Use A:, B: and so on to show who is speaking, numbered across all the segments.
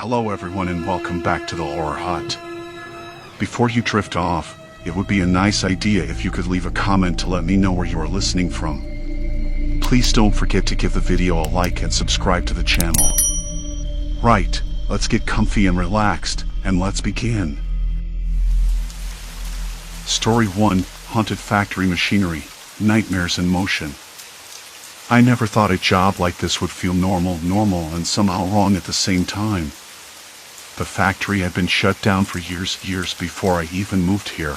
A: Hello everyone and welcome back to the Horror Hut. Before you drift off, it would be a nice idea if you could leave a comment to let me know where you are listening from. Please don't forget to give the video a like and subscribe to the channel. Right, let's get comfy and relaxed, and let's begin. Story 1, Haunted Factory Machinery, Nightmares in Motion. I never thought a job like this would feel normal and somehow wrong at the same time. The factory had been shut down for years before I even moved here.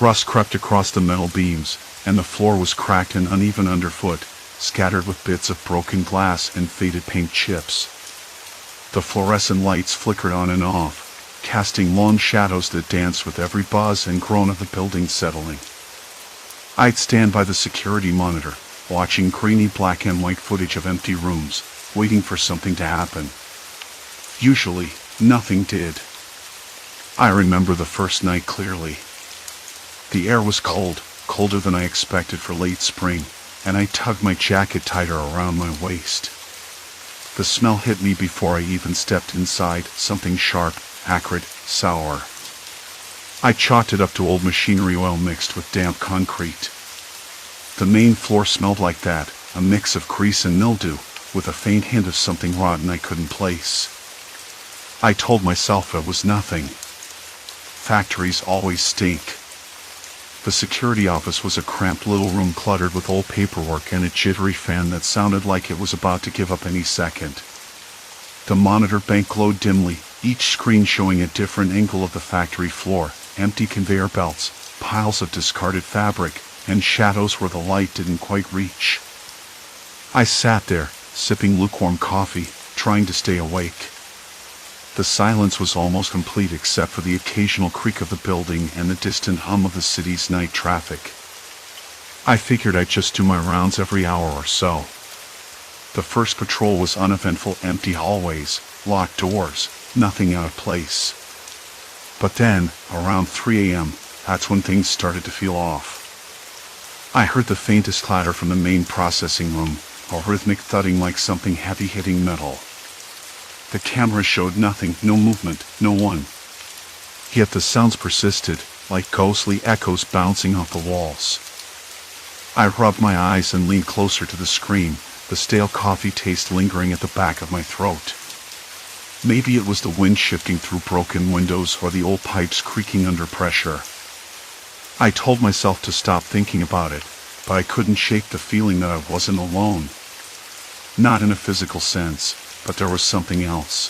A: Rust crept across the metal beams, and the floor was cracked and uneven underfoot, scattered with bits of broken glass and faded paint chips. The fluorescent lights flickered on and off, casting long shadows that danced with every buzz and groan of the building settling. I'd stand by the security monitor, watching grainy black and white footage of empty rooms, waiting for something to happen. Usually, nothing did. I remember the first night clearly. The air was cold, colder than I expected for late spring, and I tugged my jacket tighter around my waist. The smell hit me before I even stepped inside, something sharp, acrid, sour. I chalked it up to old machinery oil mixed with damp concrete. The main floor smelled like that, a mix of grease and mildew, with a faint hint of something rotten I couldn't place. I told myself it was nothing. Factories always stink. The security office was a cramped little room cluttered with old paperwork and a jittery fan that sounded like it was about to give up any second. The monitor bank glowed dimly, each screen showing a different angle of the factory floor, empty conveyor belts, piles of discarded fabric, and shadows where the light didn't quite reach. I sat there, sipping lukewarm coffee, trying to stay awake. The silence was almost complete except for the occasional creak of the building and the distant hum of the city's night traffic. I figured I'd just do my rounds every hour or so. The first patrol was uneventful, empty hallways, locked doors, nothing out of place. But then, around 3 a.m., that's when things started to feel off. I heard the faintest clatter from the main processing room, a rhythmic thudding like something heavy hitting metal. The camera showed nothing, no movement, no one. Yet the sounds persisted, like ghostly echoes bouncing off the walls. I rubbed my eyes and leaned closer to the screen, the stale coffee taste lingering at the back of my throat. Maybe it was the wind shifting through broken windows or the old pipes creaking under pressure. I told myself to stop thinking about it, but I couldn't shake the feeling that I wasn't alone. Not in a physical sense, but there was something else.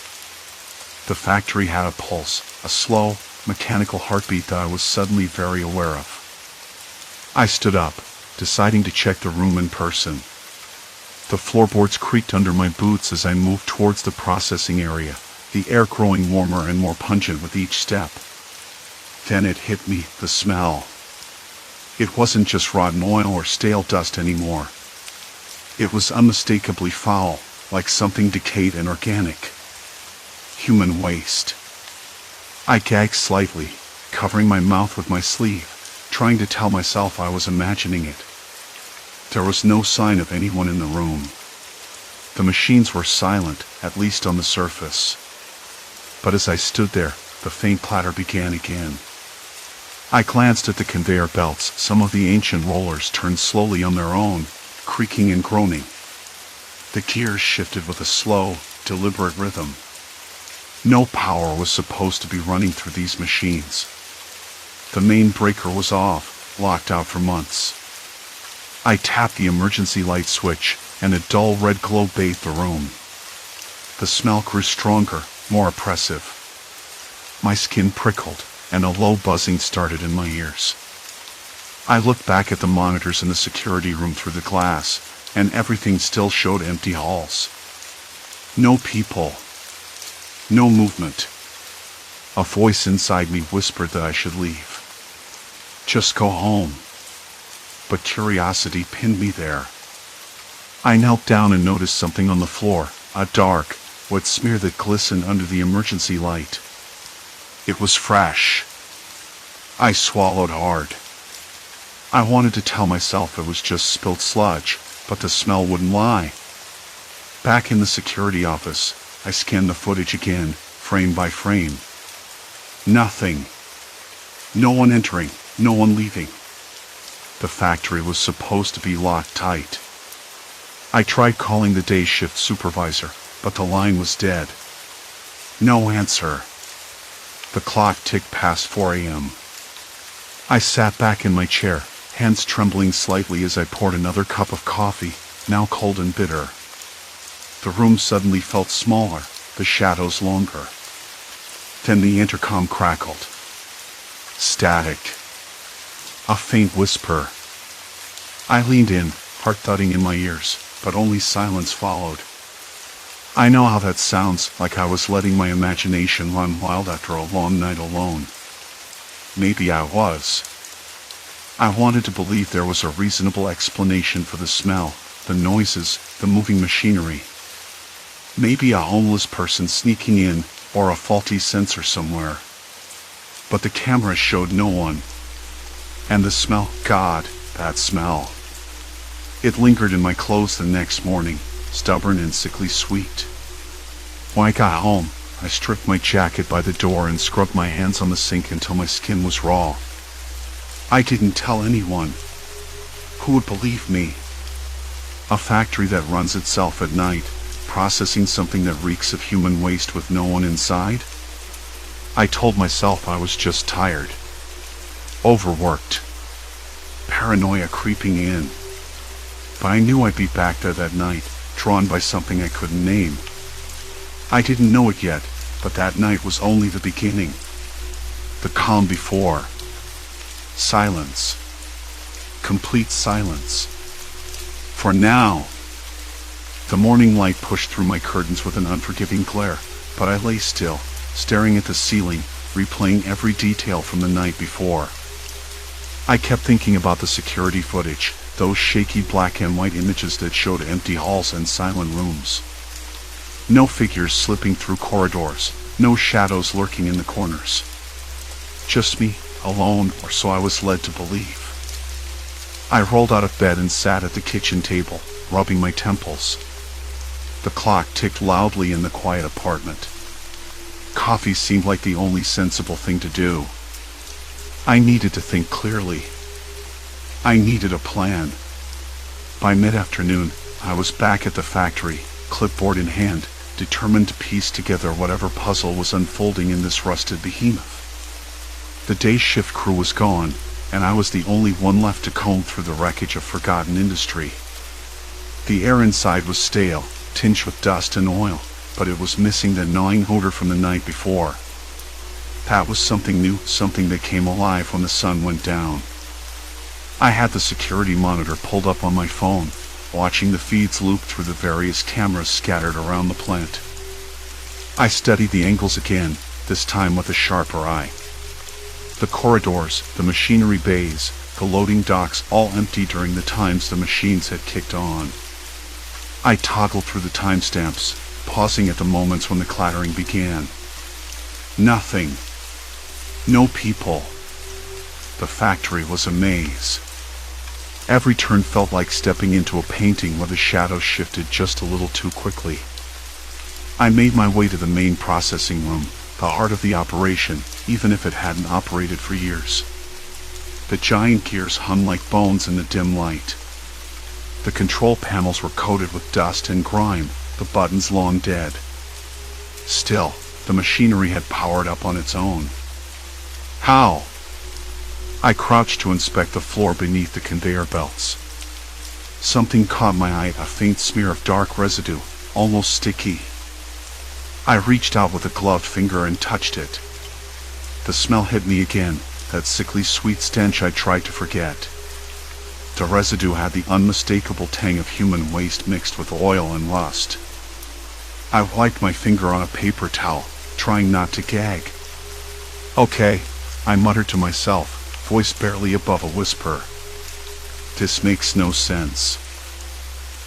A: The factory had a pulse, a slow, mechanical heartbeat that I was suddenly very aware of. I stood up, deciding to check the room in person. The floorboards creaked under my boots as I moved towards the processing area, the air growing warmer and more pungent with each step. Then it hit me, the smell. It wasn't just rotten oil or stale dust anymore. It was unmistakably foul, like something decayed and organic. Human waste. I gagged slightly, covering my mouth with my sleeve, trying to tell myself I was imagining it. There was no sign of anyone in the room. The machines were silent, at least on the surface. But as I stood there, the faint clatter began again. I glanced at the conveyor belts. Some of the ancient rollers turned slowly on their own, creaking and groaning. The gears shifted with a slow, deliberate rhythm. No power was supposed to be running through these machines. The main breaker was off, locked out for months. I tapped the emergency light switch, and a dull red glow bathed the room. The smell grew stronger, more oppressive. My skin prickled, and a low buzzing started in my ears. I looked back at the monitors in the security room through the glass, and everything still showed empty halls. No people. No movement. A voice inside me whispered that I should leave. Just go home. But curiosity pinned me there. I knelt down and noticed something on the floor, a dark, wet smear that glistened under the emergency light. It was fresh. I swallowed hard. I wanted to tell myself it was just spilled sludge, but the smell wouldn't lie. Back in the security office, I scanned the footage again, frame by frame. Nothing. No one entering, no one leaving. The factory was supposed to be locked tight. I tried calling the day shift supervisor, but the line was dead. No answer. The clock ticked past 4 a.m. I sat back in my chair, hands trembling slightly as I poured another cup of coffee, now cold and bitter. The room suddenly felt smaller, the shadows longer. Then the intercom crackled. Static. A faint whisper. I leaned in, heart thudding in my ears, but only silence followed. I know how that sounds, like I was letting my imagination run wild after a long night alone. Maybe I was. I wanted to believe there was a reasonable explanation for the smell, the noises, the moving machinery. Maybe a homeless person sneaking in, or a faulty sensor somewhere. But the camera showed no one. And the smell, God, that smell. It lingered in my clothes the next morning, stubborn and sickly sweet. When I got home, I stripped my jacket by the door and scrubbed my hands on the sink until my skin was raw. I didn't tell anyone. Who would believe me? A factory that runs itself at night, processing something that reeks of human waste with no one inside? I told myself I was just tired. Overworked. Paranoia creeping in. But I knew I'd be back there that night, drawn by something I couldn't name. I didn't know it yet, but that night was only the beginning. The calm before. Silence. Complete silence. For now. The morning light pushed through my curtains with an unforgiving glare, but I lay still, staring at the ceiling, replaying every detail from the night before. I kept thinking about the security footage, those shaky black and white images that showed empty halls and silent rooms. No figures slipping through corridors, no shadows lurking in the corners. Just me, alone, or so I was led to believe. I rolled out of bed and sat at the kitchen table, rubbing my temples. The clock ticked loudly in the quiet apartment. Coffee seemed like the only sensible thing to do. I needed to think clearly. I needed a plan. By mid-afternoon, I was back at the factory, clipboard in hand, determined to piece together whatever puzzle was unfolding in this rusted behemoth. The day shift crew was gone, and I was the only one left to comb through the wreckage of forgotten industry. The air inside was stale, tinged with dust and oil, but it was missing the gnawing odor from the night before. That was something new, something that came alive when the sun went down. I had the security monitor pulled up on my phone, watching the feeds loop through the various cameras scattered around the plant. I studied the angles again, this time with a sharper eye. The corridors, the machinery bays, the loading docks all empty during the times the machines had kicked on. I toggled through the timestamps, pausing at the moments when the clattering began. Nothing. No people. The factory was a maze. Every turn felt like stepping into a painting where the shadows shifted just a little too quickly. I made my way to the main processing room, the heart of the operation, even if it hadn't operated for years. The giant gears hung like bones in the dim light. The control panels were coated with dust and grime, the buttons long dead. Still, the machinery had powered up on its own. How? I crouched to inspect the floor beneath the conveyor belts. Something caught my eye, a faint smear of dark residue, almost sticky. I reached out with a gloved finger and touched it. The smell hit me again, that sickly sweet stench I tried to forget. The residue had the unmistakable tang of human waste mixed with oil and rust. I wiped my finger on a paper towel, trying not to gag. Okay, I muttered to myself, voice barely above a whisper. This makes no sense.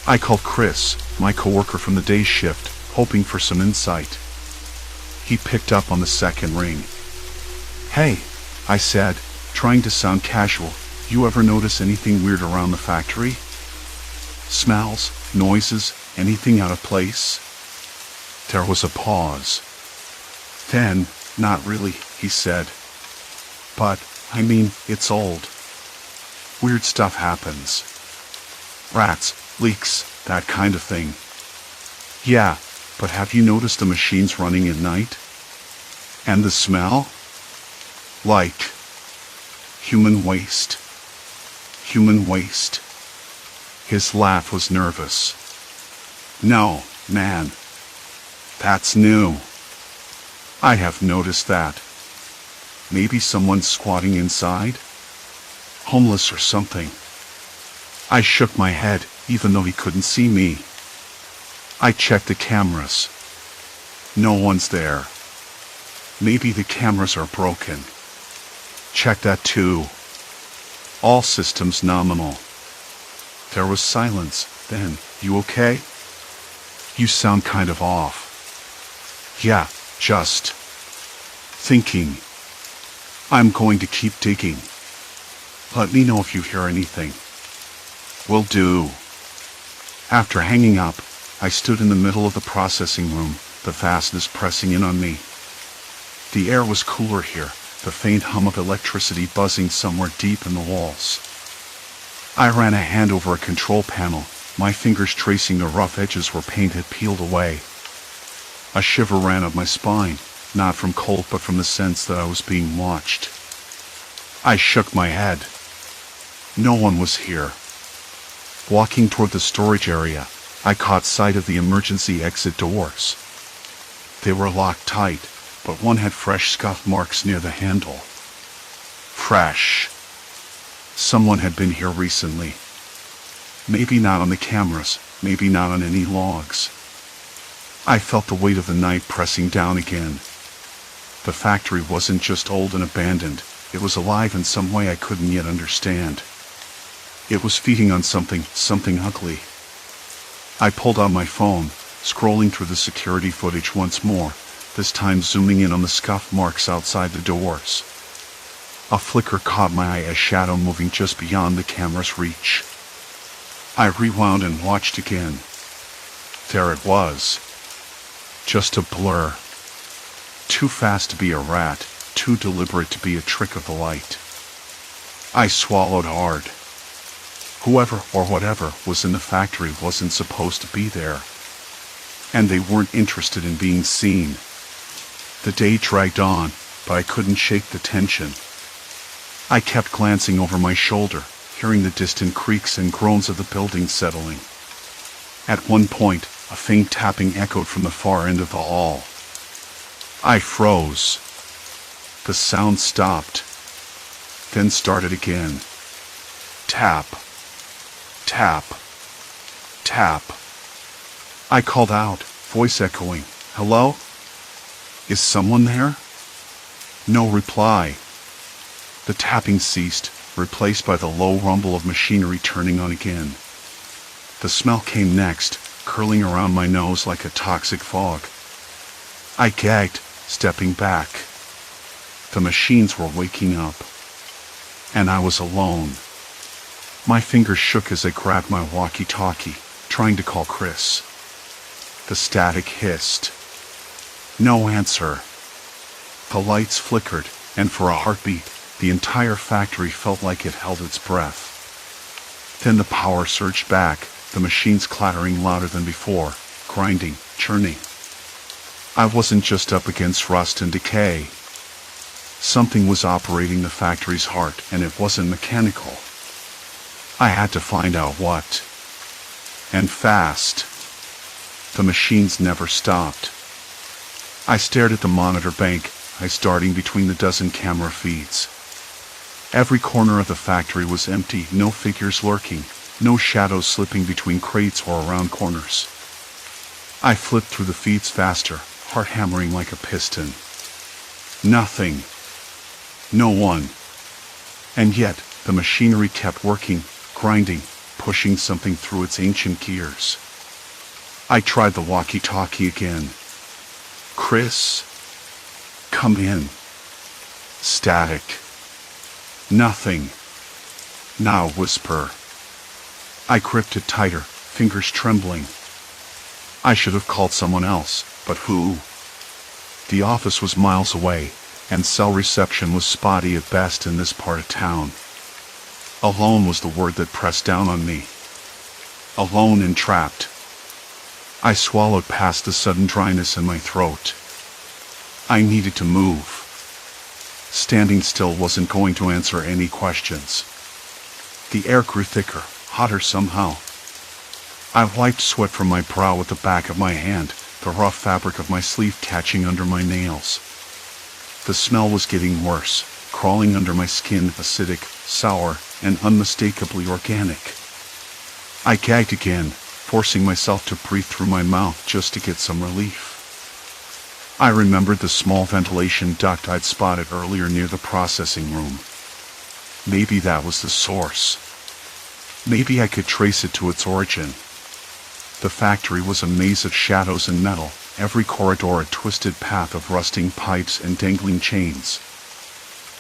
A: I called Chris, my coworker from the day shift, hoping for some insight. He picked up on the second ring. Hey, I said, trying to sound casual, you ever notice anything weird around the factory? Smells, noises, anything out of place? There was a pause. Then, not really, he said. But, I mean, it's old. Weird stuff happens. Rats, leaks, that kind of thing. Yeah, but have you noticed the machines running at night? And the smell? Like human waste. Human waste. His laugh was nervous. No, man. That's new. I have noticed that. Maybe someone's squatting inside? Homeless or something. I shook my head, even though he couldn't see me. I checked the cameras. No one's there. Maybe the cameras are broken. Check that too. All systems nominal. There was silence. Then, you okay? You sound kind of off. Yeah, just thinking. I'm going to keep digging. Let me know if you hear anything. Will do. After hanging up, I stood in the middle of the processing room, the fastness pressing in on me. The air was cooler here, the faint hum of electricity buzzing somewhere deep in the walls. I ran a hand over a control panel, my fingers tracing the rough edges where paint had peeled away. A shiver ran up my spine, not from cold but from the sense that I was being watched. I shook my head. No one was here. Walking toward the storage area, I caught sight of the emergency exit doors. They were locked tight, but one had fresh scuff marks near the handle. Fresh. Someone had been here recently. Maybe not on the cameras, maybe not on any logs. I felt the weight of the night pressing down again. The factory wasn't just old and abandoned, it was alive in some way I couldn't yet understand. It was feeding on something ugly. I pulled out my phone, scrolling through the security footage once more, this time zooming in on the scuff marks outside the doors. A flicker caught my eye, a shadow moving just beyond the camera's reach. I rewound and watched again. There it was. Just a blur. Too fast to be a rat, too deliberate to be a trick of the light. I swallowed hard. Whoever or whatever was in the factory wasn't supposed to be there. And they weren't interested in being seen. The day dragged on, but I couldn't shake the tension. I kept glancing over my shoulder, hearing the distant creaks and groans of the building settling. At one point, a faint tapping echoed from the far end of the hall. I froze. The sound stopped, then started again. Tap. Tap. Tap. I called out, voice echoing, "Hello? Is someone there?" No reply. The tapping ceased, replaced by the low rumble of machinery turning on again. The smell came next, curling around my nose like a toxic fog. I gagged, stepping back. The machines were waking up. And I was alone. My fingers shook as I grabbed my walkie-talkie, trying to call Chris. The static hissed. No answer. The lights flickered, and for a heartbeat, the entire factory felt like it held its breath. Then the power surged back, the machines clattering louder than before, grinding, churning. I wasn't just up against rust and decay. Something was operating the factory's heart, and it wasn't mechanical. I had to find out what. And fast. The machines never stopped. I stared at the monitor bank, eyes darting between the dozen camera feeds. Every corner of the factory was empty, no figures lurking, no shadows slipping between crates or around corners. I flipped through the feeds faster, heart hammering like a piston. Nothing. No one. And yet, the machinery kept working, grinding, pushing something through its ancient gears. I tried the walkie-talkie again. "Chris? Come in." Static. Nothing. Now whisper. I gripped it tighter, fingers trembling. I should have called someone else, But who? The office was miles away, and cell reception was spotty at best in this part of town. Alone was the word that pressed down on me. Alone and trapped. I swallowed past the sudden dryness in my throat. I needed to move. Standing still wasn't going to answer any questions. The air grew thicker, hotter somehow. I wiped sweat from my brow with the back of my hand, the rough fabric of my sleeve catching under my nails. The smell was getting worse, crawling under my skin, acidic, sour, and unmistakably organic. I gagged again, forcing myself to breathe through my mouth just to get some relief. I remembered the small ventilation duct I'd spotted earlier near the processing room. Maybe that was the source. Maybe I could trace it to its origin. The factory was a maze of shadows and metal, every corridor a twisted path of rusting pipes and dangling chains.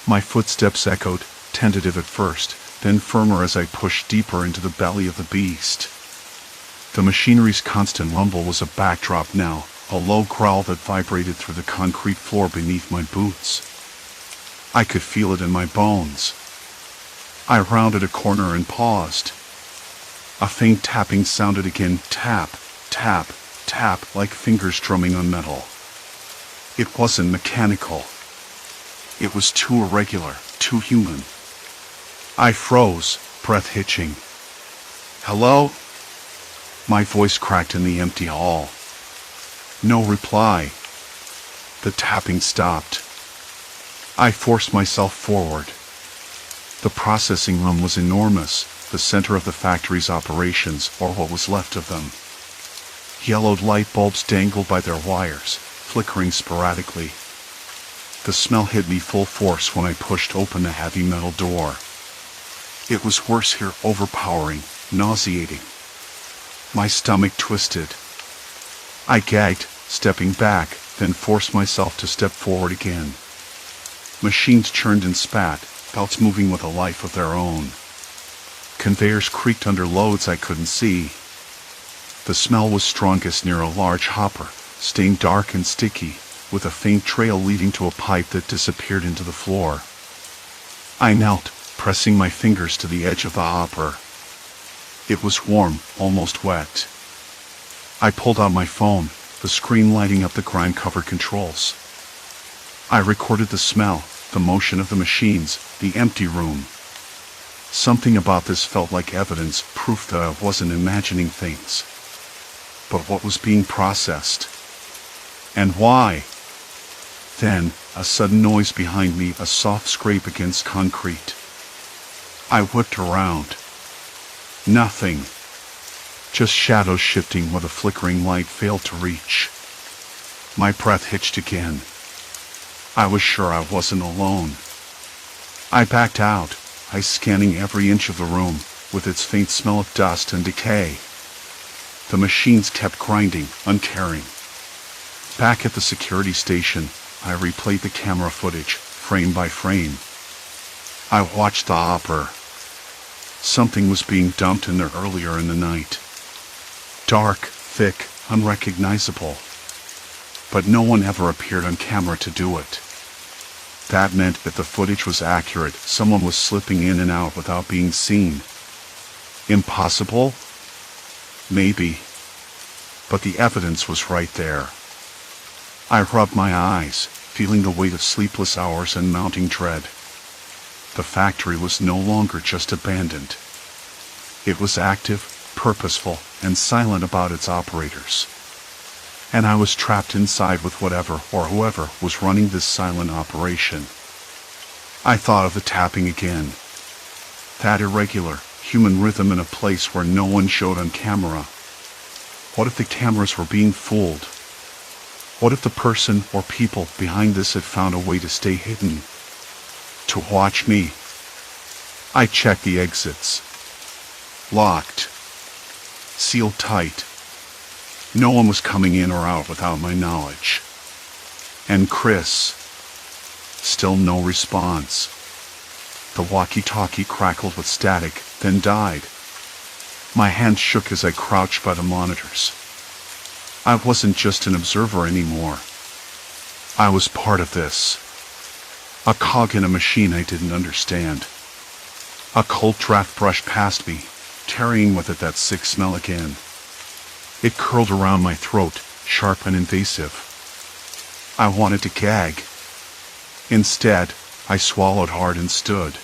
A: My footsteps echoed, tentative at first, then firmer as I pushed deeper into the belly of the beast. The machinery's constant rumble was a backdrop now, a low growl that vibrated through the concrete floor beneath my boots. I could feel it in my bones. I rounded a corner and paused. A faint tapping sounded again, tap, tap, tap, like fingers drumming on metal. It wasn't mechanical. It was too irregular, too human. I froze, breath hitching. Hello? My voice cracked in the empty hall. No reply. The tapping stopped. I forced myself forward. The processing room was enormous, the center of the factory's operations, or what was left of them. Yellowed light bulbs dangled by their wires, flickering sporadically. The smell hit me full force when I pushed open the heavy metal door. It was worse here, overpowering, nauseating. My stomach twisted. I gagged, stepping back, then forced myself to step forward again. Machines churned and spat, belts moving with a life of their own. Conveyors creaked under loads I couldn't see. The smell was strongest near a large hopper, stained dark and sticky, with a faint trail leading to a pipe that disappeared into the floor. I knelt, pressing my fingers to the edge of the hopper. It was warm, almost wet. I pulled out my phone, the screen lighting up the grime-covered controls. I recorded the smell, the motion of the machines, the empty room. Something about this felt like evidence, proof that I wasn't imagining things. But what was being processed? And why? Then, a sudden noise behind me, a soft scrape against concrete. I whipped around. Nothing. Just shadows shifting where the flickering light failed to reach. My breath hitched again. I was sure I wasn't alone. I backed out, eyes scanning every inch of the room, with its faint smell of dust and decay. The machines kept grinding, uncaring. Back at the security station, I replayed the camera footage, frame by frame. I watched the hopper. Something was being dumped in there earlier in the night. Dark, thick, unrecognizable. But no one ever appeared on camera to do it. That meant that the footage was accurate, someone was slipping in and out without being seen. Impossible? Maybe. But the evidence was right there. I rubbed my eyes, feeling the weight of sleepless hours and mounting dread. The factory was no longer just abandoned. It was active, purposeful, and silent about its operators. And I was trapped inside with whatever or whoever was running this silent operation. I thought of the tapping again. That irregular, human rhythm in a place where no one showed on camera. What if the cameras were being fooled? What if the person or people behind this had found a way to stay hidden? To watch me? I checked the exits. Locked. Sealed tight. No one was coming in or out without my knowledge. And Chris. Still no response. The walkie-talkie crackled with static, then died. My hands shook as I crouched by the monitors. I wasn't just an observer anymore. I was part of this. A cog in a machine I didn't understand. A cold draft brushed past me, carrying with it that sick smell again. It curled around my throat, sharp and invasive. I wanted to gag. Instead, I swallowed hard and stood.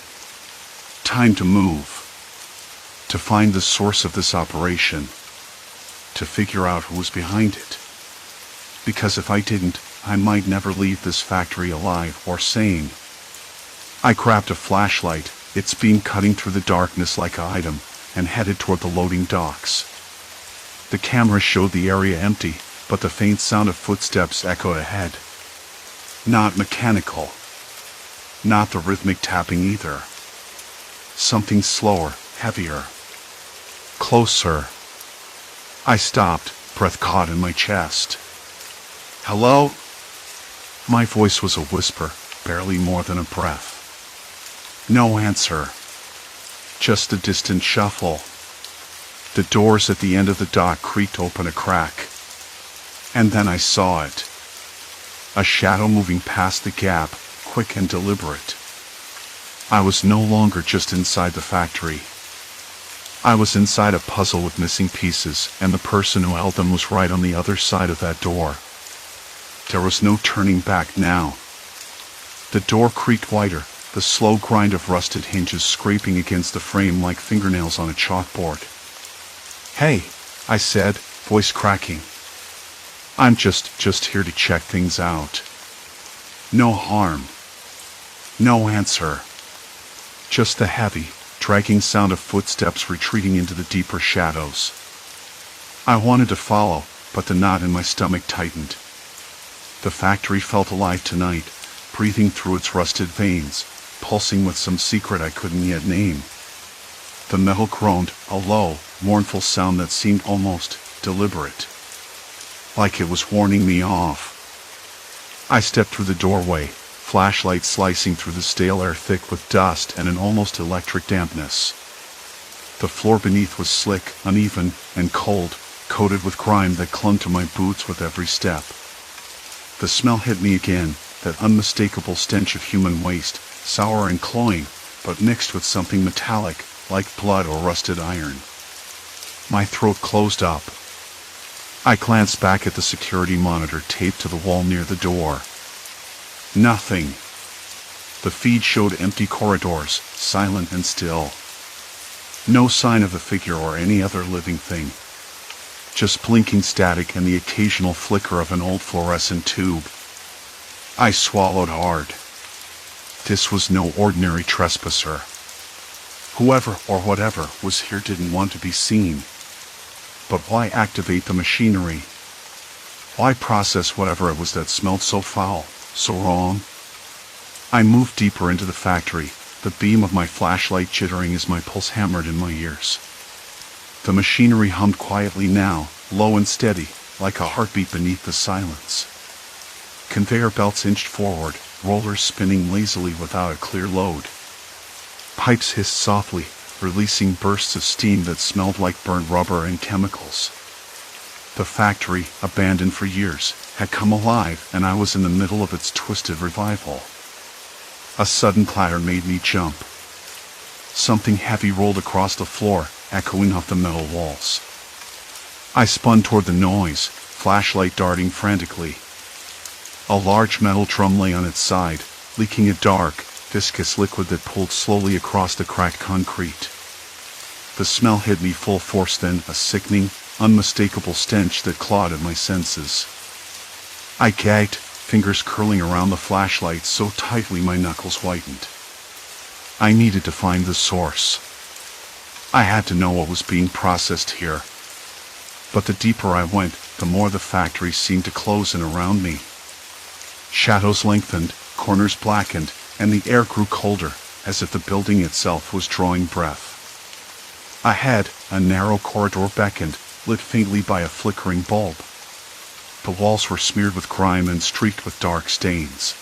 A: Time to move. To find the source of this operation. To figure out who was behind it. Because if I didn't, I might never leave this factory alive or sane. I grabbed a flashlight, its beam cutting through the darkness like an item, and headed toward the loading docks. The camera showed the area empty, but the faint sound of footsteps echoed ahead. Not mechanical. Not the rhythmic tapping either. Something slower, heavier. Closer. I stopped, breath caught in my chest. Hello? My voice was a whisper, barely more than a breath. No answer. Just a distant shuffle. The doors at the end of the dock creaked open a crack. And then I saw it. A shadow moving past the gap, quick and deliberate. I was no longer just inside the factory. I was inside a puzzle with missing pieces, and the person who held them was right on the other side of that door. There was no turning back now. The door creaked wider, the slow grind of rusted hinges scraping against the frame like fingernails on a chalkboard. Hey, I said, voice cracking. I'm just here to check things out. No harm. No answer. Just the heavy, dragging sound of footsteps retreating into the deeper shadows. I wanted to follow, but the knot in my stomach tightened. The factory felt alive tonight, breathing through its rusted veins, pulsing with some secret I couldn't yet name. The metal groaned, a low, mournful sound that seemed almost deliberate. Like it was warning me off. I stepped through the doorway, flashlight slicing through the stale air thick with dust and an almost electric dampness. The floor beneath was slick, uneven, and cold, coated with grime that clung to my boots with every step. The smell hit me again, that unmistakable stench of human waste, sour and cloying, but mixed with something metallic, like blood or rusted iron. My throat closed up. I glanced back at the security monitor taped to the wall near the door. Nothing. The feed showed empty corridors, silent and still. No sign of a figure or any other living thing. Just blinking static and the occasional flicker of an old fluorescent tube. I swallowed hard. This was no ordinary trespasser. Whoever or whatever was here didn't want to be seen. But why activate the machinery? Why process whatever it was that smelled so foul, so wrong? I moved deeper into the factory, the beam of my flashlight jittering as my pulse hammered in my ears. The machinery hummed quietly now, low and steady, like a heartbeat beneath the silence. Conveyor belts inched forward, rollers spinning lazily without a clear load. Pipes hissed softly, releasing bursts of steam that smelled like burnt rubber and chemicals. The factory, abandoned for years, had come alive, and I was in the middle of its twisted revival. A sudden clatter made me jump. Something heavy rolled across the floor, echoing off the metal walls. I spun toward the noise, flashlight darting frantically. A large metal drum lay on its side, leaking a dark, viscous liquid that pulled slowly across the cracked concrete. The smell hit me full force then, a sickening, unmistakable stench that clawed at my senses. I gagged, fingers curling around the flashlight so tightly my knuckles whitened. I needed to find the source. I had to know what was being processed here. But the deeper I went, the more the factory seemed to close in around me. Shadows lengthened, corners blackened, and the air grew colder, as if the building itself was drawing breath. Ahead, a narrow corridor beckoned, lit faintly by a flickering bulb. The walls were smeared with grime and streaked with dark stains.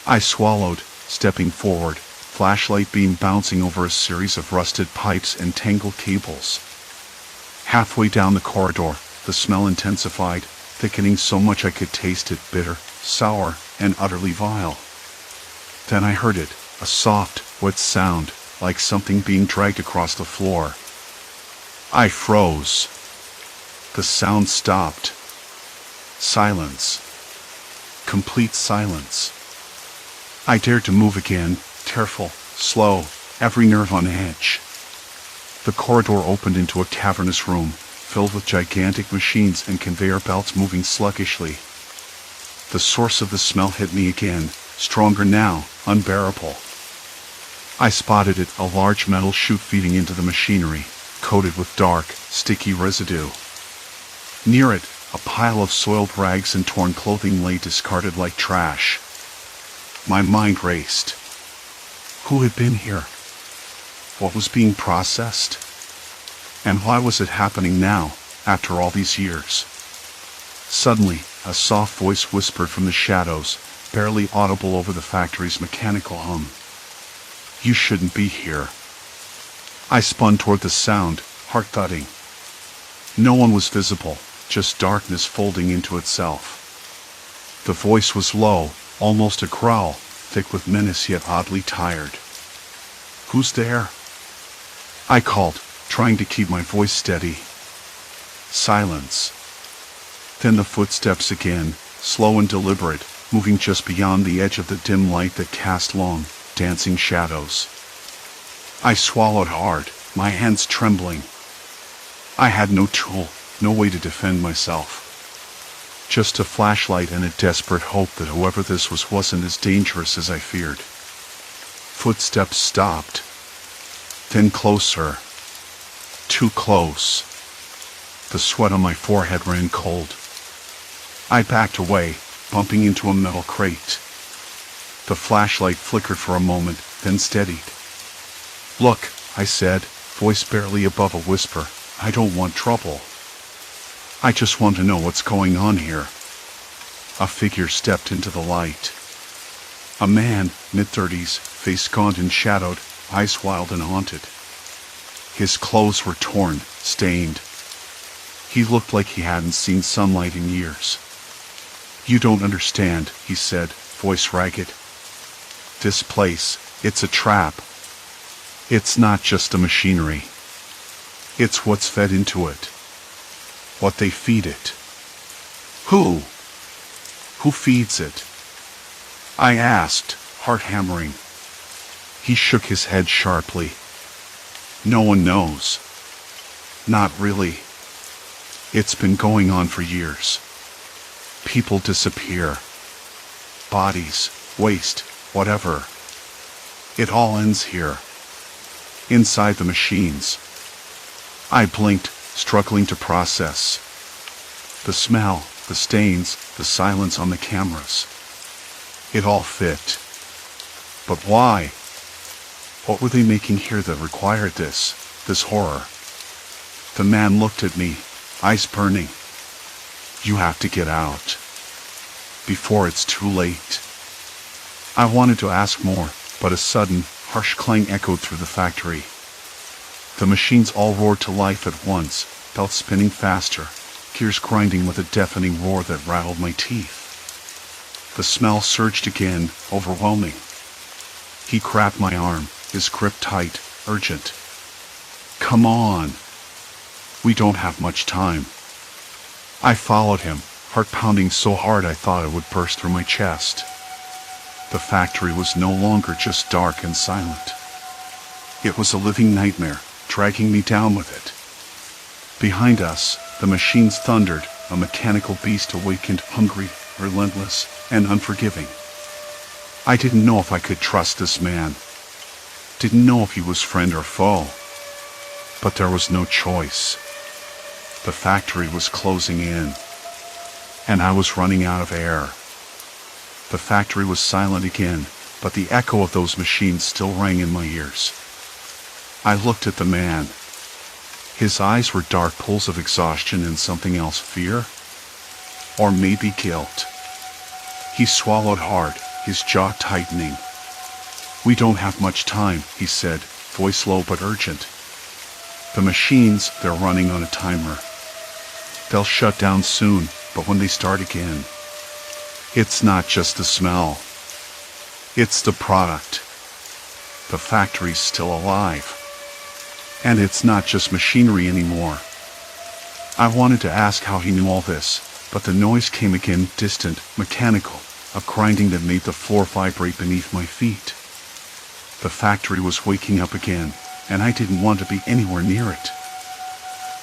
A: I swallowed, stepping forward, flashlight beam bouncing over a series of rusted pipes and tangled cables. Halfway down the corridor, The smell intensified, thickening so much I could taste it, bitter, sour, and utterly vile. Then I heard it, a soft, wet sound, like something being dragged across the floor. I froze. The sound stopped. Silence. Complete silence. I dared to move again, careful, slow, every nerve on edge. The corridor opened into a cavernous room, filled with gigantic machines and conveyor belts moving sluggishly. The source of the smell hit me again, stronger now, unbearable. I spotted it, a large metal chute feeding into the machinery, coated with dark, sticky residue. Near it, a pile of soiled rags and torn clothing lay discarded like trash. My mind raced. Who had been here? What was being processed? And why was it happening now, after all these years? Suddenly, a soft voice whispered from the shadows, barely audible over the factory's mechanical hum. You shouldn't be here. I spun toward the sound, heart thudding. No one was visible, just darkness folding into itself. The voice was low, almost a growl, thick with menace yet oddly tired. Who's there? I called, trying to keep my voice steady. Silence. Then the footsteps again, slow and deliberate, moving just beyond the edge of the dim light that cast long, dancing shadows. I swallowed hard, my hands trembling. I had no tool, no way to defend myself. Just a flashlight and a desperate hope that whoever this was wasn't as dangerous as I feared. Footsteps stopped. Then closer. Too close. The sweat on my forehead ran cold. I backed away, bumping into a metal crate. The flashlight flickered for a moment, then steadied. Look, I said, voice barely above a whisper, I don't want trouble. I just want to know what's going on here. A figure stepped into the light. A man, mid-30s, face gaunt and shadowed, eyes wild and haunted. His clothes were torn, stained. He looked like he hadn't seen sunlight in years. You don't understand, he said, voice ragged. This place, it's a trap. It's not just the machinery. It's what's fed into it. What they feed it. Who? Who feeds it? I asked, heart hammering. He shook his head sharply. No one knows. Not really. It's been going on for years. People disappear. Bodies, waste, whatever. It all ends here. Inside the machines. I blinked, struggling to process. The smell, the stains, the silence on the cameras. It all fit. But why? What were they making here that required this horror? The man looked at me, eyes burning. You have to get out. Before it's too late. I wanted to ask more, but a sudden, harsh clang echoed through the factory. The machines all roared to life at once, belts spinning faster, gears grinding with a deafening roar that rattled my teeth. The smell surged again, overwhelming. He grabbed my arm, his grip tight, urgent. Come on. We don't have much time. I followed him, heart pounding so hard I thought it would burst through my chest. The factory was no longer just dark and silent. It was a living nightmare, dragging me down with it. Behind us, the machines thundered, a mechanical beast awakened, hungry, relentless, and unforgiving. I didn't know if I could trust this man. Didn't know if he was friend or foe. But there was no choice. The factory was closing in, and I was running out of air. The factory was silent again, but the echo of those machines still rang in my ears. I looked at the man. His eyes were dark pools of exhaustion and something else, fear? Or maybe guilt. He swallowed hard, his jaw tightening. We don't have much time, he said, voice low but urgent. The machines, they're running on a timer. They'll shut down soon, but when they start again, it's not just the smell. It's the product. The factory's still alive. And it's not just machinery anymore. I wanted to ask how he knew all this, but the noise came again, distant, mechanical, a grinding that made the floor vibrate beneath my feet. The factory was waking up again, and I didn't want to be anywhere near it.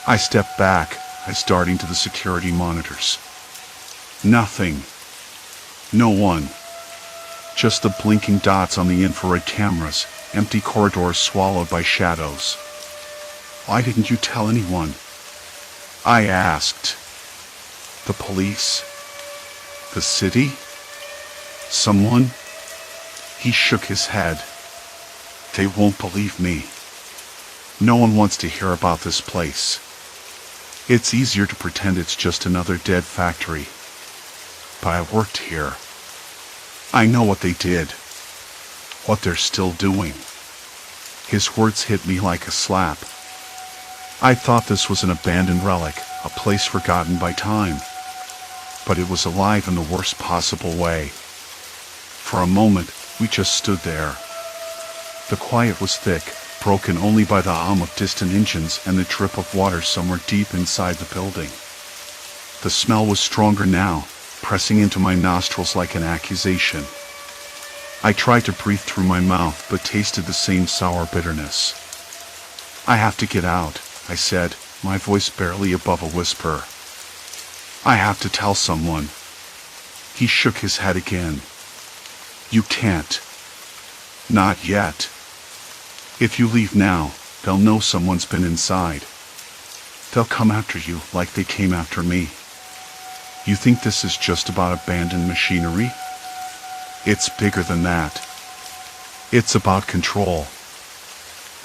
A: I stepped back, starting to the security monitors. Nothing. No one. Just the blinking dots on the infrared cameras, empty corridors swallowed by shadows. Why didn't you tell anyone? I asked. The police? The city? Someone? He shook his head. They won't believe me. No one wants to hear about this place. It's easier to pretend it's just another dead factory. But I worked here. I know what they did. What they're still doing. His words hit me like a slap. I thought this was an abandoned relic, a place forgotten by time. But it was alive in the worst possible way. For a moment, we just stood there. The quiet was thick, broken only by the hum of distant engines and the drip of water somewhere deep inside the building. The smell was stronger now, pressing into my nostrils like an accusation. I tried to breathe through my mouth but tasted the same sour bitterness. I have to get out, I said, my voice barely above a whisper. I have to tell someone. He shook his head again. You can't. Not yet. If you leave now, they'll know someone's been inside. They'll come after you like they came after me. You think this is just about abandoned machinery? It's bigger than that. It's about control.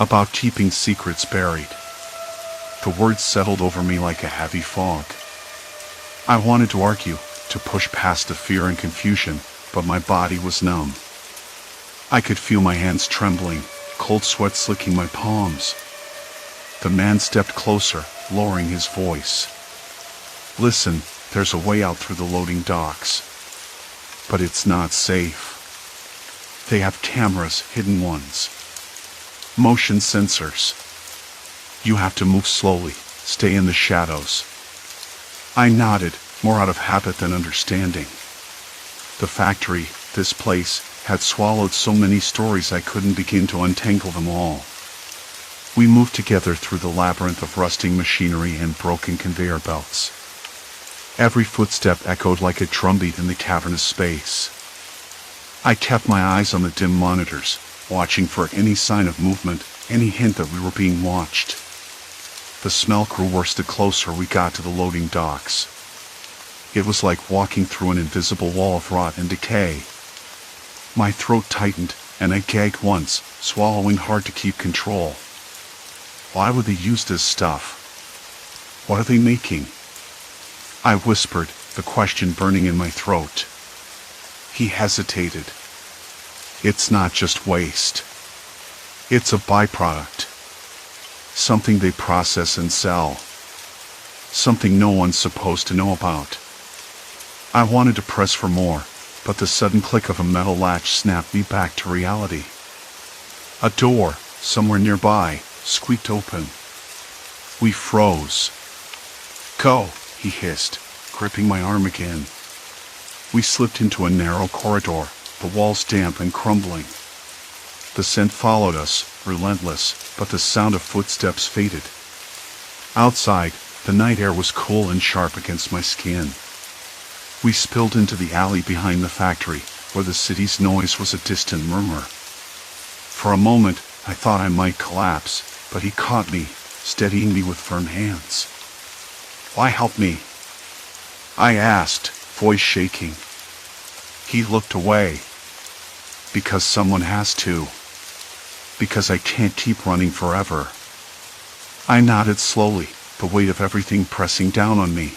A: About keeping secrets buried. The words settled over me like a heavy fog. I wanted to argue, to push past the fear and confusion, but my body was numb. I could feel my hands trembling, cold sweat slicking my palms. The man stepped closer, lowering his voice. Listen, there's a way out through the loading docks. But it's not safe. They have cameras, hidden ones. Motion sensors. You have to move slowly, stay in the shadows. I nodded, more out of habit than understanding. The factory, this place, had swallowed so many stories I couldn't begin to untangle them all. We moved together through the labyrinth of rusting machinery and broken conveyor belts. Every footstep echoed like a drumbeat in the cavernous space. I kept my eyes on the dim monitors, watching for any sign of movement, any hint that we were being watched. The smell grew worse the closer we got to the loading docks. It was like walking through an invisible wall of rot and decay. My throat tightened, and I gagged once, swallowing hard to keep control. Why would they use this stuff? What are they making? I whispered, the question burning in my throat. He hesitated. It's not just waste. It's a byproduct. Something they process and sell. Something no one's supposed to know about. I wanted to press for more, but the sudden click of a metal latch snapped me back to reality. A door, somewhere nearby, squeaked open. We froze. Go, he hissed, gripping my arm again. We slipped into a narrow corridor, the walls damp and crumbling. The scent followed us, relentless, but the sound of footsteps faded. Outside, the night air was cool and sharp against my skin. We spilled into the alley behind the factory, where the city's noise was a distant murmur. For a moment, I thought I might collapse, but he caught me, steadying me with firm hands. Why help me? I asked, voice shaking. He looked away. Because someone has to. Because I can't keep running forever. I nodded slowly, the weight of everything pressing down on me.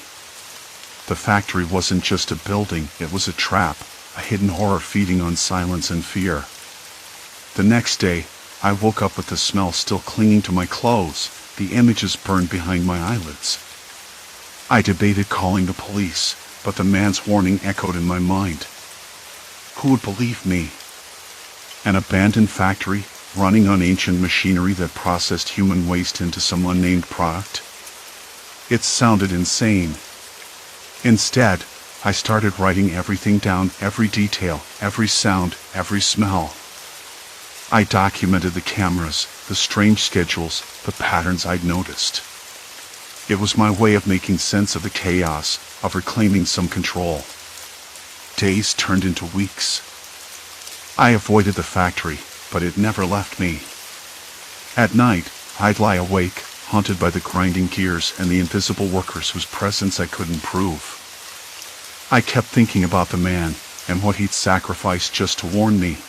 A: The factory wasn't just a building, it was a trap, a hidden horror feeding on silence and fear. The next day, I woke up with the smell still clinging to my clothes, the images burned behind my eyelids. I debated calling the police, but the man's warning echoed in my mind. Who would believe me? An abandoned factory, running on ancient machinery that processed human waste into some unnamed product? It sounded insane. Instead, I started writing everything down, every detail, every sound, every smell. I documented the cameras, the strange schedules, the patterns I'd noticed. It was my way of making sense of the chaos, of reclaiming some control. Days turned into weeks. I avoided the factory, but it never left me. At night, I'd lie awake, haunted by the grinding gears and the invisible workers whose presence I couldn't prove. I kept thinking about the man, and what he'd sacrificed just to warn me.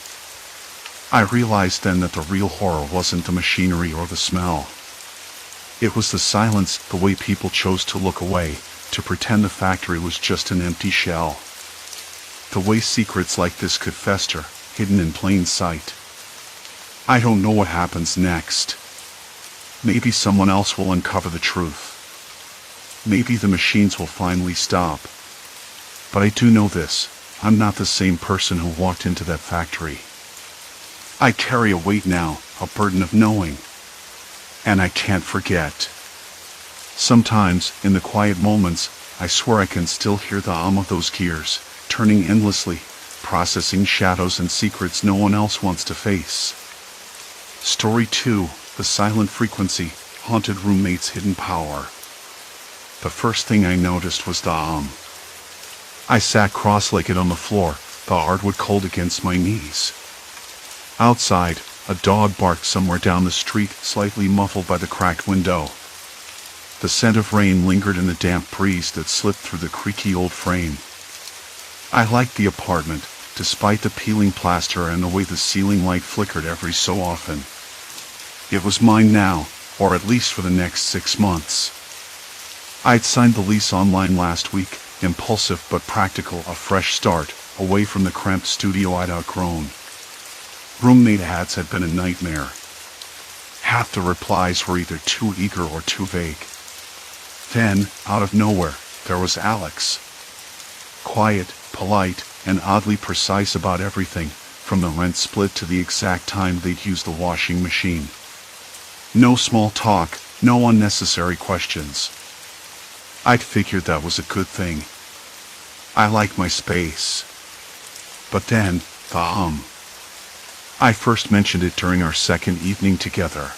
A: I realized then that the real horror wasn't the machinery or the smell. It was the silence, the way people chose to look away, to pretend the factory was just an empty shell. The way secrets like this could fester, hidden in plain sight. I don't know what happens next. Maybe someone else will uncover the truth. Maybe the machines will finally stop. But I do know this, I'm not the same person who walked into that factory. I carry a weight now, a burden of knowing. And I can't forget. Sometimes, in the quiet moments, I swear I can still hear the hum of those gears, turning endlessly, processing shadows and secrets no one else wants to face. Story 2, The Silent Frequency, Haunted Roommate's Hidden Power. The first thing I noticed was the hum. I sat cross-legged on the floor, the hardwood cold against my knees. Outside, a dog barked somewhere down the street, slightly muffled by the cracked window. The scent of rain lingered in the damp breeze that slipped through the creaky old frame. I liked the apartment, despite the peeling plaster and the way the ceiling light flickered every so often. It was mine now, or at least for the next 6 months. I'd signed the lease online last week, impulsive but practical, a fresh start, away from the cramped studio I'd outgrown. Roommate ads had been a nightmare. Half the replies were either too eager or too vague. Then, out of nowhere, there was Alex. Quiet, polite, and oddly precise about everything, from the rent split to the exact time they'd use the washing machine. No small talk, no unnecessary questions. I'd figured that was a good thing. I like my space. But then, the hum. I first mentioned it during our second evening together.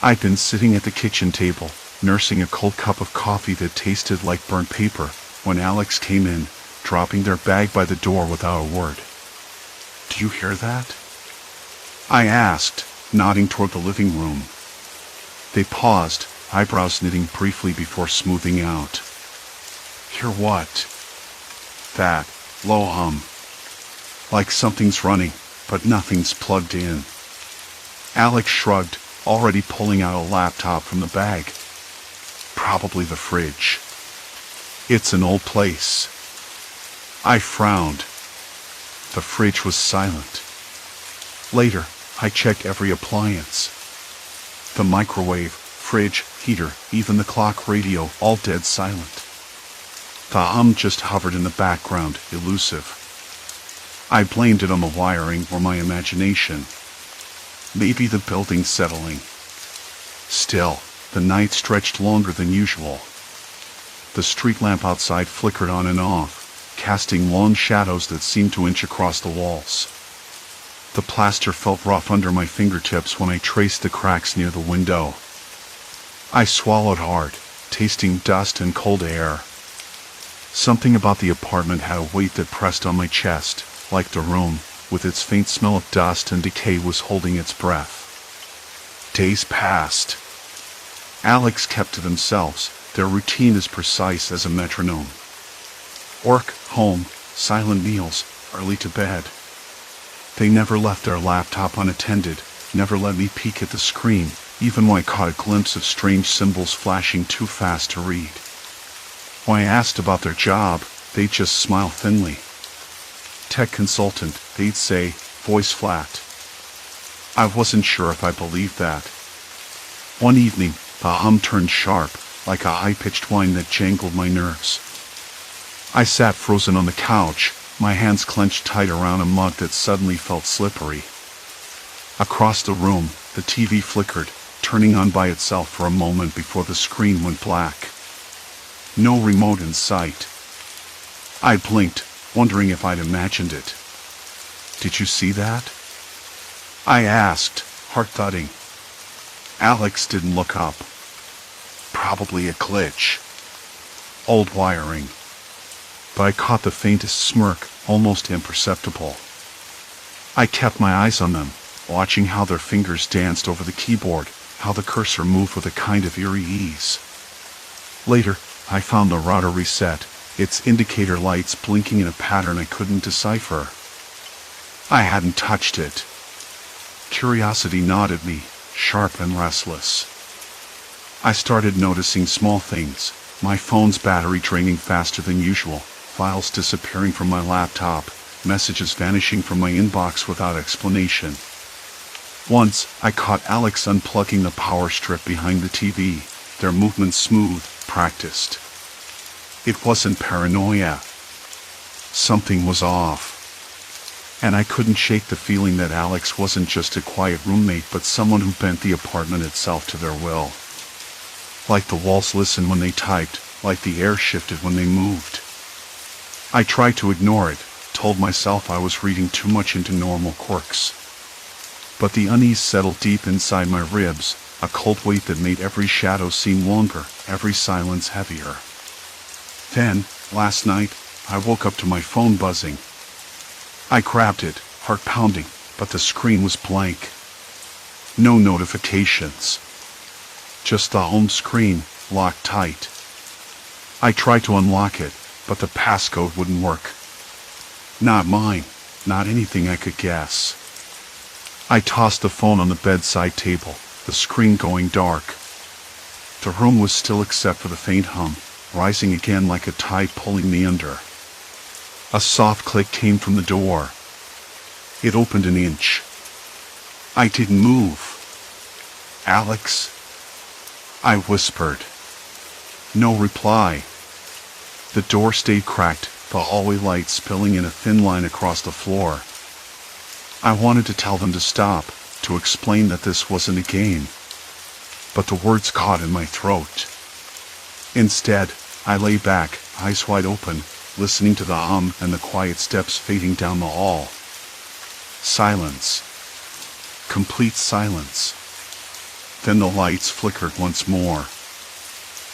A: I'd been sitting at the kitchen table, nursing a cold cup of coffee that tasted like burnt paper, when Alex came in, dropping their bag by the door without a word. "Do you hear that?" I asked, nodding toward the living room. They paused, eyebrows knitting briefly before smoothing out. "Hear what?" "That low hum. Like something's running, but nothing's plugged in." Alex shrugged, already pulling out a laptop from the bag. "Probably the fridge. It's an old place." I frowned. The fridge was silent. Later, I checked every appliance. The microwave, fridge, heater, even the clock radio, all dead silent. The hum just hovered in the background, elusive. I blamed it on the wiring or my imagination. Maybe the building's settling. Still, the night stretched longer than usual. The street lamp outside flickered on and off, casting long shadows that seemed to inch across the walls. The plaster felt rough under my fingertips when I traced the cracks near the window. I swallowed hard, tasting dust and cold air. Something about the apartment had a weight that pressed on my chest, like the room, with its faint smell of dust and decay, was holding its breath. Days passed. Alex kept to themselves, their routine as precise as a metronome. Work, home, silent meals, early to bed. They never left their laptop unattended, never let me peek at the screen, even when I caught a glimpse of strange symbols flashing too fast to read. When I asked about their job, they'd just smile thinly. Tech consultant, they'd say, voice flat. I wasn't sure if I believed that. One evening, the hum turned sharp, like a high-pitched whine that jangled my nerves. I sat frozen on the couch, my hands clenched tight around a mug that suddenly felt slippery. Across the room, the TV flickered, turning on by itself for a moment before the screen went black. No remote in sight. I blinked, wondering if I'd imagined it. "Did you see that?" I asked, heart thudding. Alex didn't look up. Probably a glitch. Old wiring. But I caught the faintest smirk, almost imperceptible. I kept my eyes on them, watching how their fingers danced over the keyboard, how the cursor moved with a kind of eerie ease. Later, I found the router reset, its indicator lights blinking in a pattern I couldn't decipher. I hadn't touched it. Curiosity gnawed at me, sharp and restless. I started noticing small things, my phone's battery draining faster than usual, files disappearing from my laptop, messages vanishing from my inbox without explanation. Once, I caught Alex unplugging the power strip behind the TV, their movements smooth, practiced. It wasn't paranoia. Something was off. And I couldn't shake the feeling that Alex wasn't just a quiet roommate but someone who bent the apartment itself to their will. Like the walls listened when they typed, like the air shifted when they moved. I tried to ignore it, told myself I was reading too much into normal quirks. But the unease settled deep inside my ribs, a cold weight that made every shadow seem longer, every silence heavier. Then, last night, I woke up to my phone buzzing. I grabbed it, heart pounding, but the screen was blank. No notifications. Just the home screen, locked tight. I tried to unlock it, but the passcode wouldn't work. Not mine, not anything I could guess. I tossed the phone on the bedside table, the screen going dark. The room was still except for the faint hum, rising again like a tide pulling me under. A soft click came from the door. It opened an inch. I didn't move. "Alex?" I whispered. No reply. The door stayed cracked, the hallway light spilling in a thin line across the floor. I wanted to tell them to stop, to explain that this wasn't a game. But the words caught in my throat. Instead, I lay back, eyes wide open, listening to the hum and the quiet steps fading down the hall. Silence. Complete silence. Then the lights flickered once more.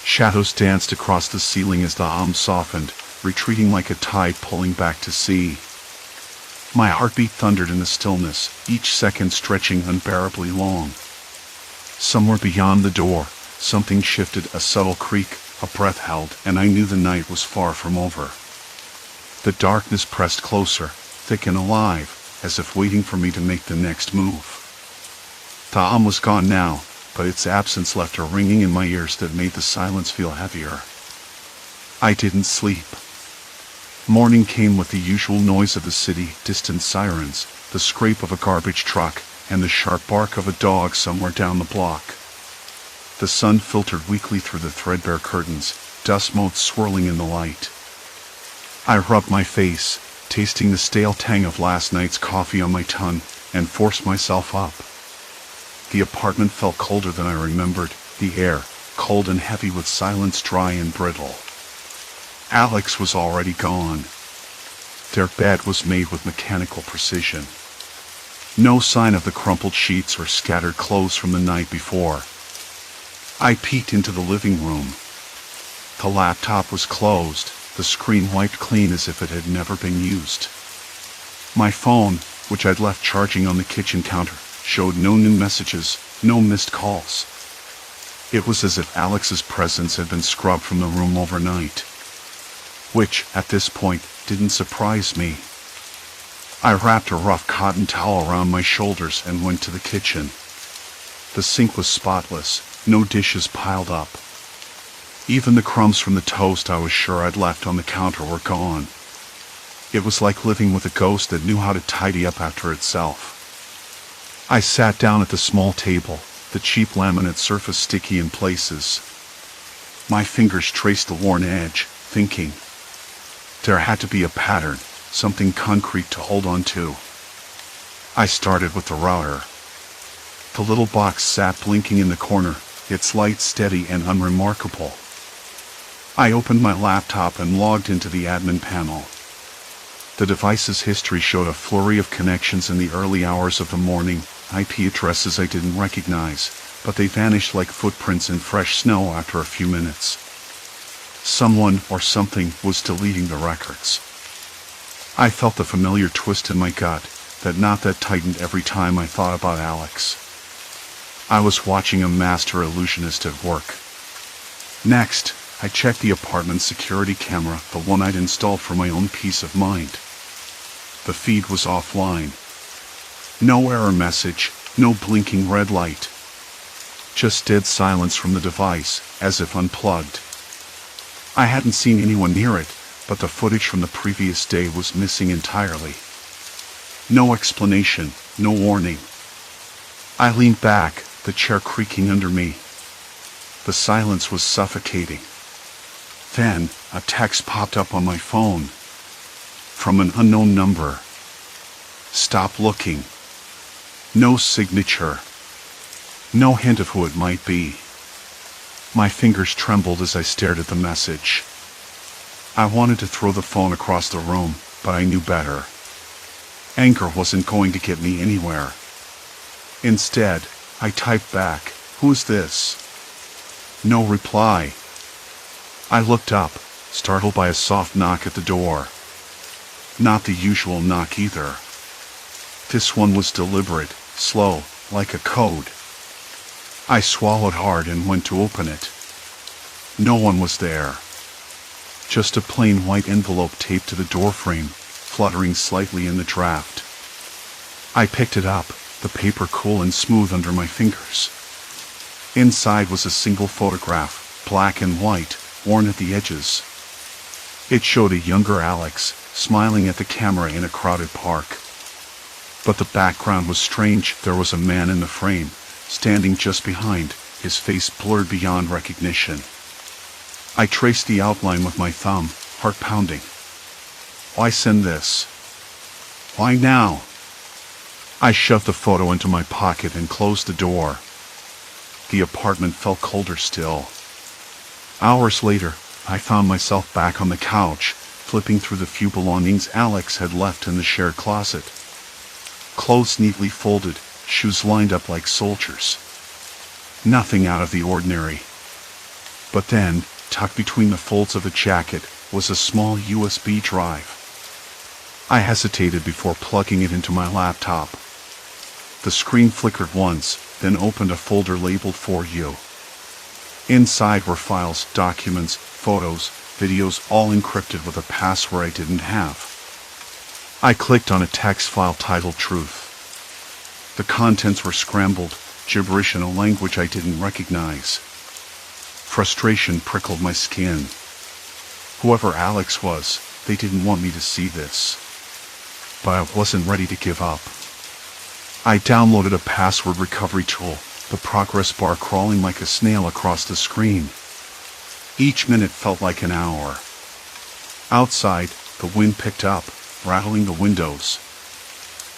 A: Shadows danced across the ceiling as the hum softened, retreating like a tide pulling back to sea. My heartbeat thundered in the stillness, each second stretching unbearably long. Somewhere beyond the door, something shifted, a subtle creak, a breath held, and I knew the night was far from over. The darkness pressed closer, thick and alive, as if waiting for me to make the next move. The hum was gone now, but its absence left a ringing in my ears that made the silence feel heavier. I didn't sleep. Morning came with the usual noise of the city, distant sirens, the scrape of a garbage truck, and the sharp bark of a dog somewhere down the block. The sun filtered weakly through the threadbare curtains, dust motes swirling in the light. I rubbed my face, tasting the stale tang of last night's coffee on my tongue, and forced myself up. The apartment felt colder than I remembered, the air, cold and heavy with silence dry and brittle. Alex was already gone. Their bed was made with mechanical precision. No sign of the crumpled sheets or scattered clothes from the night before. I peeked into the living room. The laptop was closed, the screen wiped clean as if it had never been used. My phone, which I'd left charging on the kitchen counter, showed no new messages, no missed calls. It was as if Alex's presence had been scrubbed from the room overnight. Which, at this point, didn't surprise me. I wrapped a rough cotton towel around my shoulders and went to the kitchen. The sink was spotless, no dishes piled up. Even the crumbs from the toast I was sure I'd left on the counter were gone. It was like living with a ghost that knew how to tidy up after itself. I sat down at the small table, the cheap laminate surface sticky in places. My fingers traced the worn edge, thinking. There had to be a pattern, something concrete to hold on to. I started with the router. The little box sat blinking in the corner, its light steady and unremarkable. I opened my laptop and logged into the admin panel. The device's history showed a flurry of connections in the early hours of the morning, IP addresses I didn't recognize, but they vanished like footprints in fresh snow after a few minutes. Someone or something was deleting the records. I felt the familiar twist in my gut, that knot that tightened every time I thought about Alex. I was watching a master illusionist at work. Next, I checked the apartment security camera, the one I'd installed for my own peace of mind. The feed was offline. No error message, no blinking red light. Just dead silence from the device, as if unplugged. I hadn't seen anyone near it, but the footage from the previous day was missing entirely. No explanation, no warning. I leaned back, the chair creaking under me. The silence was suffocating. Then, a text popped up on my phone. From an unknown number. Stop looking. No signature. No hint of who it might be. My fingers trembled as I stared at the message. I wanted to throw the phone across the room, but I knew better. Anger wasn't going to get me anywhere. Instead, I typed back, "Who's this?" No reply. I looked up, startled by a soft knock at the door. Not the usual knock either. This one was deliberate, slow, like a code. I swallowed hard and went to open it. No one was there. Just a plain white envelope taped to the doorframe, fluttering slightly in the draft. I picked it up, the paper cool and smooth under my fingers. Inside was a single photograph, black and white, worn at the edges. It showed a younger Alex, smiling at the camera in a crowded park. But the background was strange. There was a man in the frame, standing just behind, his face blurred beyond recognition. I traced the outline with my thumb, heart pounding. Why send this? Why now? I shoved the photo into my pocket and closed the door. The apartment felt colder still. Hours later, I found myself back on the couch, flipping through the few belongings Alex had left in the shared closet. Clothes neatly folded, shoes lined up like soldiers. Nothing out of the ordinary. But then, tucked between the folds of the jacket, was a small USB drive. I hesitated before plugging it into my laptop. The screen flickered once, then opened a folder labeled "For You." Inside were files, documents, photos, videos, all encrypted with a password I didn't have. I clicked on a text file titled "Truth." The contents were scrambled, gibberish in a language I didn't recognize. Frustration prickled my skin. Whoever Alex was, they didn't want me to see this. But I wasn't ready to give up. I downloaded a password recovery tool, the progress bar crawling like a snail across the screen. Each minute felt like an hour. Outside, the wind picked up, rattling the windows.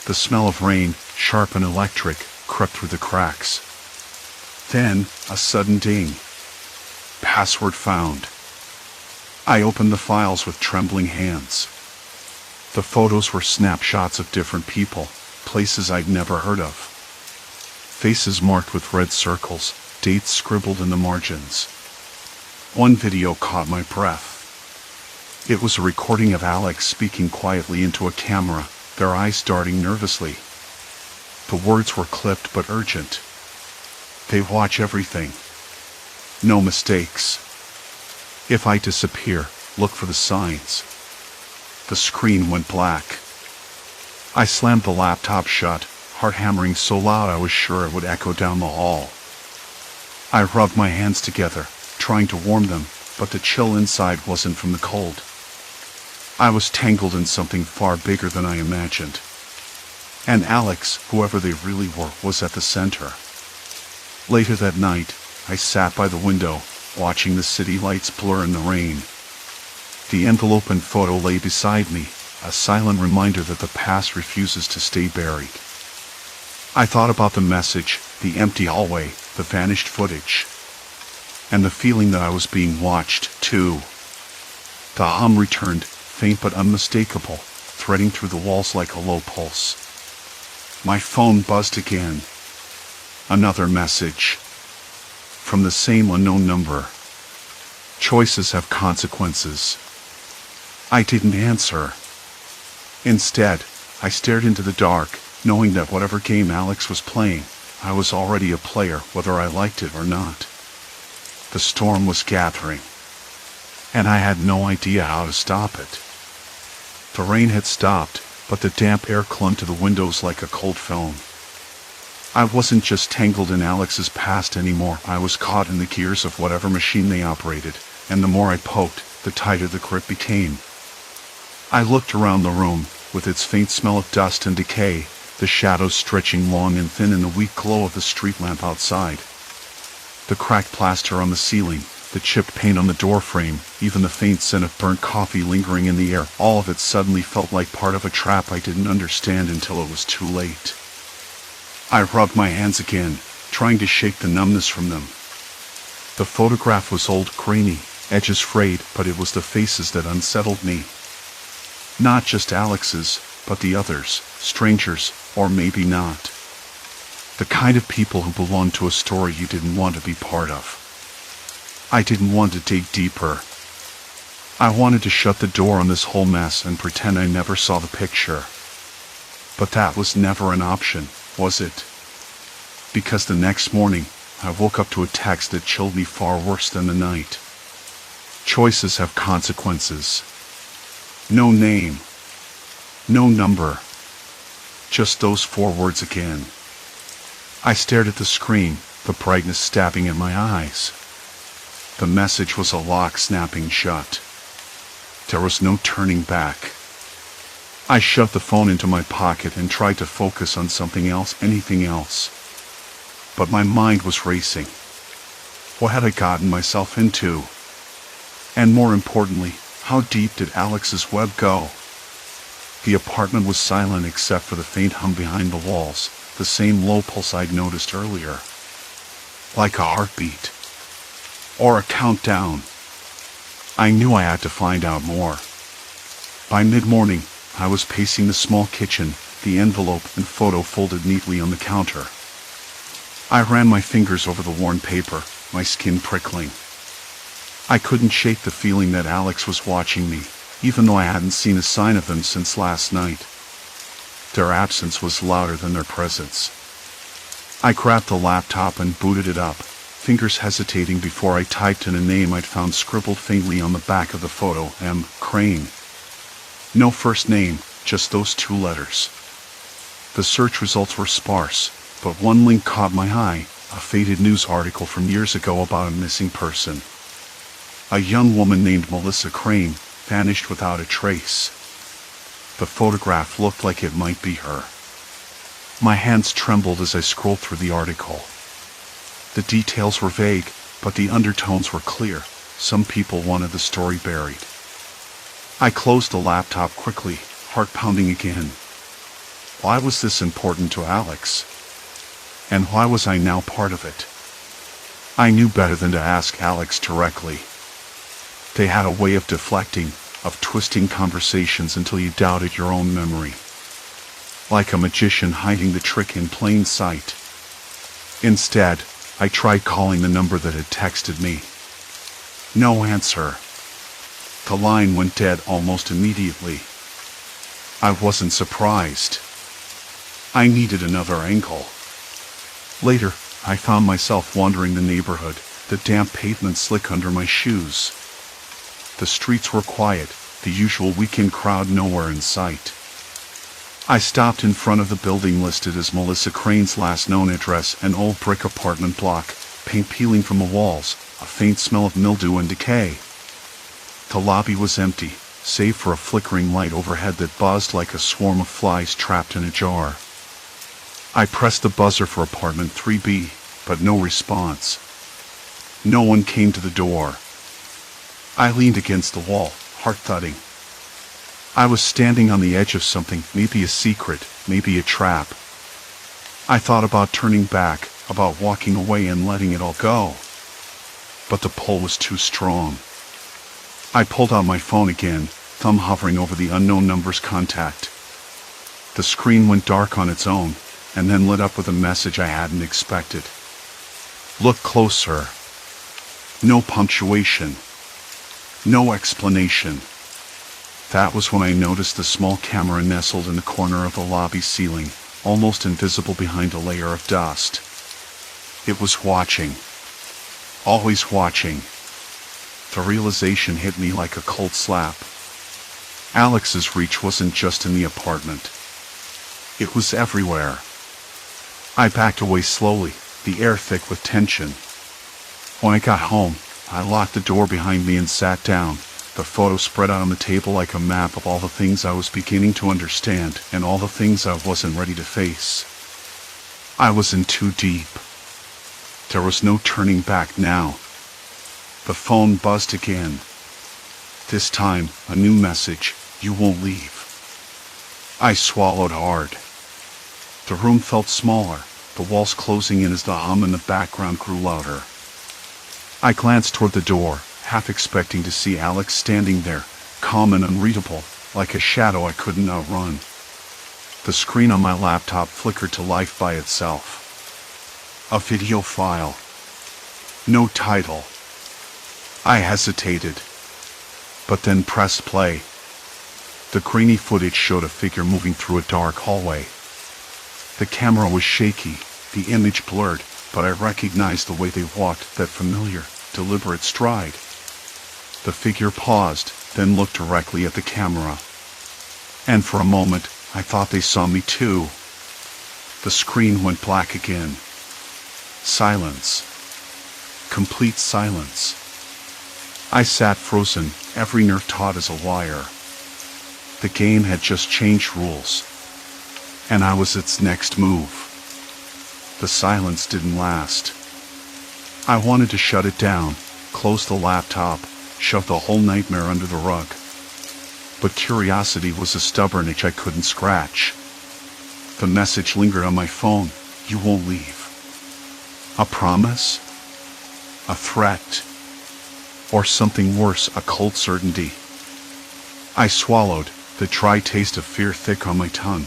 A: The smell of rain, sharp and electric, crept through the cracks. Then, a sudden ding. Password found. I opened the files with trembling hands. The photos were snapshots of different people, places I'd never heard of. Faces marked with red circles, dates scribbled in the margins. One video caught my breath. It was a recording of Alex speaking quietly into a camera, their eyes darting nervously. The words were clipped but urgent. They watch everything. No mistakes. If I disappear, look for the signs. The screen went black. I slammed the laptop shut, heart hammering so loud I was sure it would echo down the hall. I rubbed my hands together, trying to warm them, but the chill inside wasn't from the cold. I was tangled in something far bigger than I imagined. And Alex, whoever they really were, was at the center. Later that night, I sat by the window, watching the city lights blur in the rain. The envelope and photo lay beside me, a silent reminder that the past refuses to stay buried. I thought about the message, the empty hallway, the vanished footage, and the feeling that I was being watched, too. The hum returned, faint but unmistakable, threading through the walls like a low pulse. My phone buzzed again. Another message. From the same unknown number. Choices have consequences. I didn't answer. Instead, I stared into the dark, knowing that whatever game Alex was playing, I was already a player, whether I liked it or not. The storm was gathering, and I had no idea how to stop it. The rain had stopped, but the damp air clung to the windows like a cold film. I wasn't just tangled in Alex's past anymore, I was caught in the gears of whatever machine they operated, and the more I poked, the tighter the grip became. I looked around the room, with its faint smell of dust and decay, the shadows stretching long and thin in the weak glow of the street lamp outside. The cracked plaster on the ceiling, the chipped paint on the door frame, even the faint scent of burnt coffee lingering in the air, all of it suddenly felt like part of a trap I didn't understand until it was too late. I rubbed my hands again, trying to shake the numbness from them. The photograph was old, grainy, edges frayed, but it was the faces that unsettled me. Not just Alex's, but the others, strangers, or maybe not. The kind of people who belonged to a story you didn't want to be part of. I didn't want to dig deeper. I wanted to shut the door on this whole mess and pretend I never saw the picture. But that was never an option, was it? Because the next morning, I woke up to a text that chilled me far worse than the night. Choices have consequences. No name. No number. Just those 4 words again. I stared at the screen, the brightness stabbing at my eyes. The message was a lock snapping shut. There was no turning back. I shoved the phone into my pocket and tried to focus on something else, anything else. But my mind was racing. What had I gotten myself into? And more importantly, how deep did Alex's web go? The apartment was silent except for the faint hum behind the walls, the same low pulse I'd noticed earlier. Like a heartbeat. Or a countdown. I knew I had to find out more. By mid-morning, I was pacing the small kitchen, the envelope and photo folded neatly on the counter. I ran my fingers over the worn paper, my skin prickling. I couldn't shake the feeling that Alex was watching me, even though I hadn't seen a sign of them since last night. Their absence was louder than their presence. I grabbed the laptop and booted it up, fingers hesitating before I typed in a name I'd found scribbled faintly on the back of the photo, M. Crane. No first name, just those 2 letters. The search results were sparse, but one link caught my eye, a faded news article from years ago about a missing person. A young woman named Melissa Crane vanished without a trace. The photograph looked like it might be her. My hands trembled as I scrolled through the article. The details were vague, but the undertones were clear. Some people wanted the story buried. I closed the laptop quickly, heart pounding again. Why was this important to Alex? And why was I now part of it? I knew better than to ask Alex directly. They had a way of deflecting, of twisting conversations until you doubted your own memory. Like a magician hiding the trick in plain sight. Instead, I tried calling the number that had texted me. No answer. The line went dead almost immediately. I wasn't surprised. I needed another angle. Later, I found myself wandering the neighborhood, the damp pavement slick under my shoes. The streets were quiet, the usual weekend crowd nowhere in sight. I stopped in front of the building listed as Melissa Crane's last known address, an old brick apartment block, paint peeling from the walls, a faint smell of mildew and decay. The lobby was empty, save for a flickering light overhead that buzzed like a swarm of flies trapped in a jar. I pressed the buzzer for apartment 3B, but no response. No one came to the door. I leaned against the wall, heart thudding. I was standing on the edge of something, maybe a secret, maybe a trap. I thought about turning back, about walking away and letting it all go. But the pull was too strong. I pulled out my phone again, thumb hovering over the unknown number's contact. The screen went dark on its own, and then lit up with a message I hadn't expected. Look closer. No punctuation. No explanation. That was when I noticed the small camera nestled in the corner of the lobby ceiling, almost invisible behind a layer of dust. It was watching. Always watching. The realization hit me like a cold slap. Alex's reach wasn't just in the apartment. It was everywhere. I backed away slowly, the air thick with tension. When I got home, I locked the door behind me and sat down, the photo spread out on the table like a map of all the things I was beginning to understand and all the things I wasn't ready to face. I was in too deep. There was no turning back now. The phone buzzed again. This time, a new message: you won't leave. I swallowed hard. The room felt smaller, the walls closing in as the hum in the background grew louder. I glanced toward the door, half expecting to see Alex standing there, calm and unreadable, like a shadow I couldn't outrun. The screen on my laptop flickered to life by itself. A video file. No title. I hesitated, but then pressed play. The grainy footage showed a figure moving through a dark hallway. The camera was shaky, the image blurred, but I recognized the way they walked, that familiar, deliberate stride. The figure paused, then looked directly at the camera. And for a moment, I thought they saw me too. The screen went black again. Silence. Complete silence. I sat frozen, every nerve taut as a wire. The game had just changed rules, and I was its next move. The silence didn't last. I wanted to shut it down, close the laptop, shove the whole nightmare under the rug. But curiosity was a stubborn itch I couldn't scratch. The message lingered on my phone: you won't leave. A promise? A threat? Or something worse, a cold certainty? I swallowed, the dry taste of fear thick on my tongue.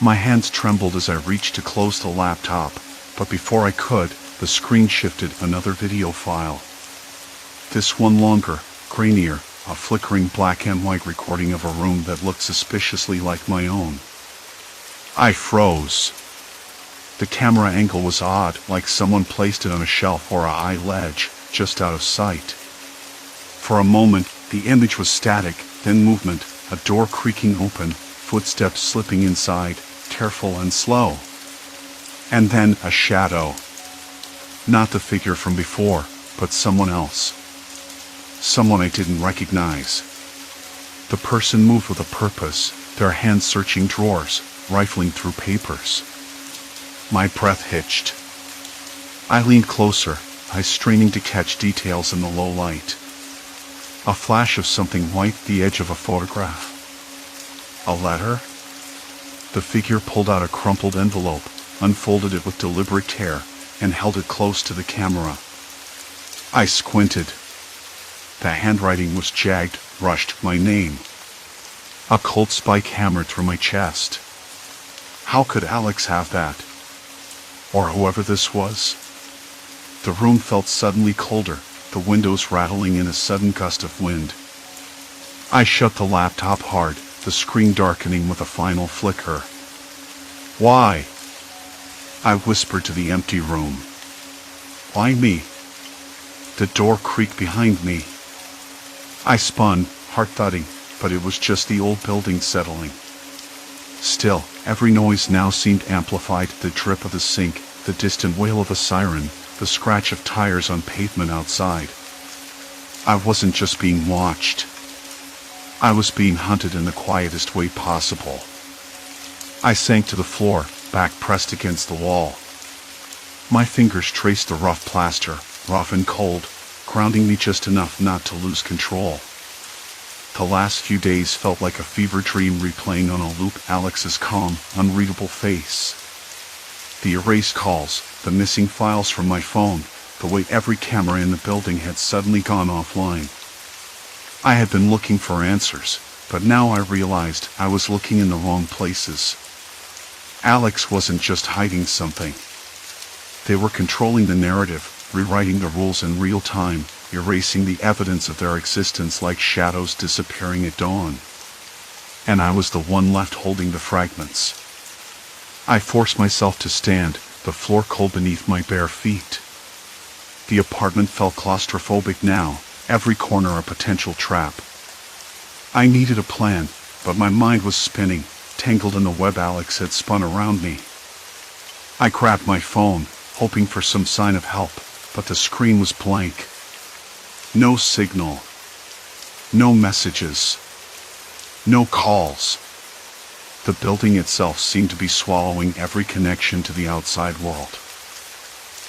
A: My hands trembled as I reached to close the laptop, but before I could, the screen shifted, another video file. This one longer, grainier, a flickering black and white recording of a room that looked suspiciously like my own. I froze. The camera angle was odd, like someone placed it on a shelf or a high ledge, just out of sight. For a moment, the image was static, then movement, a door creaking open, footsteps slipping inside, careful and slow. And then a shadow. Not the figure from before, but someone else. Someone I didn't recognize. The person moved with a purpose, their hands searching drawers, rifling through papers. My breath hitched. I leaned closer, eyes straining to catch details in the low light. A flash of something white, the edge of a photograph. A letter? The figure pulled out a crumpled envelope, unfolded it with deliberate care, and held it close to the camera. I squinted. The handwriting was jagged, rushed, my name. A cold spike hammered through my chest. How could Alex have that? Or whoever this was? The room felt suddenly colder, the windows rattling in a sudden gust of wind. I shut the laptop hard, the screen darkening with a final flicker. Why? I whispered to the empty room. Why me? The door creaked behind me. I spun, heart thudding, but it was just the old building settling. Still, every noise now seemed amplified, the drip of the sink, the distant wail of a siren, the scratch of tires on pavement outside. I wasn't just being watched. I was being hunted in the quietest way possible. I sank to the floor, back pressed against the wall. My fingers traced the rough plaster, rough and cold, grounding me just enough not to lose control. The last few days felt like a fever dream replaying on a loop. Alex's calm, unreadable face. The erased calls, the missing files from my phone, the way every camera in the building had suddenly gone offline. I had been looking for answers, but now I realized I was looking in the wrong places. Alex wasn't just hiding something. They were controlling the narrative, rewriting the rules in real time, erasing the evidence of their existence like shadows disappearing at dawn. And I was the one left holding the fragments. I forced myself to stand, the floor cold beneath my bare feet. The apartment felt claustrophobic now, every corner a potential trap. I needed a plan, but my mind was spinning, tangled in the web Alex had spun around me. I grabbed my phone, hoping for some sign of help, but the screen was blank. No signal. No messages. No calls. The building itself seemed to be swallowing every connection to the outside world.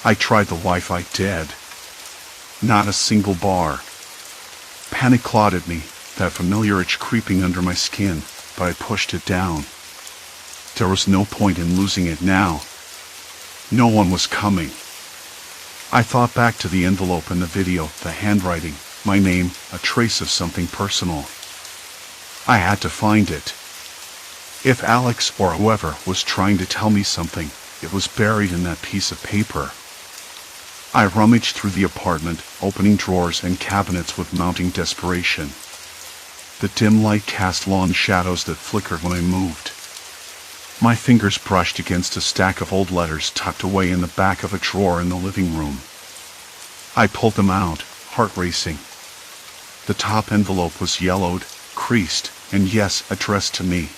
A: I tried the Wi-Fi, dead. Not a single bar. Panic clawed at me, that familiar itch creeping under my skin, but I pushed it down. There was no point in losing it now. No one was coming. I thought back to the envelope in the video, the handwriting, my name, a trace of something personal. I had to find it. If Alex or whoever was trying to tell me something, it was buried in that piece of paper. I rummaged through the apartment, opening drawers and cabinets with mounting desperation. The dim light cast long shadows that flickered when I moved. My fingers brushed against a stack of old letters tucked away in the back of a drawer in the living room. I pulled them out, heart racing. The top envelope was yellowed, creased, and yes, addressed to me.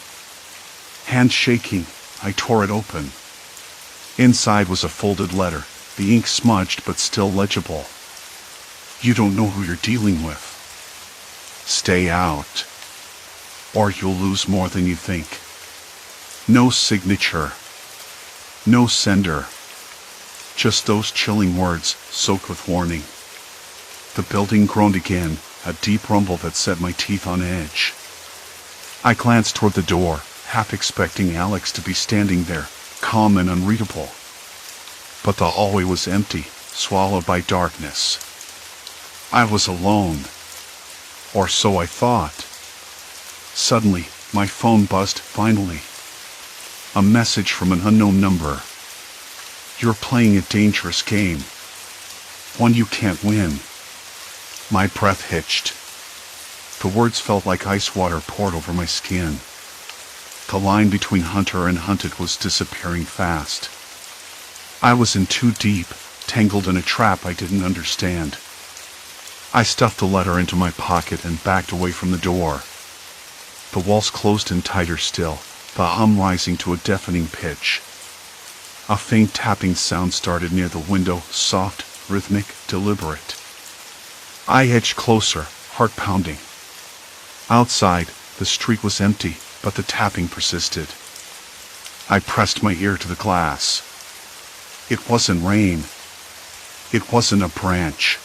A: Hands shaking, I tore it open. Inside was a folded letter, the ink smudged but still legible. You don't know who you're dealing with. Stay out, or you'll lose more than you think. No signature. No sender. Just those chilling words, soaked with warning. The building groaned again, a deep rumble that set my teeth on edge. I glanced toward the door, half expecting Alex to be standing there, calm and unreadable. But the hallway was empty, swallowed by darkness. I was alone. Or so I thought. Suddenly, my phone buzzed, finally. A message from an unknown number. You're playing a dangerous game. One you can't win. My breath hitched. The words felt like ice water poured over my skin. The line between hunter and hunted was disappearing fast. I was in too deep, tangled in a trap I didn't understand. I stuffed the letter into my pocket and backed away from the door. The walls closed in tighter still, the hum rising to a deafening pitch. A faint tapping sound started near the window, soft, rhythmic, deliberate. I edged closer, heart pounding. Outside, the street was empty, but the tapping persisted. I pressed my ear to the glass. It wasn't rain. It wasn't a branch.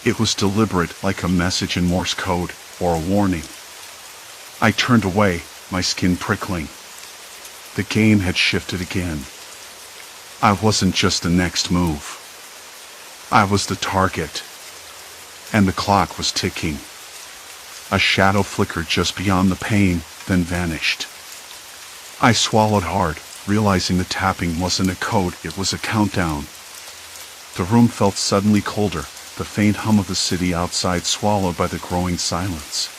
A: It was deliberate, like a message in Morse code, or a warning. I turned away, my skin prickling. The game had shifted again. I wasn't just the next move. I was the target. And the clock was ticking. A shadow flickered just beyond the pane, then vanished. I swallowed hard, realizing the tapping wasn't a code, it was a countdown. The room felt suddenly colder, the faint hum of the city outside swallowed by the growing silence.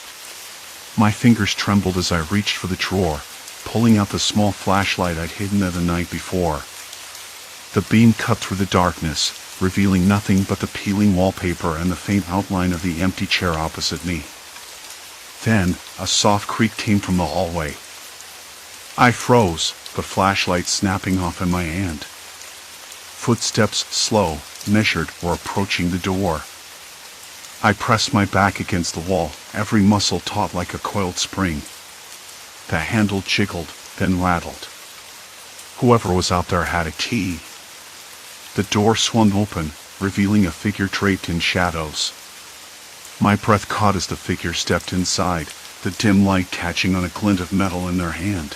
A: My fingers trembled as I reached for the drawer, pulling out the small flashlight I'd hidden there the night before. The beam cut through the darkness, revealing nothing but the peeling wallpaper and the faint outline of the empty chair opposite me. Then, a soft creak came from the hallway. I froze, the flashlight snapping off in my hand. Footsteps, slow, measured, were approaching the door. I pressed my back against the wall, every muscle taut like a coiled spring. The handle jiggled, then rattled. Whoever was out there had a key. The door swung open, revealing a figure draped in shadows. My breath caught as the figure stepped inside, the dim light catching on a glint of metal in their hand.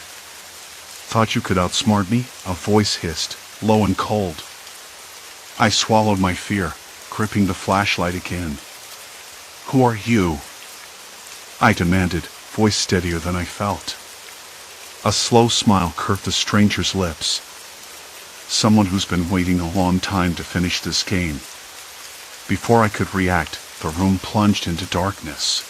A: "Thought you could outsmart me?" a voice hissed, low and cold. I swallowed my fear, gripping the flashlight again. "Who are you?" I demanded, voice steadier than I felt. A slow smile curved the stranger's lips. "Someone who's been waiting a long time to finish this game." Before I could react, the room plunged into darkness.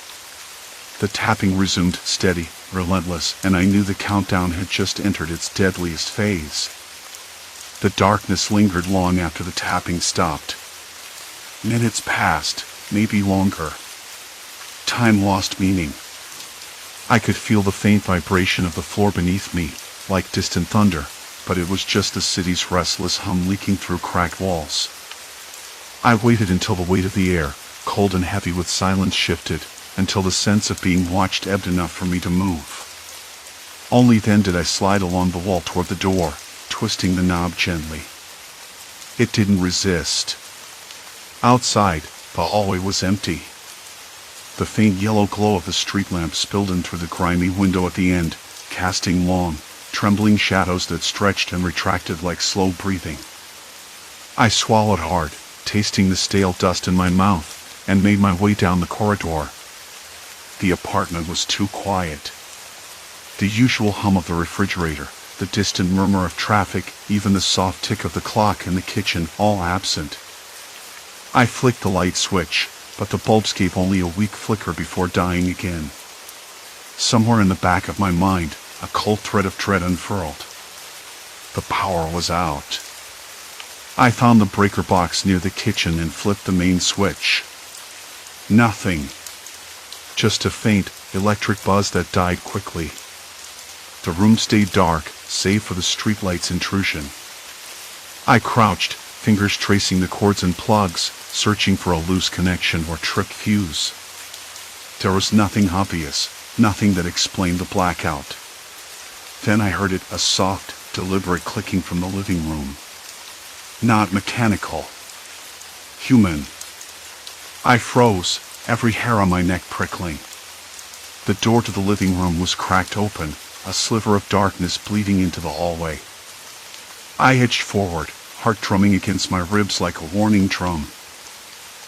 A: The tapping resumed, steady, relentless, and I knew the countdown had just entered its deadliest phase. The darkness lingered long after the tapping stopped. Minutes passed, maybe longer. Time lost meaning. I could feel the faint vibration of the floor beneath me, like distant thunder, but it was just the city's restless hum leaking through cracked walls. I waited until the weight of the air, cold and heavy with silence, shifted, until the sense of being watched ebbed enough for me to move. Only then did I slide along the wall toward the door, twisting the knob gently. It didn't resist. Outside, the hallway was empty. The faint yellow glow of the street lamp spilled in through the grimy window at the end, casting long, trembling shadows that stretched and retracted like slow breathing. I swallowed hard, tasting the stale dust in my mouth, and made my way down the corridor. The apartment was too quiet. The usual hum of the refrigerator, the distant murmur of traffic, even the soft tick of the clock in the kitchen, all absent. I flicked the light switch, but the bulbs gave only a weak flicker before dying again. Somewhere in the back of my mind, a cold thread of dread unfurled. The power was out. I found the breaker box near the kitchen and flipped the main switch. Nothing. Just a faint, electric buzz that died quickly. The room stayed dark, save for the streetlight's intrusion. I crouched, fingers tracing the cords and plugs, searching for a loose connection or tripped fuse. There was nothing obvious, nothing that explained the blackout. Then I heard it, a soft, deliberate clicking from the living room. Not mechanical. Human. I froze, every hair on my neck prickling. The door to the living room was cracked open, a sliver of darkness bleeding into the hallway. I edged forward, heart drumming against my ribs like a warning drum.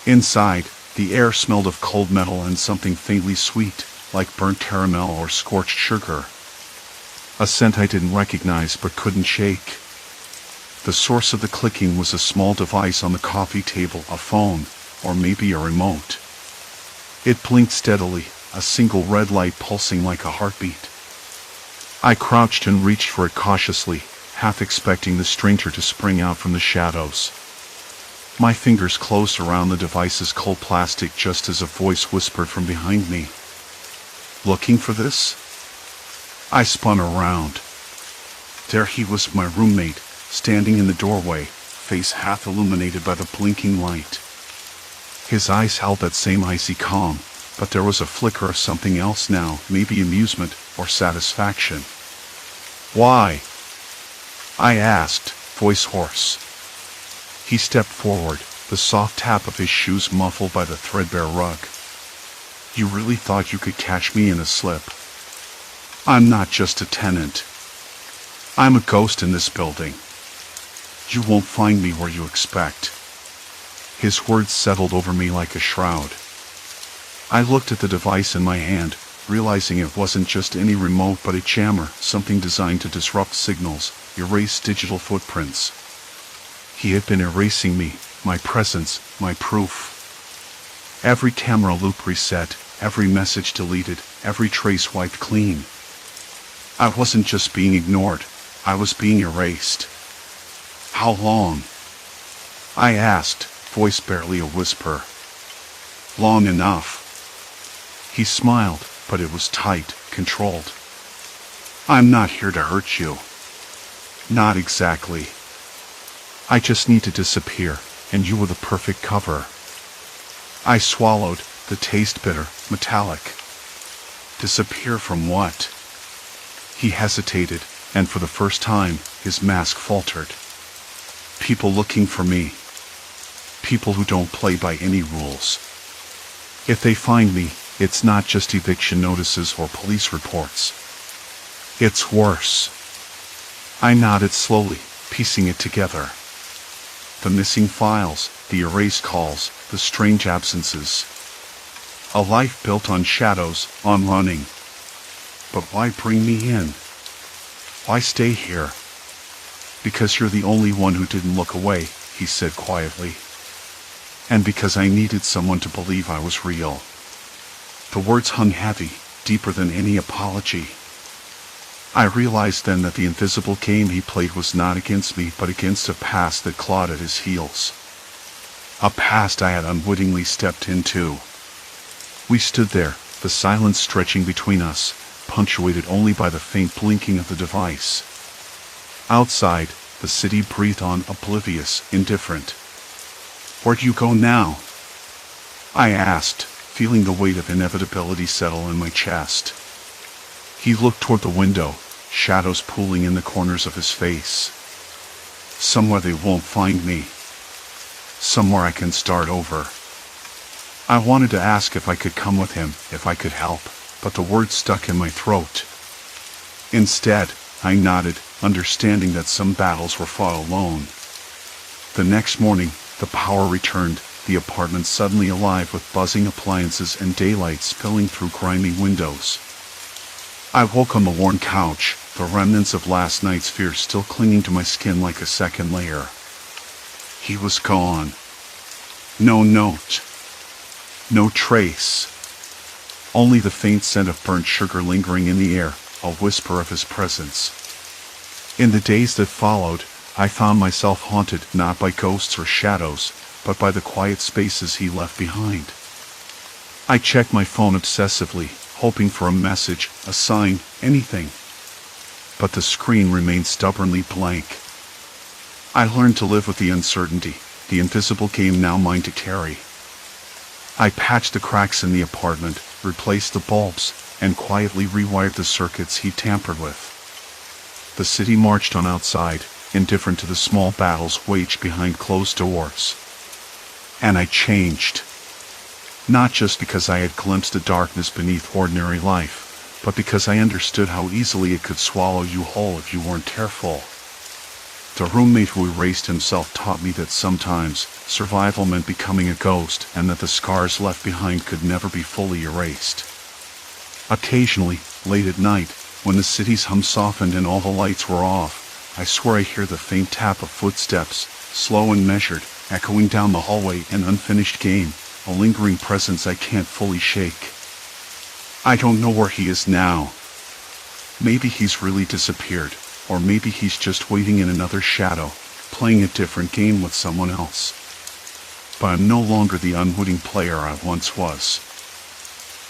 A: Inside, the air smelled of cold metal and something faintly sweet, like burnt caramel or scorched sugar. A scent I didn't recognize but couldn't shake. The source of the clicking was a small device on the coffee table, a phone, or maybe a remote. It blinked steadily, a single red light pulsing like a heartbeat. I crouched and reached for it cautiously, half expecting the stranger to spring out from the shadows. My fingers closed around the device's cold plastic just as a voice whispered from behind me. "Looking for this?" I spun around. There he was, my roommate, standing in the doorway, face half illuminated by the blinking light. His eyes held that same icy calm, but there was a flicker of something else now, maybe amusement or satisfaction. "Why?" I asked, voice hoarse. He stepped forward, the soft tap of his shoes muffled by the threadbare rug. "You really thought you could catch me in a slip? I'm not just a tenant. I'm a ghost in this building. You won't find me where you expect." His words settled over me like a shroud. I looked at the device in my hand, realizing it wasn't just any remote but a jammer, something designed to disrupt signals, erase digital footprints. He had been erasing me, my presence, my proof. Every camera loop reset, every message deleted, every trace wiped clean. I wasn't just being ignored, I was being erased. "How long?" I asked, voice barely a whisper. "Long enough." He smiled, but it was tight, controlled. "I'm not here to hurt you." "Not exactly. I just need to disappear, and you were the perfect cover." I swallowed, the taste bitter, metallic. "Disappear from what?" He hesitated, and for the first time, his mask faltered. "People looking for me. People who don't play by any rules. If they find me, it's not just eviction notices or police reports. It's worse. I nodded slowly, piecing it together. The missing files, the erased calls, the strange absences. A life built on shadows, on running. But why bring me in? Why stay here? Because you're the only one who didn't look away, he said quietly. And because I needed someone to believe I was real. The words hung heavy, deeper than any apology. I realized then that the invisible game he played was not against me but against a past that clawed at his heels. A past I had unwittingly stepped into. We stood there, the silence stretching between us, punctuated only by the faint blinking of the device. Outside, the city breathed on, oblivious, indifferent. "Where'd you go now?" I asked, feeling the weight of inevitability settle in my chest. He looked toward the window, shadows pooling in the corners of his face. "Somewhere they won't find me. Somewhere I can start over." I wanted to ask if I could come with him, if I could help, but the words stuck in my throat. Instead, I nodded, understanding that some battles were fought alone. The next morning, the power returned, the apartment suddenly alive with buzzing appliances and daylight spilling through grimy windows. I woke on the worn couch, the remnants of last night's fear still clinging to my skin like a second layer. He was gone. No note. No trace. Only the faint scent of burnt sugar lingering in the air, a whisper of his presence. In the days that followed, I found myself haunted not by ghosts or shadows, but by the quiet spaces he left behind. I checked my phone obsessively, hoping for a message, a sign, anything. But the screen remained stubbornly blank. I learned to live with the uncertainty, the invisible game now mine to carry. I patched the cracks in the apartment, replaced the bulbs, and quietly rewired the circuits he tampered with. The city marched on outside, indifferent to the small battles waged behind closed doors. And I changed. Not just because I had glimpsed the darkness beneath ordinary life, but because I understood how easily it could swallow you whole if you weren't careful. The roommate who erased himself taught me that sometimes survival meant becoming a ghost and that the scars left behind could never be fully erased. Occasionally, late at night, when the city's hum softened and all the lights were off, I swear I hear the faint tap of footsteps, slow and measured, echoing down the hallway, an unfinished game, a lingering presence I can't fully shake. I don't know where he is now. Maybe he's really disappeared. Or maybe he's just waiting in another shadow, playing a different game with someone else. But I'm no longer the unwitting player I once was.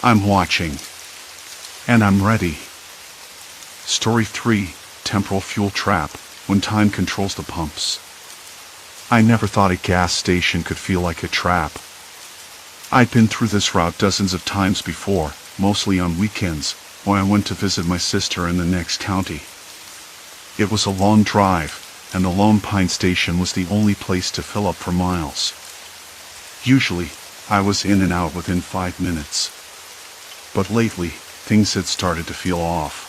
A: I'm watching. And I'm ready. Story 3, Temporal Fuel Trap, when time controls the pumps. I never thought a gas station could feel like a trap. I'd been through this route dozens of times before, mostly on weekends, when I went to visit my sister in the next county. It was a long drive, and the Lone Pine Station was the only place to fill up for miles. Usually, I was in and out within 5 minutes. But lately, things had started to feel off.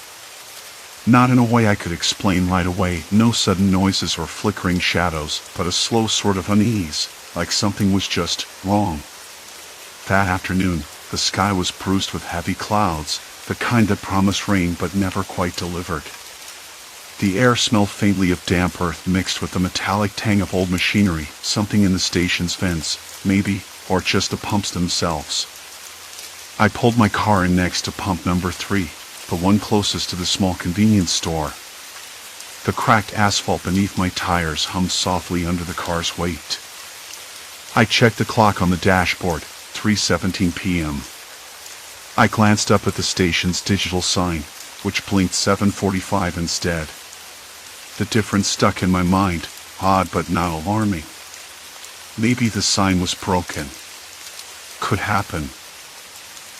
A: Not in a way I could explain right away, no sudden noises or flickering shadows, but a slow sort of unease, like something was just wrong. That afternoon, the sky was bruised with heavy clouds, the kind that promised rain but never quite delivered. The air smelled faintly of damp earth mixed with the metallic tang of old machinery, something in the station's vents, maybe, or just the pumps themselves. I pulled my car in next to pump number 3, the one closest to the small convenience store. The cracked asphalt beneath my tires hummed softly under the car's weight. I checked the clock on the dashboard, 3:17 p.m. I glanced up at the station's digital sign, which blinked 7:45 instead. The difference stuck in my mind, odd but not alarming. Maybe the sign was broken. Could happen.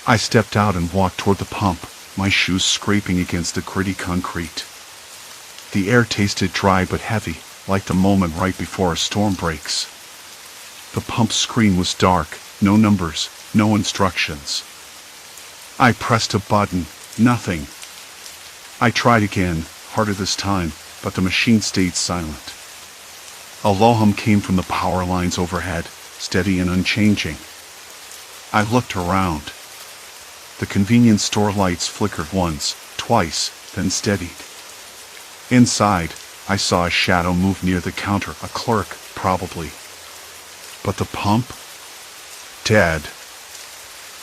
A: I stepped out and walked toward the pump, my shoes scraping against the gritty concrete. The air tasted dry but heavy, like the moment right before a storm breaks. The pump screen was dark, no numbers, no instructions. I pressed a button, nothing. I tried again, harder this time, but the machine stayed silent. A low hum came from the power lines overhead, steady and unchanging. I looked around. The convenience store lights flickered once, twice, then steadied. Inside, I saw a shadow move near the counter, a clerk, probably. But the pump? Dead.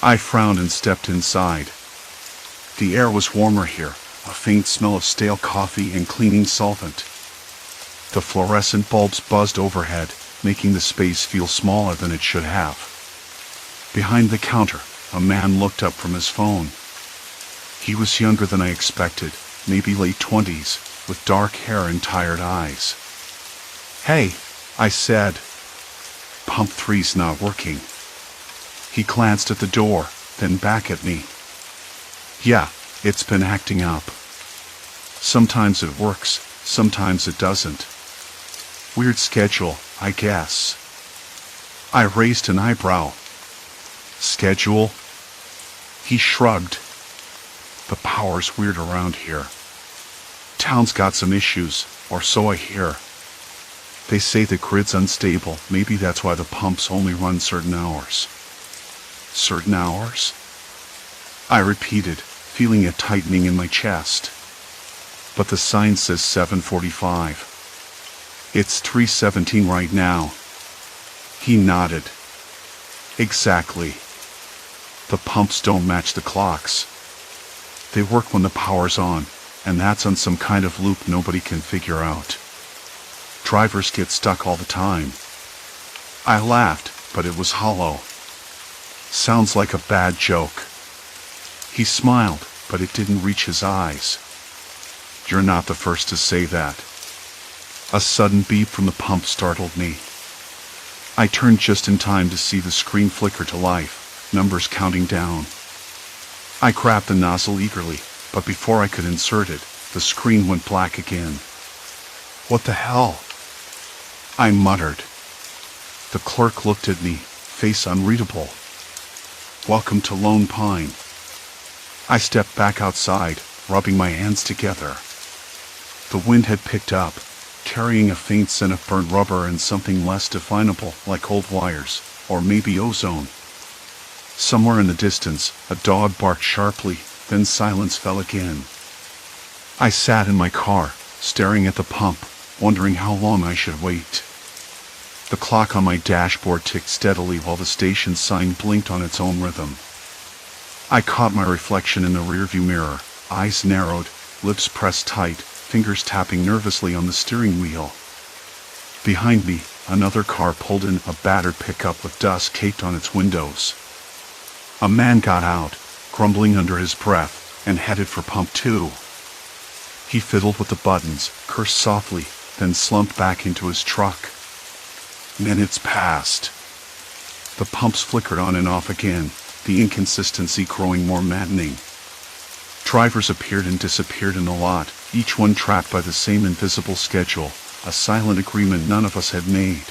A: I frowned and stepped inside. The air was warmer here, a faint smell of stale coffee and cleaning solvent. The fluorescent bulbs buzzed overhead, making the space feel smaller than it should have. Behind the counter, a man looked up from his phone. He was younger than I expected, maybe late 20s, with dark hair and tired eyes. "Hey," I said. "Pump 3's not working." He glanced at the door, then back at me. "Yeah, it's been acting up. Sometimes it works, sometimes it doesn't. Weird schedule, I guess." I raised an eyebrow. "Schedule?" He shrugged. "The power's weird around here. Town's got some issues, or so I hear. They say the grid's unstable, maybe that's why the pumps only run certain hours." "Certain hours?" I repeated, feeling a tightening in my chest. "But the sign says 7:45. It's 3:17 right now." He nodded. "Exactly. The pumps don't match the clocks. They work when the power's on, and that's on some kind of loop nobody can figure out. Drivers get stuck all the time." I laughed, but it was hollow. "Sounds like a bad joke." He smiled, but it didn't reach his eyes. "You're not the first to say that." A sudden beep from the pump startled me. I turned just in time to see the screen flicker to life, numbers counting down. I grabbed the nozzle eagerly, but before I could insert it, the screen went black again. "What the hell?" I muttered. The clerk looked at me, face unreadable. "Welcome to Lone Pine." I stepped back outside, rubbing my hands together. The wind had picked up, carrying a faint scent of burnt rubber and something less definable, like old wires, or maybe ozone. Somewhere in the distance, a dog barked sharply, then silence fell again. I sat in my car, staring at the pump, wondering how long I should wait. The clock on my dashboard ticked steadily while the station sign blinked on its own rhythm. I caught my reflection in the rearview mirror, eyes narrowed, lips pressed tight, fingers tapping nervously on the steering wheel. Behind me, another car pulled in, a battered pickup with dust caked on its windows. A man got out, grumbling under his breath, and headed for pump 2. He fiddled with the buttons, cursed softly, then slumped back into his truck. Minutes passed. The pumps flickered on and off again, the inconsistency growing more maddening. Drivers appeared and disappeared in the lot, each one trapped by the same invisible schedule, a silent agreement none of us had made.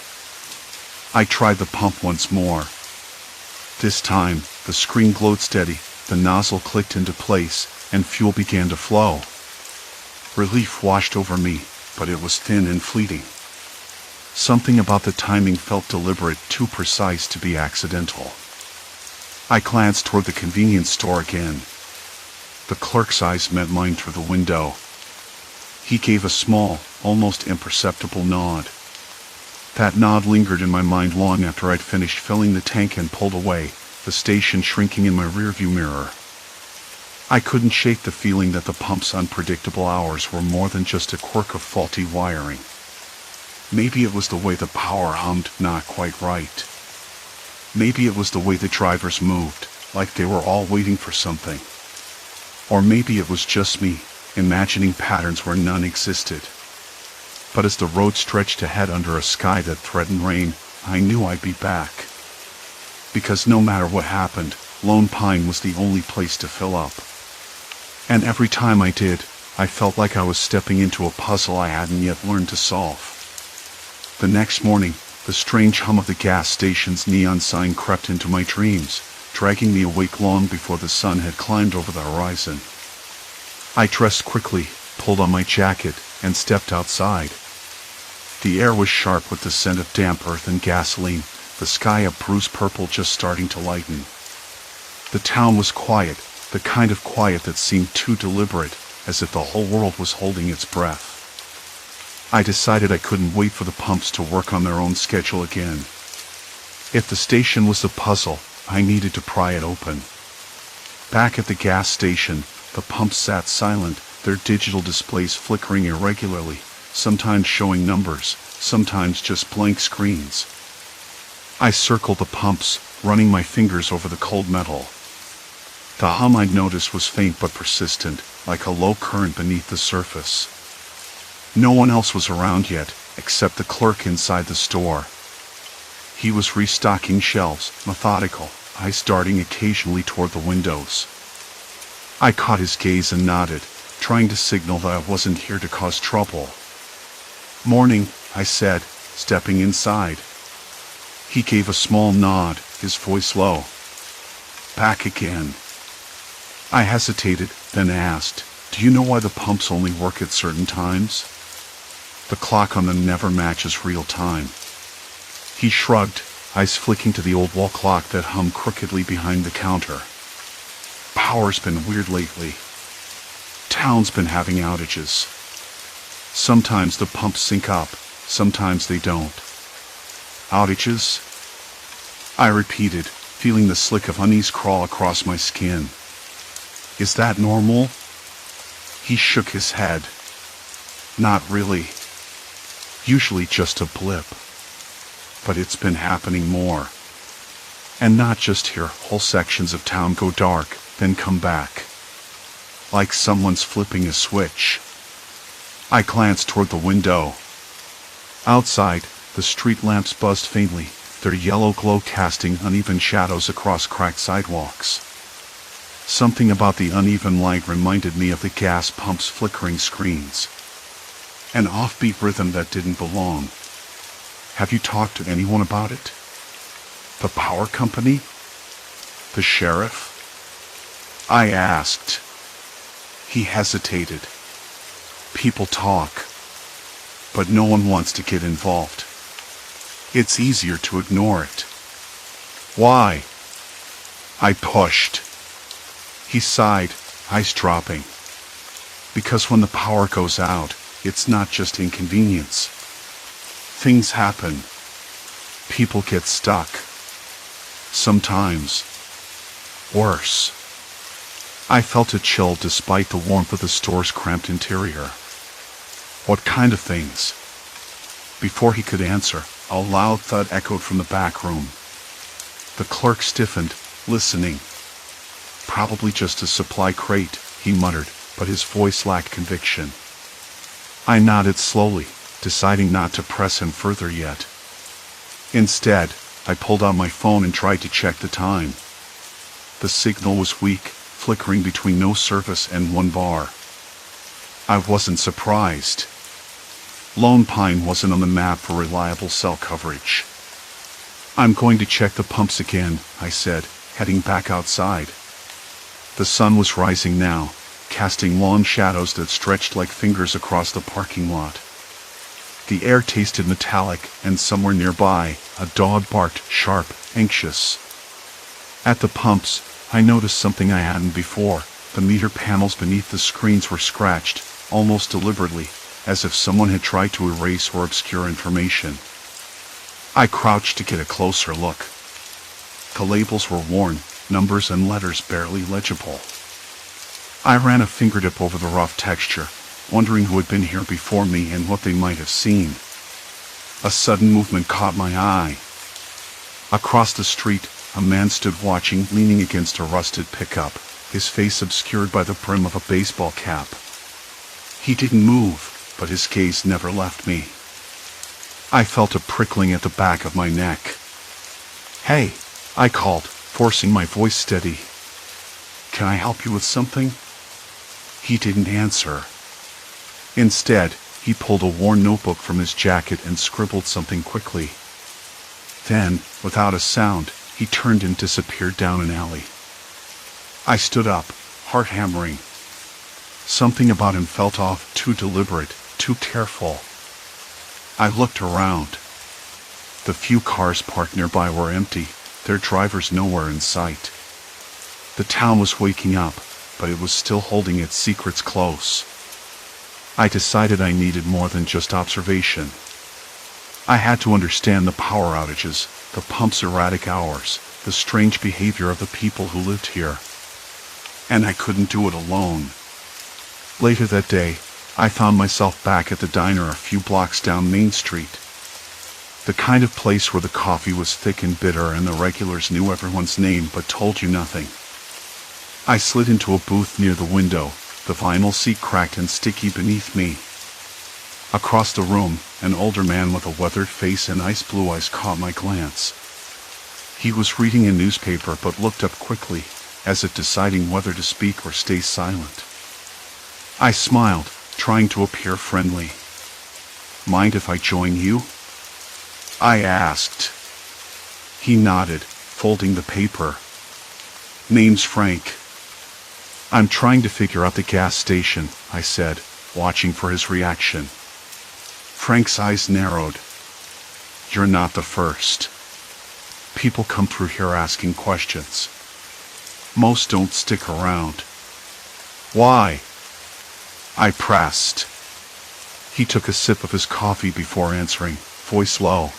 A: I tried the pump once more. This time, the screen glowed steady, the nozzle clicked into place, and fuel began to flow. Relief washed over me, but it was thin and fleeting. Something about the timing felt deliberate, too precise to be accidental. I glanced toward the convenience store again. The clerk's eyes met mine through the window. He gave a small, almost imperceptible nod. That nod lingered in my mind long after I'd finished filling the tank and pulled away, the station shrinking in my rearview mirror. I couldn't shake the feeling that the pump's unpredictable hours were more than just a quirk of faulty wiring. Maybe it was the way the power hummed not quite right. Maybe it was the way the drivers moved, like they were all waiting for something. Or maybe it was just me, imagining patterns where none existed. But as the road stretched ahead under a sky that threatened rain, I knew I'd be back. Because no matter what happened, Lone Pine was the only place to fill up. And every time I did, I felt like I was stepping into a puzzle I hadn't yet learned to solve. The next morning, The strange hum of the gas station's neon sign crept into my dreams, dragging me awake long before the sun had climbed over the horizon. I dressed quickly, pulled on my jacket, and stepped outside. The air was sharp with the scent of damp earth and gasoline, the sky a bruised purple just starting to lighten. The town was quiet, the kind of quiet that seemed too deliberate, as if the whole world was holding its breath. I decided I couldn't wait for the pumps to work on their own schedule again. If the station was a puzzle, I needed to pry it open. Back at the gas station, the pumps sat silent, their digital displays flickering irregularly, sometimes showing numbers, sometimes just blank screens. I circled the pumps, running my fingers over the cold metal. The hum I'd noticed was faint but persistent, like a low current beneath the surface. No one else was around yet, except the clerk inside the store. He was restocking shelves, methodical, eyes darting occasionally toward the windows. I caught his gaze and nodded, trying to signal that I wasn't here to cause trouble. "Morning," I said, stepping inside. He gave a small nod, his voice low. "Back again." I hesitated, then asked, "Do you know why the pumps only work at certain times?" "The clock on them never matches real time." He shrugged, eyes flicking to the old wall clock that hummed crookedly behind the counter. "Power's been weird lately. Town's been having outages. Sometimes the pumps sync up, sometimes they don't." "Outages?" I repeated, feeling the slick of unease crawl across my skin. "Is that normal?" He shook his head. "Not really. Usually just a blip. But it's been happening more. And not just here, whole sections of town go dark, then come back. Like someone's flipping a switch." I glanced toward the window. Outside, the street lamps buzzed faintly, their yellow glow casting uneven shadows across cracked sidewalks. Something about the uneven light reminded me of the gas pump's flickering screens. An offbeat rhythm that didn't belong. "Have you talked to anyone about it? The power company? The sheriff?" I asked. He hesitated. "People talk, but no one wants to get involved. It's easier to ignore it." "Why?" I pushed. He sighed, eyes dropping. "Because when the power goes out, it's not just inconvenience. Things happen. People get stuck. Sometimes worse." I felt a chill despite the warmth of the store's cramped interior. "What kind of things?" Before he could answer, a loud thud echoed from the back room. The clerk stiffened, listening. "Probably just a supply crate," he muttered, but his voice lacked conviction. I nodded slowly, deciding not to press him further yet. Instead, I pulled out my phone and tried to check the time. The signal was weak, flickering between no service and one bar. I wasn't surprised. Lone Pine wasn't on the map for reliable cell coverage. "I'm going to check the pumps again," I said, heading back outside. The sun was rising now, casting long shadows that stretched like fingers across the parking lot. The air tasted metallic, and somewhere nearby, a dog barked, sharp, anxious. At the pumps, I noticed something I hadn't before. The meter panels beneath the screens were scratched, almost deliberately, as if someone had tried to erase or obscure information. I crouched to get a closer look. The labels were worn, numbers and letters barely legible. I ran a fingertip over the rough texture, wondering who had been here before me and what they might have seen. A sudden movement caught my eye. Across the street, a man stood watching, leaning against a rusted pickup, his face obscured by the brim of a baseball cap. He didn't move, but his gaze never left me. I felt a prickling at the back of my neck. "Hey," I called, forcing my voice steady. "Can I help you with something?" He didn't answer. Instead, he pulled a worn notebook from his jacket and scribbled something quickly. Then, without a sound, he turned and disappeared down an alley. I stood up, heart hammering. Something about him felt off, too deliberate, too careful. I looked around. The few cars parked nearby were empty, their drivers nowhere in sight. The town was waking up, but it was still holding its secrets close. I decided I needed more than just observation. I had to understand the power outages, the pump's erratic hours, the strange behavior of the people who lived here. And I couldn't do it alone. Later that day, I found myself back at the diner a few blocks down Main Street. The kind of place where the coffee was thick and bitter and the regulars knew everyone's name but told you nothing. I slid into a booth near the window, the vinyl seat cracked and sticky beneath me. Across the room, an older man with a weathered face and ice blue eyes caught my glance. He was reading a newspaper but looked up quickly, as if deciding whether to speak or stay silent. I smiled, trying to appear friendly. "Mind if I join you?" I asked. He nodded, folding the paper. "Name's Frank. I'm trying to figure out the gas station," I said, watching for his reaction. Frank's eyes narrowed. "You're not the first. People come through here asking questions. Most don't stick around." "Why?" I pressed. He took a sip of his coffee before answering, voice low.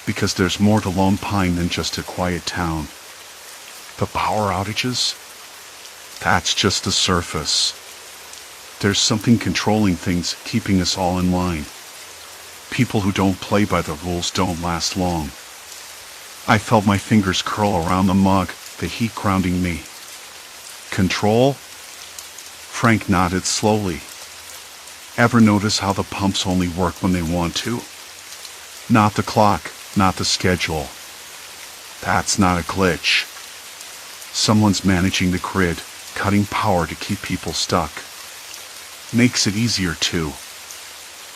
A: "Because there's more to Lone Pine than just a quiet town. The power outages? That's just the surface. There's something controlling things, keeping us all in line. People who don't play by the rules don't last long." I felt my fingers curl around the mug, the heat grounding me. "Control?" Frank nodded slowly. "Ever notice how the pumps only work when they want to? Not the clock, not the schedule. That's not a glitch. Someone's managing the grid, cutting power to keep people stuck. Makes it easier to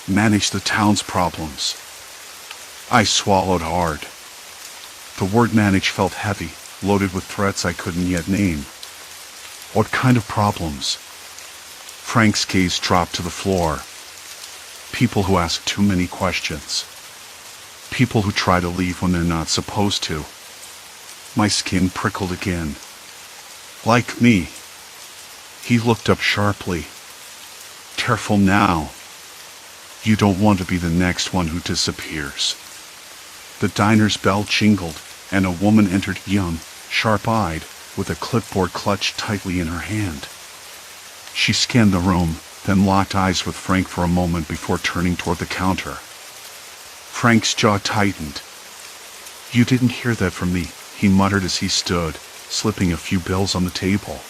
A: manage the town's problems." I swallowed hard. The word manage felt heavy, loaded with threats I couldn't yet name. "What kind of problems?" Frank's gaze dropped to the floor. "People who ask too many questions. People who try to leave when they're not supposed to." My skin prickled again. "Like me." He looked up sharply. "Careful now. You don't want to be the next one who disappears." The diner's bell jingled, and a woman entered, young, sharp-eyed, with a clipboard clutched tightly in her hand. She scanned the room, then locked eyes with Frank for a moment before turning toward the counter. Frank's jaw tightened. "You didn't hear that from me," he muttered as he stood, slipping a few bills on the table.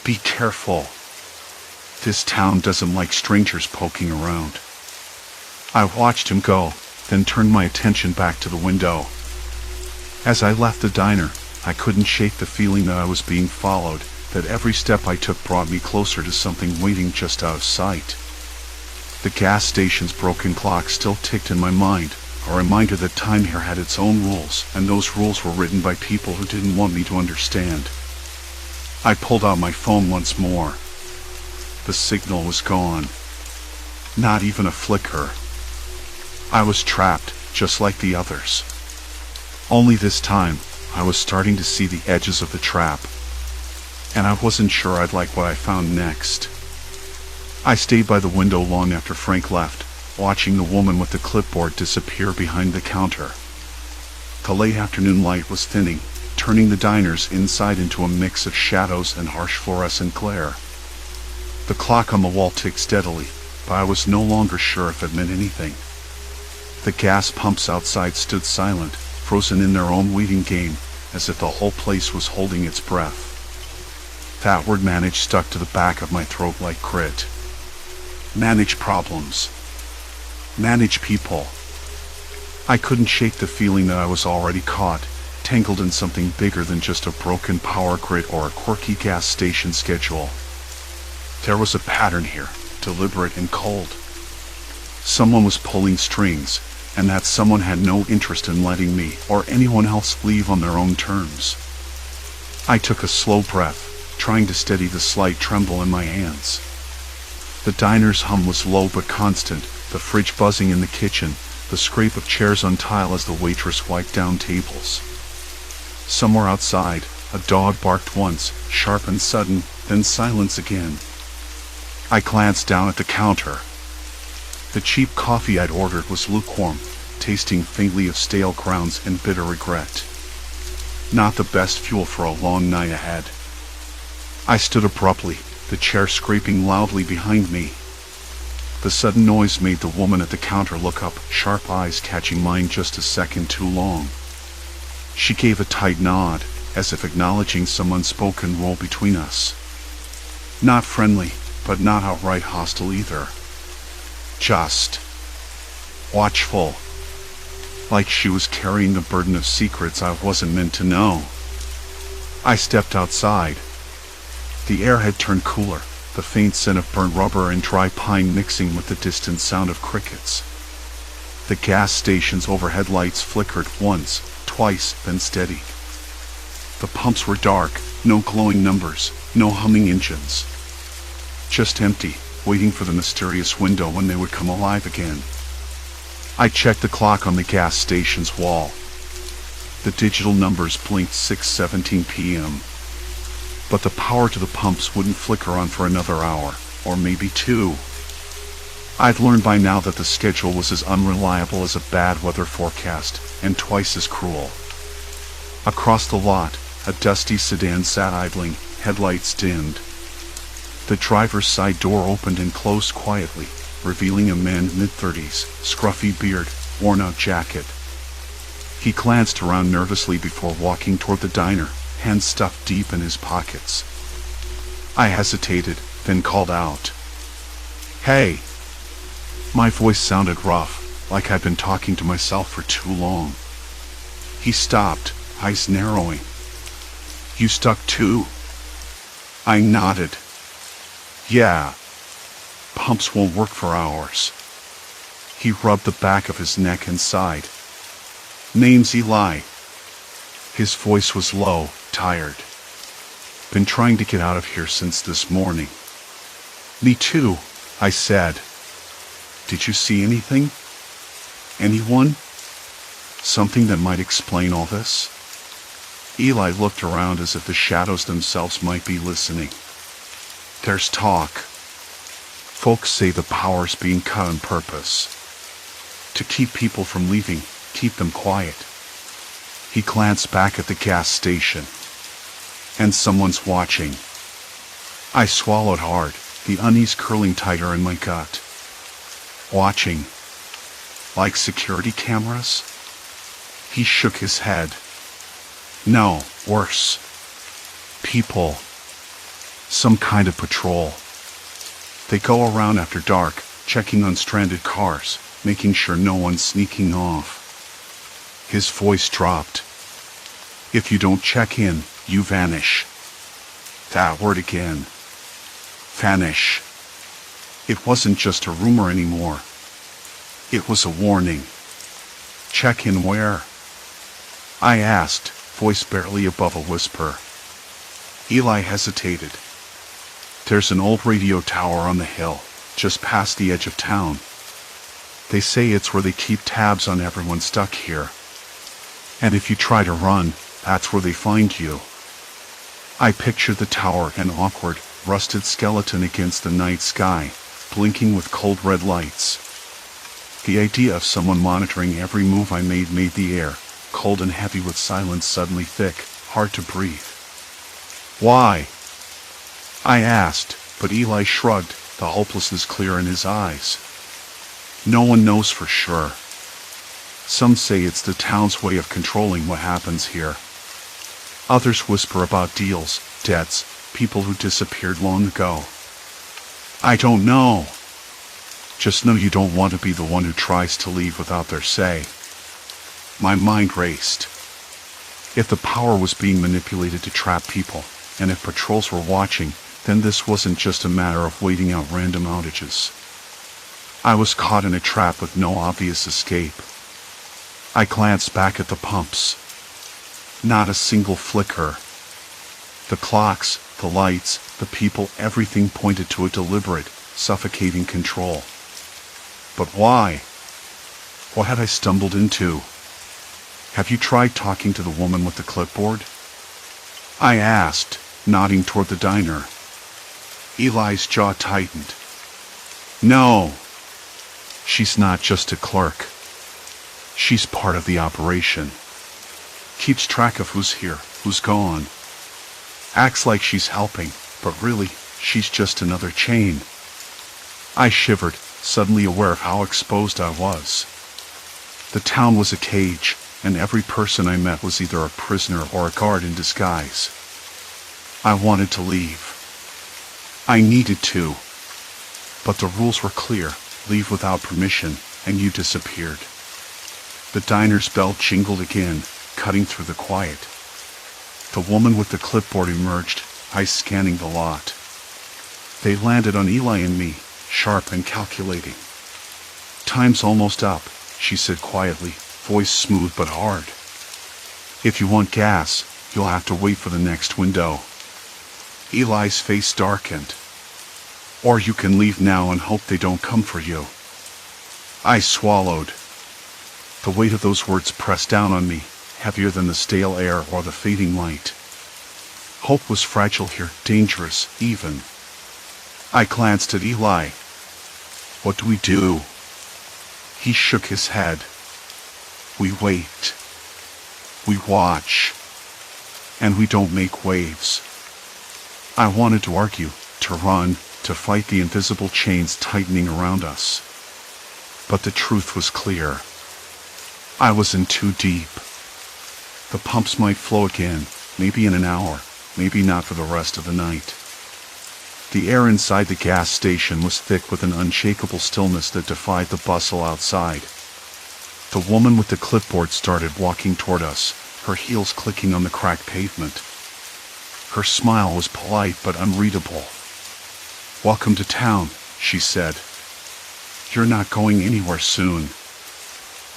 A: "Be careful. This town doesn't like strangers poking around." I watched him go, then turned my attention back to the window. As I left the diner, I couldn't shake the feeling that I was being followed, that every step I took brought me closer to something waiting just out of sight. The gas station's broken clock still ticked in my mind, a reminder that time here had its own rules, and those rules were written by people who didn't want me to understand. I pulled out my phone once more. The signal was gone. Not even a flicker. I was trapped, just like the others. Only this time, I was starting to see the edges of the trap. And I wasn't sure I'd like what I found next. I stayed by the window long after Frank left, watching the woman with the clipboard disappear behind the counter. The late afternoon light was thinning, turning the diner's inside into a mix of shadows and harsh fluorescent glare. The clock on the wall ticked steadily, but I was no longer sure if it meant anything. The gas pumps outside stood silent, frozen in their own waiting game, as if the whole place was holding its breath. That word manage stuck to the back of my throat like grit. Manage problems. Manage people. I couldn't shake the feeling that I was already caught, tangled in something bigger than just a broken power grid or a quirky gas station schedule. There was a pattern here, deliberate and cold. Someone was pulling strings, and that someone had no interest in letting me or anyone else leave on their own terms. I took a slow breath, trying to steady the slight tremble in my hands. The diner's hum was low but constant, the fridge buzzing in the kitchen, the scrape of chairs on tile as the waitress wiped down tables. Somewhere outside, a dog barked once, sharp and sudden, then silence again. I glanced down at the counter. The cheap coffee I'd ordered was lukewarm, tasting faintly of stale grounds and bitter regret. Not the best fuel for a long night ahead. I stood abruptly, the chair scraping loudly behind me. The sudden noise made the woman at the counter look up, sharp eyes catching mine just a second too long. She gave a tight nod, as if acknowledging some unspoken rule between us. Not friendly, but not outright hostile either. Just watchful. Like she was carrying the burden of secrets I wasn't meant to know. I stepped outside. The air had turned cooler, the faint scent of burnt rubber and dry pine mixing with the distant sound of crickets. The gas station's overhead lights flickered once, twice, then steadied. The pumps were dark, no glowing numbers, no humming engines. Just empty, waiting for the mysterious window when they would come alive again. I checked the clock on the gas station's wall. The digital numbers blinked 6:17 p.m. But the power to the pumps wouldn't flicker on for another hour, or maybe two. I'd learned by now that the schedule was as unreliable as a bad weather forecast, and twice as cruel. Across the lot, a dusty sedan sat idling, headlights dimmed. The driver's side door opened and closed quietly, revealing a man mid-30s, scruffy beard, worn-out jacket. He glanced around nervously before walking toward the diner, hands stuffed deep in his pockets. I hesitated, then called out, "Hey!" My voice sounded rough, like I'd been talking to myself for too long. He stopped, eyes narrowing. "You stuck too?" I nodded. "Yeah. Pumps won't work for hours." He rubbed the back of his neck and sighed. "Name's Eli." His voice was low, tired. "Been trying to get out of here since this morning." "Me too," I said. "Did you see anything? Anyone? Something that might explain all this?" Eli looked around as if the shadows themselves might be listening. "There's talk. Folks say the power's being cut on purpose. To keep people from leaving, keep them quiet." He glanced back at the gas station. "And someone's watching." I swallowed hard, the unease curling tighter in my gut. "Watching? Like security cameras?" He shook his head. "No, worse. People. Some kind of patrol. They go around after dark, checking on stranded cars, making sure no one's sneaking off." His voice dropped. "If you don't check in, you vanish." That word again. Vanish. It wasn't just a rumor anymore. It was a warning. "Check in where?" I asked, voice barely above a whisper. Eli hesitated. "There's an old radio tower on the hill, just past the edge of town. They say it's where they keep tabs on everyone stuck here. And if you try to run, that's where they find you." I pictured the tower, an awkward, rusted skeleton against the night sky, blinking with cold red lights. The idea of someone monitoring every move I made the air, cold and heavy with silence suddenly thick, hard to breathe. "Why?" I asked, but Eli shrugged, the hopelessness clear in his eyes. "No one knows for sure. Some say it's the town's way of controlling what happens here. Others whisper about deals, debts, people who disappeared long ago. I don't know. Just know you don't want to be the one who tries to leave without their say." My mind raced. If the power was being manipulated to trap people, and if patrols were watching, then this wasn't just a matter of waiting out random outages. I was caught in a trap with no obvious escape. I glanced back at the pumps. Not a single flicker. The clocks, the lights, the people, everything pointed to a deliberate, suffocating control. But why? What had I stumbled into? Have you tried talking to the woman with the clipboard? I asked, nodding toward the diner. Eli's jaw tightened. No. She's not just a clerk. She's part of the operation. Keeps track of who's here, who's gone. Acts like she's helping, but really, she's just another chain. I shivered, suddenly aware of how exposed I was. The town was a cage, and every person I met was either a prisoner or a guard in disguise. I wanted to leave. I needed to. But the rules were clear: leave without permission, and you disappeared. The diner's bell jingled again, cutting through the quiet. The woman with the clipboard emerged, eyes scanning the lot. They landed on Eli and me, sharp and calculating. Time's almost up, she said quietly, voice smooth but hard. If you want gas, you'll have to wait for the next window. Eli's face darkened. Or you can leave now and hope they don't come for you. I swallowed. The weight of those words pressed down on me, heavier than the stale air or the fading light. Hope was fragile here, dangerous, even. I glanced at Eli. What do we do? He shook his head. We wait. We watch. And we don't make waves. I wanted to argue, to run, to fight the invisible chains tightening around us. But the truth was clear. I was in too deep. The pumps might flow again, maybe in an hour, maybe not for the rest of the night. The air inside the gas station was thick with an unshakable stillness that defied the bustle outside. The woman with the clipboard started walking toward us, her heels clicking on the cracked pavement. Her smile was polite but unreadable. "Welcome to town," she said. "You're not going anywhere soon."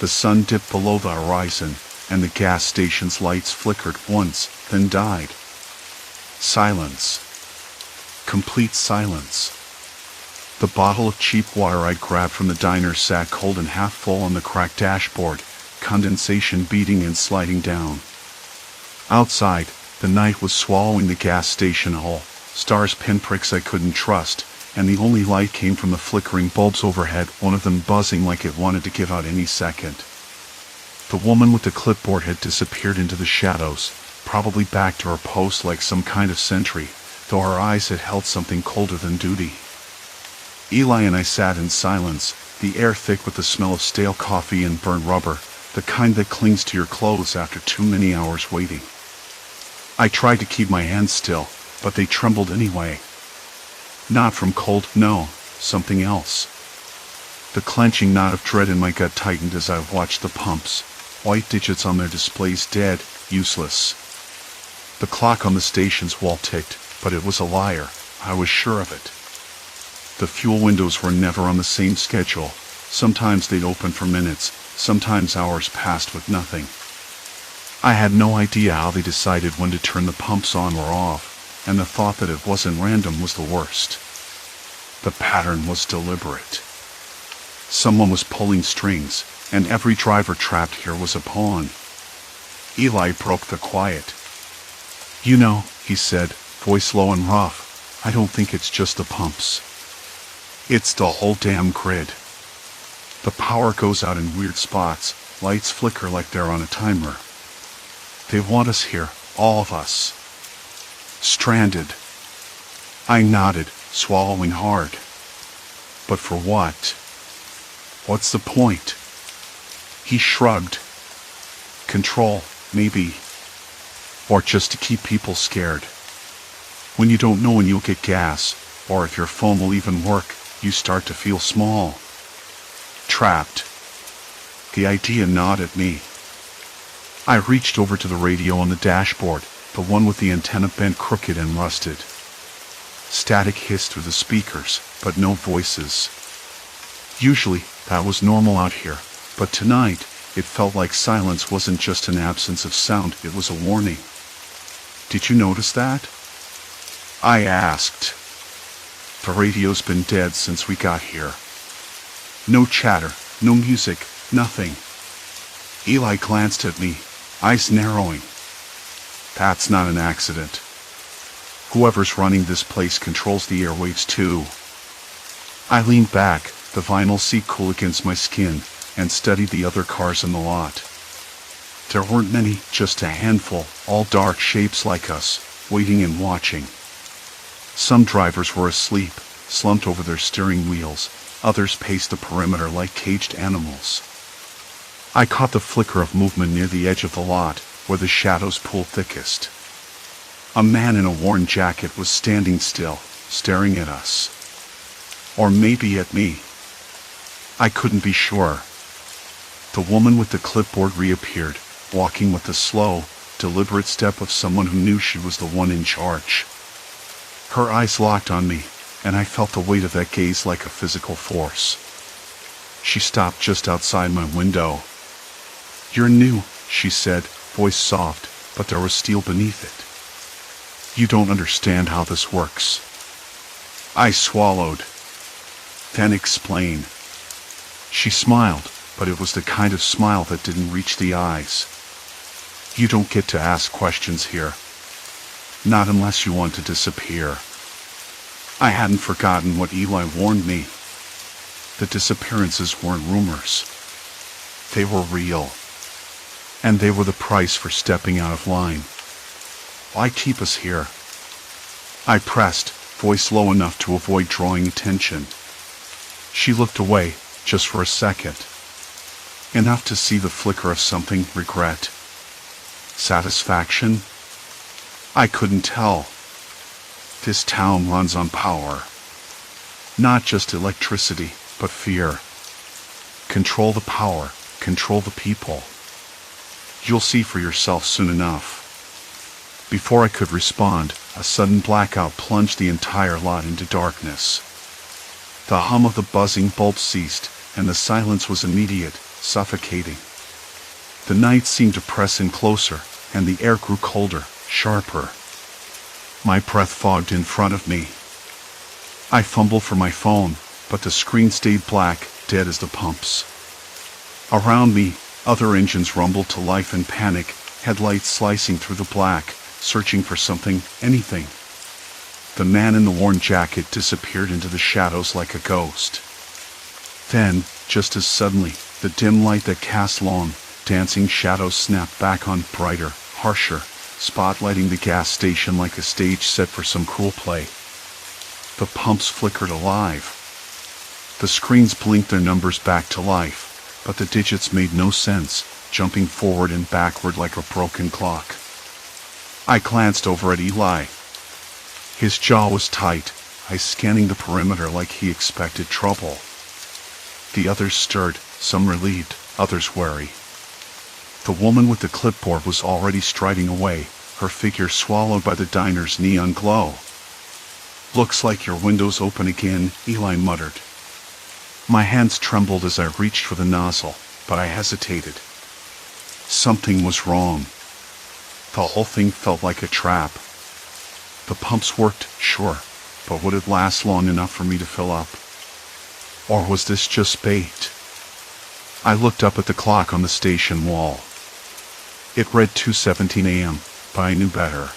A: The sun dipped below the horizon, and the gas station's lights flickered once, then died. Silence. Complete silence. The bottle of cheap water I'd grabbed from the diner sat cold and half full on the cracked dashboard, condensation beating and sliding down. Outside, the night was swallowing the gas station whole, stars pinpricks I couldn't trust, and the only light came from the flickering bulbs overhead, one of them buzzing like it wanted to give out any second. The woman with the clipboard had disappeared into the shadows, probably back to her post like some kind of sentry, though her eyes had held something colder than duty. Eli and I sat in silence, the air thick with the smell of stale coffee and burnt rubber, the kind that clings to your clothes after too many hours waiting. I tried to keep my hands still, but they trembled anyway. Not from cold, no, something else. The clenching knot of dread in my gut tightened as I watched the pumps, white digits on their displays dead, useless. The clock on the station's wall ticked, but it was a liar, I was sure of it. The fuel windows were never on the same schedule. Sometimes they'd open for minutes, sometimes hours passed with nothing. I had no idea how they decided when to turn the pumps on or off, and the thought that it wasn't random was the worst. The pattern was deliberate. Someone was pulling strings, and every driver trapped here was a pawn. Eli broke the quiet. "You know," he said, voice low and rough, "I don't think it's just the pumps. It's the whole damn grid. The power goes out in weird spots, lights flicker like they're on a timer. They want us here, all of us. Stranded." I nodded, swallowing hard. But for what? What's the point? He shrugged. Control, maybe. Or just to keep people scared. When you don't know when you'll get gas, or if your phone will even work, you start to feel small. Trapped. The idea gnawed at me. I reached over to the radio on the dashboard, the one with the antenna bent crooked and rusted. Static hissed through the speakers, but no voices. Usually, that was normal out here, but tonight, It felt like silence wasn't just an absence of sound, it was a warning. "Did you notice that?" I asked. "The radio's been dead since we got here. No chatter, no music, nothing." Eli glanced at me, eyes narrowing. "That's not an accident. Whoever's running this place controls the airwaves too." I leaned back, the vinyl seat cool against my skin, and studied the other cars in the lot. There weren't many, just a handful, all dark shapes like us, waiting and watching. Some drivers were asleep, slumped over their steering wheels. Others paced the perimeter like caged animals. I caught the flicker of movement near the edge of the lot, where the shadows pooled thickest. A man in a worn jacket was standing still, staring at us. Or maybe at me. I couldn't be sure. The woman with the clipboard reappeared, walking with the slow, deliberate step of someone who knew she was the one in charge. Her eyes locked on me, and I felt the weight of that gaze like a physical force. She stopped just outside my window. "You're new," she said, voice soft, but there was steel beneath it. "You don't understand how this works." I swallowed. "Then explain." She smiled, but it was the kind of smile that didn't reach the eyes. "You don't get to ask questions here. Not unless you want to disappear." I hadn't forgotten what Eli warned me. The disappearances weren't rumors. They were real. And they were the price for stepping out of line. "Why keep us here?" I pressed, voice low enough to avoid drawing attention. She looked away, just for a second. Enough to see the flicker of something, regret. Satisfaction? I couldn't tell. This town runs on power. Not just electricity, but fear. Control the power, control the people. You'll see for yourself soon enough. Before I could respond, a sudden blackout plunged the entire lot into darkness. The hum of the buzzing bulb ceased, and the silence was immediate, suffocating. The night seemed to press in closer, and the air grew colder, sharper. My breath fogged in front of me. I fumbled for my phone, but the screen stayed black, dead as the pumps. Around me, other engines rumbled to life and panic, headlights slicing through the black, searching for something, anything. The man in the worn jacket disappeared into the shadows like a ghost. Then, just as suddenly, the dim light that cast long, dancing shadows snapped back on, brighter, harsher, spotlighting the gas station like a stage set for some cruel play. The pumps flickered alive. The screens blinked their numbers back to life, but the digits made no sense, jumping forward and backward like a broken clock. I glanced over at Eli. His jaw was tight, eyes scanning the perimeter like he expected trouble. The others stirred, some relieved, others wary. The woman with the clipboard was already striding away, her figure swallowed by the diner's neon glow. "Looks like your window's open again," Eli muttered. My hands trembled as I reached for the nozzle, but I hesitated. Something was wrong. The whole thing felt like a trap. The pumps worked, sure, but would it last long enough for me to fill up? Or was this just bait? I looked up at the clock on the station wall. It read 2:17 a.m., but I knew better.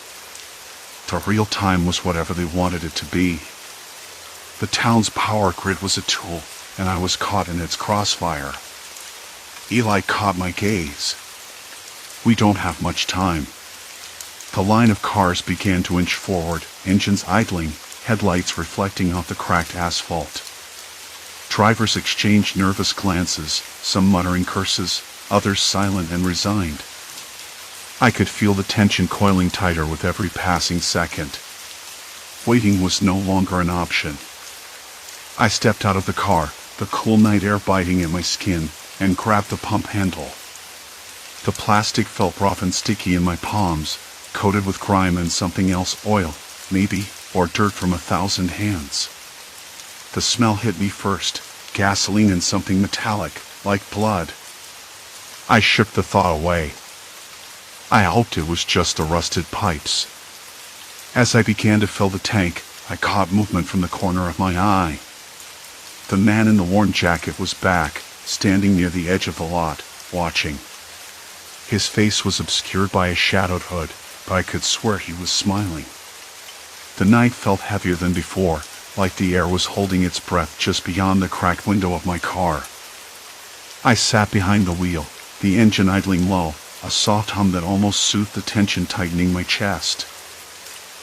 A: The real time was whatever they wanted it to be. The town's power grid was a tool, and I was caught in its crossfire. Eli caught my gaze. "We don't have much time." The line of cars began to inch forward, engines idling, headlights reflecting off the cracked asphalt. Drivers exchanged nervous glances, some muttering curses, others silent and resigned. I could feel the tension coiling tighter with every passing second. Waiting was no longer an option. I stepped out of the car, the cool night air biting at my skin, and grabbed the pump handle. The plastic felt rough and sticky in my palms, coated with grime and something else, oil, maybe, or dirt from 1,000 hands. The smell hit me first, gasoline and something metallic, like blood. I shook the thought away. I hoped it was just the rusted pipes. As I began to fill the tank, I caught movement from the corner of my eye. The man in the worn jacket was back, standing near the edge of the lot, watching. His face was obscured by a shadowed hood, but I could swear he was smiling. The night felt heavier than before, like the air was holding its breath just beyond the cracked window of my car. I sat behind the wheel, the engine idling low, a soft hum that almost soothed the tension tightening my chest.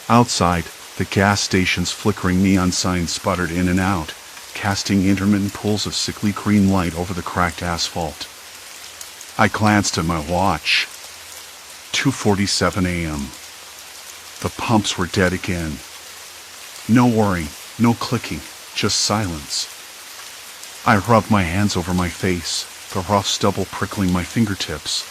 A: Outside, the gas station's flickering neon signs sputtered in and out, casting intermittent pools of sickly green light over the cracked asphalt. I glanced at my watch. 2:47 a.m. The pumps were dead again. No whirring, no clicking, just silence. I rubbed my hands over my face, the rough stubble prickling my fingertips.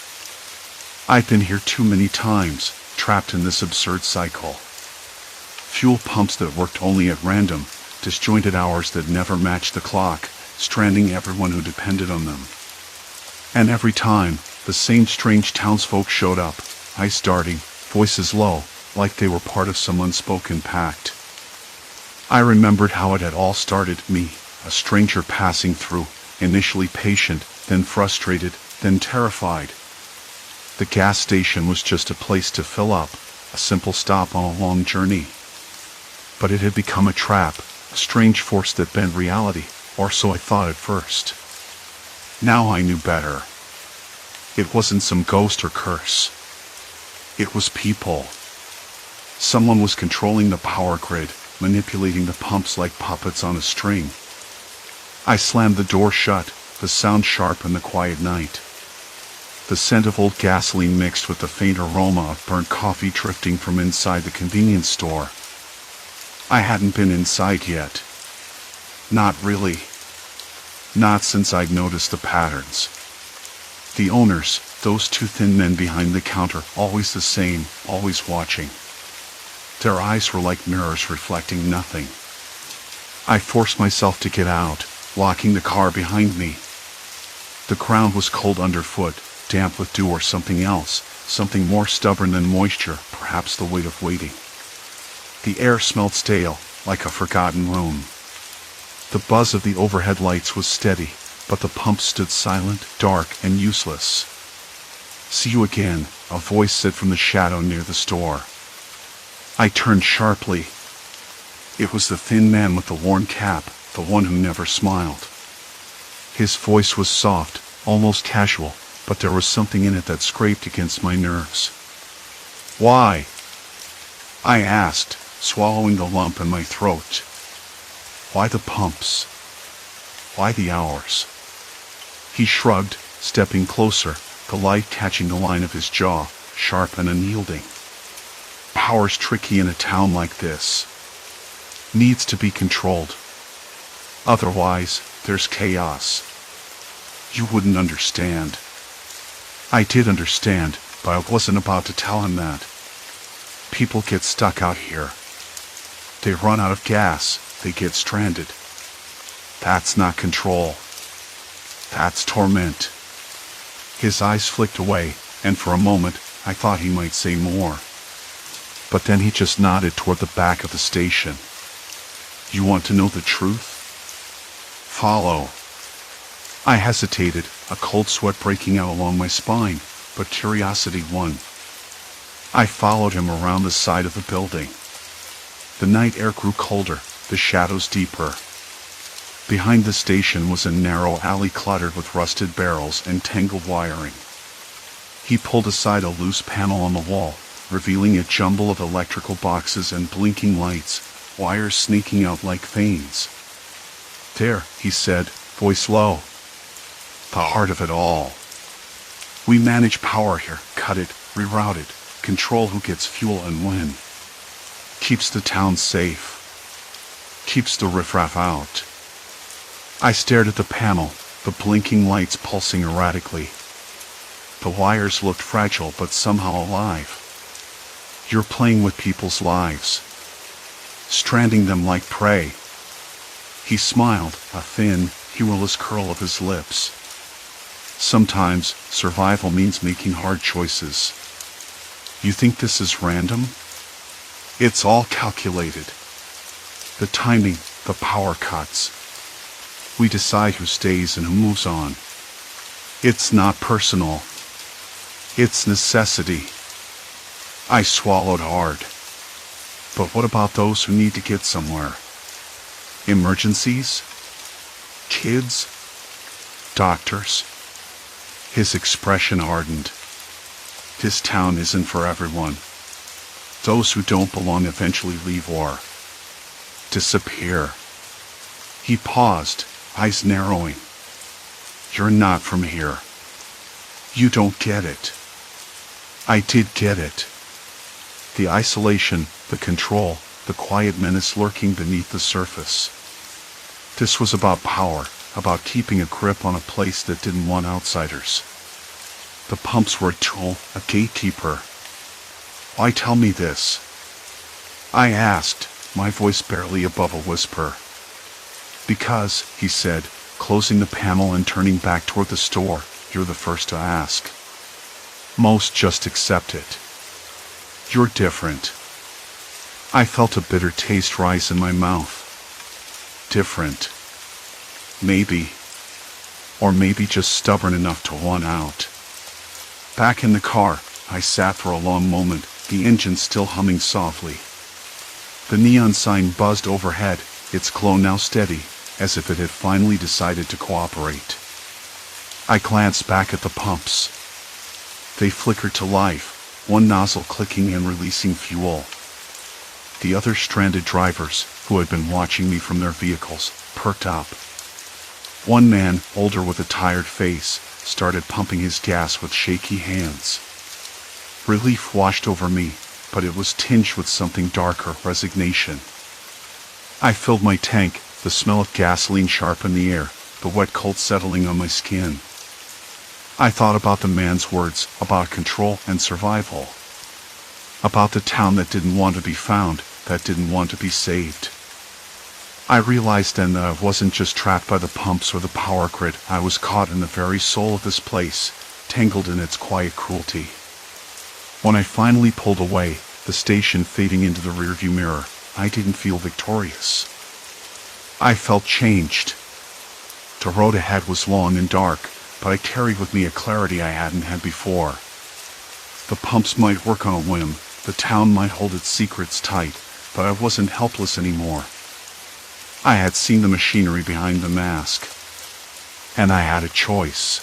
A: I'd been here too many times, trapped in this absurd cycle. Fuel pumps that worked only at random, disjointed hours that never matched the clock, stranding everyone who depended on them. And every time, the same strange townsfolk showed up, eyes darting, voices low, like they were part of some unspoken pact. I remembered how it had all started, me, a stranger passing through, initially patient, then frustrated, then terrified. The gas station was just a place to fill up, a simple stop on a long journey. But it had become a trap, a strange force that bent reality, or so I thought at first. Now I knew better. It wasn't some ghost or curse. It was people. Someone was controlling the power grid, manipulating the pumps like puppets on a string. I slammed the door shut, the sound sharp in the quiet night. The scent of old gasoline mixed with the faint aroma of burnt coffee drifting from inside the convenience store. I hadn't been inside yet. Not really. Not since I'd noticed the patterns. The owners, those two thin men behind the counter, always the same, always watching. Their eyes were like mirrors reflecting nothing. I forced myself to get out, locking the car behind me. The ground was cold underfoot, damp with dew or something else, something more stubborn than moisture, perhaps the weight of waiting. The air smelled stale, like a forgotten room. The buzz of the overhead lights was steady, but the pumps stood silent, dark, and useless. "See you again," a voice said from the shadow near the store. I turned sharply. It was the thin man with the worn cap, the one who never smiled. His voice was soft, almost casual, but there was something in it that scraped against my nerves. "Why?" I asked, swallowing the lump in my throat. "Why the pumps? Why the hours?" He shrugged, stepping closer, the light catching the line of his jaw, sharp and unyielding. "Power's tricky in a town like this. Needs to be controlled. Otherwise, there's chaos. You wouldn't understand." I did understand, but I wasn't about to tell him that. People get stuck out here. They run out of gas, they get stranded. That's not control. That's torment. His eyes flicked away, and for a moment, I thought he might say more. But then he just nodded toward the back of the station. "You want to know the truth? Follow." I hesitated, a cold sweat breaking out along my spine, but curiosity won. I followed him around the side of the building. The night air grew colder, the shadows deeper. Behind the station was a narrow alley cluttered with rusted barrels and tangled wiring. He pulled aside a loose panel on the wall, revealing a jumble of electrical boxes and blinking lights, wires sneaking out like veins. "There," he said, voice low. "The heart of it all. We manage power here, cut it, reroute it, control who gets fuel and when. Keeps the town safe. Keeps the riffraff out." I stared at the panel, the blinking lights pulsing erratically. The wires looked fragile but somehow alive. "You're playing with people's lives. Stranding them like prey." He smiled, a thin, humorless curl of his lips. Sometimes, survival means making hard choices. You think this is random? It's all calculated. The timing, the power cuts. We decide who stays and who moves on. It's not personal. It's necessity. I swallowed hard. But what about those who need to get somewhere? Emergencies? Kids? Doctors? His expression hardened. This town isn't for everyone. Those who don't belong eventually leave or disappear. He paused, eyes narrowing. You're not from here. You don't get it. I did get it. The isolation, the control, the quiet menace lurking beneath the surface. This was about power, about keeping a grip on a place that didn't want outsiders. The pumps were a tool, a gatekeeper. Why tell me this? I asked, my voice barely above a whisper. Because, he said, closing the panel and turning back toward the store, you're the first to ask. Most just accept it. You're different. I felt a bitter taste rise in my mouth. Different. Maybe. Or maybe just stubborn enough to want out. Back in the car, I sat for a long moment, the engine still humming softly. The neon sign buzzed overhead, its glow now steady, as if it had finally decided to cooperate. I glanced back at the pumps. They flickered to life, one nozzle clicking and releasing fuel. The other stranded drivers, who had been watching me from their vehicles, perked up. One man, older with a tired face, started pumping his gas with shaky hands. Relief washed over me, but it was tinged with something darker, resignation. I filled my tank, the smell of gasoline sharp in the air, the wet cold settling on my skin. I thought about the man's words, about control and survival. About the town that didn't want to be found, that didn't want to be saved. I realized then that I wasn't just trapped by the pumps or the power grid, I was caught in the very soul of this place, tangled in its quiet cruelty. When I finally pulled away, the station fading into the rearview mirror, I didn't feel victorious. I felt changed. The road ahead was long and dark, but I carried with me a clarity I hadn't had before. The pumps might work on a whim, the town might hold its secrets tight, but I wasn't helpless anymore. I had seen the machinery behind the mask. And I had a choice.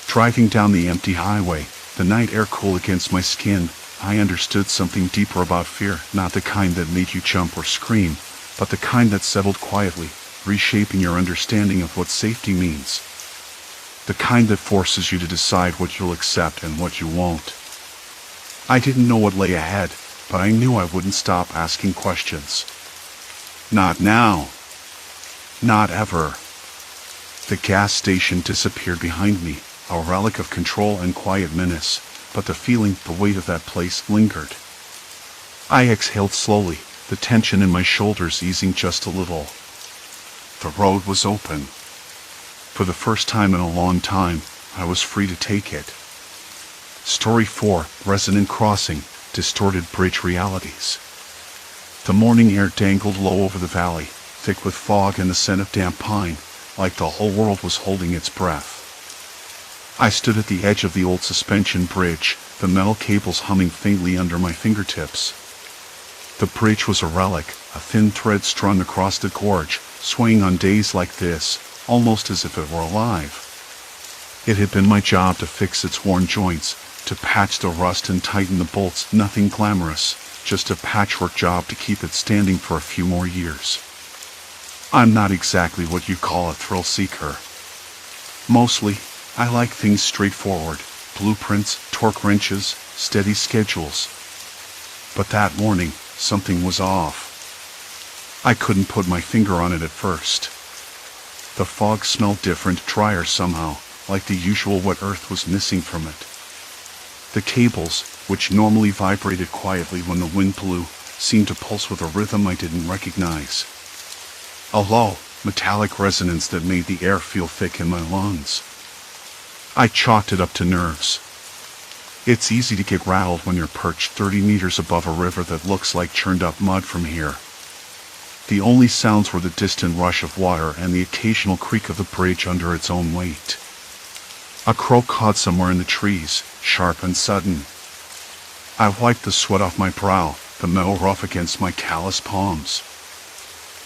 A: Driving down the empty highway, the night air cool against my skin, I understood something deeper about fear, not the kind that made you jump or scream, but the kind that settled quietly, reshaping your understanding of what safety means. The kind that forces you to decide what you'll accept and what you won't. I didn't know what lay ahead, but I knew I wouldn't stop asking questions. Not now. Not ever. The gas station disappeared behind me, a relic of control and quiet menace, but the feeling, the weight of that place lingered. I exhaled slowly, the tension in my shoulders easing just a little. The road was open. For the first time in a long time, I was free to take it. Story 4, Resonant Crossing, Distorted Bridge Realities. The morning air dangled low over the valley, thick with fog and the scent of damp pine, like the whole world was holding its breath. I stood at the edge of the old suspension bridge, the metal cables humming faintly under my fingertips. The bridge was a relic, a thin thread strung across the gorge, swaying on days like this, almost as if it were alive. It had been my job to fix its worn joints, to patch the rust and tighten the bolts, nothing glamorous, just a patchwork job to keep it standing for a few more years. I'm not exactly what you call a thrill seeker. Mostly, I like things straightforward, blueprints, torque wrenches, steady schedules. But that morning, something was off. I couldn't put my finger on it at first. The fog smelled different, drier somehow, like the usual wet earth was missing from it. The cables, which normally vibrated quietly when the wind blew, seemed to pulse with a rhythm I didn't recognize. A low, metallic resonance that made the air feel thick in my lungs. I chalked it up to nerves. It's easy to get rattled when you're perched 30 meters above a river that looks like churned up mud from here. The only sounds were the distant rush of water and the occasional creak of the bridge under its own weight. A crow cawed somewhere in the trees, sharp and sudden. I wiped the sweat off my brow, the metal rough against my calloused palms.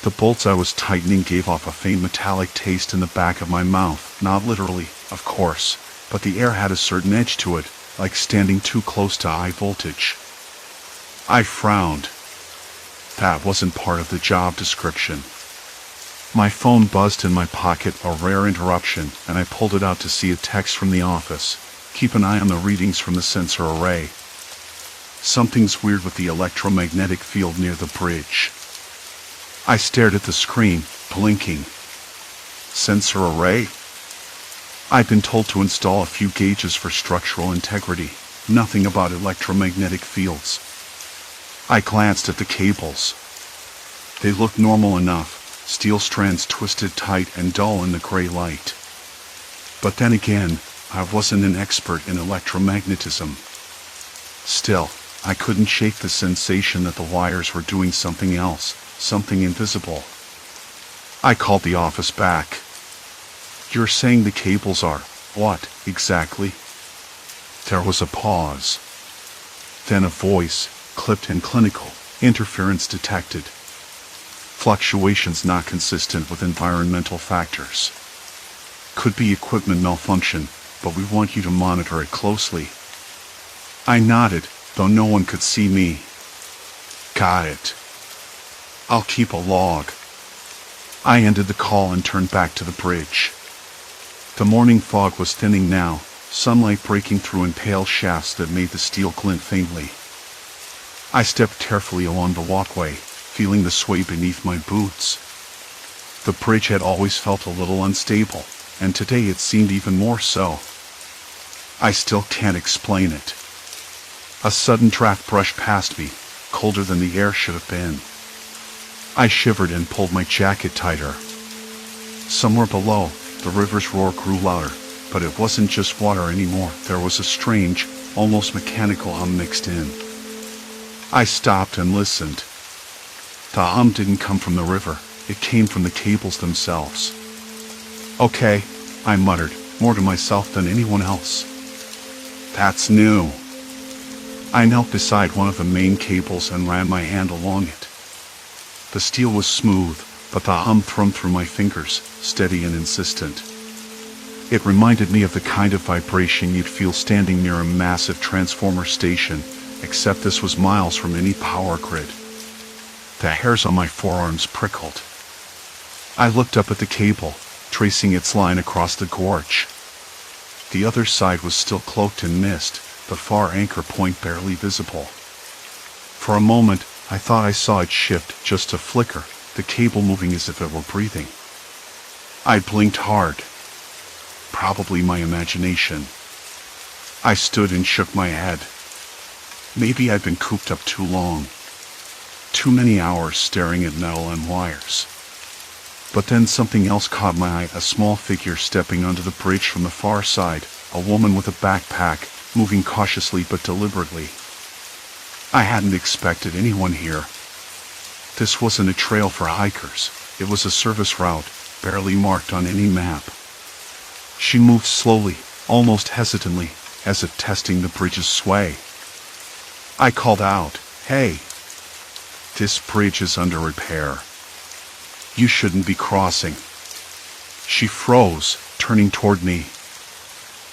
A: The bolts I was tightening gave off a faint metallic taste in the back of my mouth, not literally, of course, but the air had a certain edge to it, like standing too close to high voltage. I frowned. That wasn't part of the job description. My phone buzzed in my pocket, a rare interruption, and I pulled it out to see a text from the office. Keep an eye on the readings from the sensor array. Something's weird with the electromagnetic field near the bridge. I stared at the screen, blinking. Sensor array? I'd been told to install a few gauges for structural integrity, nothing about electromagnetic fields. I glanced at the cables. They looked normal enough, steel strands twisted tight and dull in the gray light. But then again, I wasn't an expert in electromagnetism. Still, I couldn't shake the sensation that the wires were doing something else, something invisible. I called the office back. You're saying the cables are, what, exactly? There was a pause. Then a voice, clipped and clinical, interference detected. Fluctuations not consistent with environmental factors. Could be equipment malfunction, but we want you to monitor it closely. I nodded, though no one could see me. Got it. I'll keep a log. I ended the call and turned back to the bridge. The morning fog was thinning now, sunlight breaking through in pale shafts that made the steel glint faintly. I stepped carefully along the walkway, feeling the sway beneath my boots. The bridge had always felt a little unstable, and today it seemed even more so. I still can't explain it. A sudden draft brushed past me, colder than the air should have been. I shivered and pulled my jacket tighter. Somewhere below, the river's roar grew louder, but it wasn't just water anymore. There was a strange, almost mechanical hum mixed in. I stopped and listened. The hum didn't come from the river, it came from the cables themselves. Okay, I muttered, more to myself than anyone else. That's new. I knelt beside one of the main cables and ran my hand along it. The steel was smooth, but the hum thrummed through my fingers, steady and insistent. It reminded me of the kind of vibration you'd feel standing near a massive transformer station, except this was miles from any power grid. The hairs on my forearms prickled. I looked up at the cable, tracing its line across the gorge. The other side was still cloaked in mist, the far anchor point barely visible. For a moment, I thought I saw it shift, just a flicker, the cable moving as if it were breathing. I blinked hard. Probably my imagination. I stood and shook my head. Maybe I'd been cooped up too long. Too many hours staring at metal and wires. But then something else caught my eye, a small figure stepping onto the bridge from the far side, a woman with a backpack, moving cautiously but deliberately. I hadn't expected anyone here. This wasn't a trail for hikers, it was a service route, barely marked on any map. She moved slowly, almost hesitantly, as if testing the bridge's sway. I called out, "Hey! This bridge is under repair. You shouldn't be crossing." She froze, turning toward me.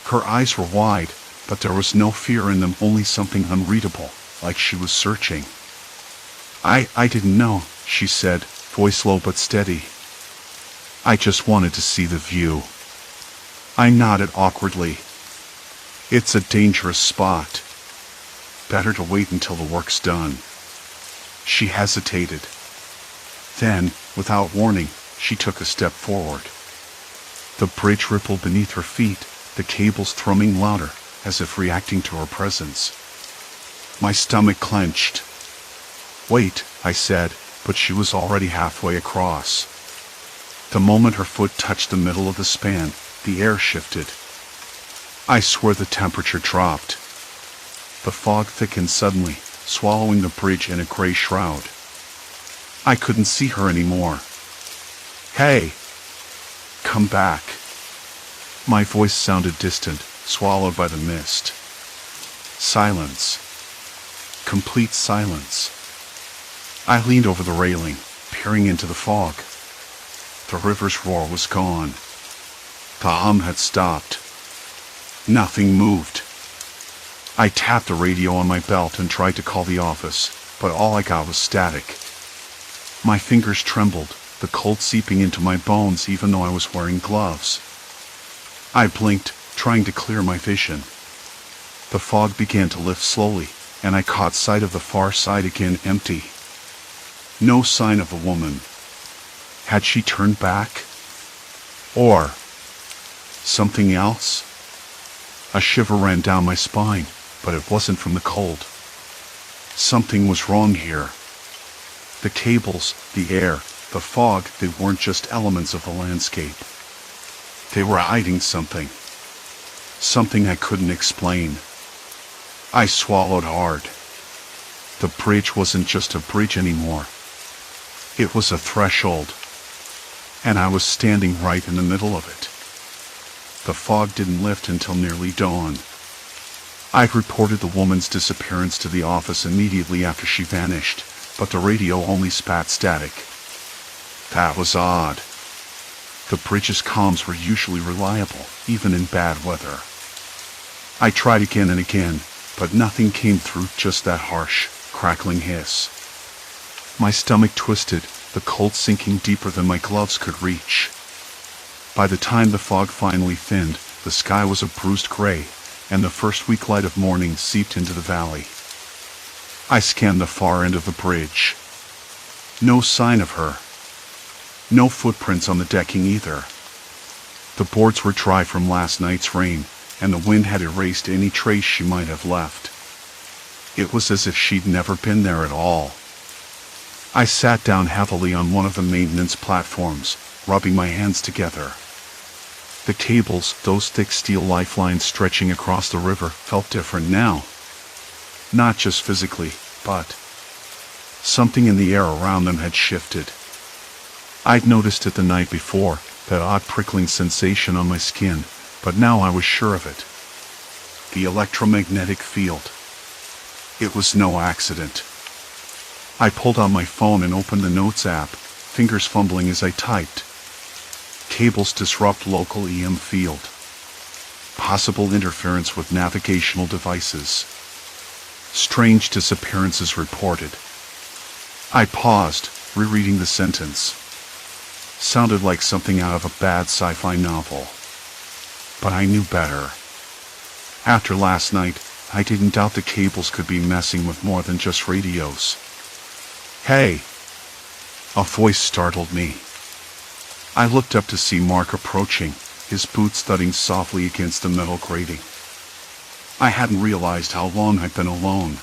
A: Her eyes were wide, but there was no fear in them, only something unreadable, like she was searching. I didn't know," she said, voice low but steady. "I just wanted to see the view." I nodded awkwardly. "It's a dangerous spot. Better to wait until the work's done." She hesitated. Then, without warning, she took a step forward. The bridge rippled beneath her feet, the cables thrumming louder, as if reacting to her presence. My stomach clenched. "Wait," I said, but she was already halfway across. The moment her foot touched the middle of the span, the air shifted. I swear the temperature dropped. The fog thickened suddenly, swallowing the bridge in a gray shroud. I couldn't see her anymore. Hey! Come back. My voice sounded distant, swallowed by the mist. Silence. Complete silence. I leaned over the railing, peering into the fog. The river's roar was gone. The hum had stopped. Nothing moved. I tapped the radio on my belt and tried to call the office, but all I got was static. My fingers trembled, the cold seeping into my bones even though I was wearing gloves. I blinked, trying to clear my vision. The fog began to lift slowly, and I caught sight of the far side again, empty. No sign of the woman. Had she turned back? Or something else? A shiver ran down my spine, but it wasn't from the cold. Something was wrong here. The cables, the air, the fog, they weren't just elements of the landscape. They were hiding something. Something I couldn't explain. I swallowed hard. The bridge wasn't just a bridge anymore. It was a threshold. And I was standing right in the middle of it. The fog didn't lift until nearly dawn. I reported the woman's disappearance to the office immediately after she vanished, but the radio only spat static. That was odd. The bridge's comms were usually reliable, even in bad weather. I tried again and again, but nothing came through, just that harsh, crackling hiss. My stomach twisted, the cold sinking deeper than my gloves could reach. By the time the fog finally thinned, the sky was a bruised gray, and the first weak light of morning seeped into the valley. I scanned the far end of the bridge. No sign of her. No footprints on the decking either. The boards were dry from last night's rain, and the wind had erased any trace she might have left. It was as if she'd never been there at all. I sat down heavily on one of the maintenance platforms, rubbing my hands together. The cables, those thick steel lifelines stretching across the river, felt different now. Not just physically, but something in the air around them had shifted. I'd noticed it the night before, that odd prickling sensation on my skin, but now I was sure of it. The electromagnetic field. It was no accident. I pulled out my phone and opened the Notes app, fingers fumbling as I typed. Cables disrupt local EM field. Possible interference with navigational devices. Strange disappearances reported. I paused, rereading the sentence. Sounded like something out of a bad sci-fi novel. But I knew better. After last night, I didn't doubt the cables could be messing with more than just radios. Hey! A voice startled me. I looked up to see Mark approaching, his boots thudding softly against the metal grating. I hadn't realized how long I'd been alone.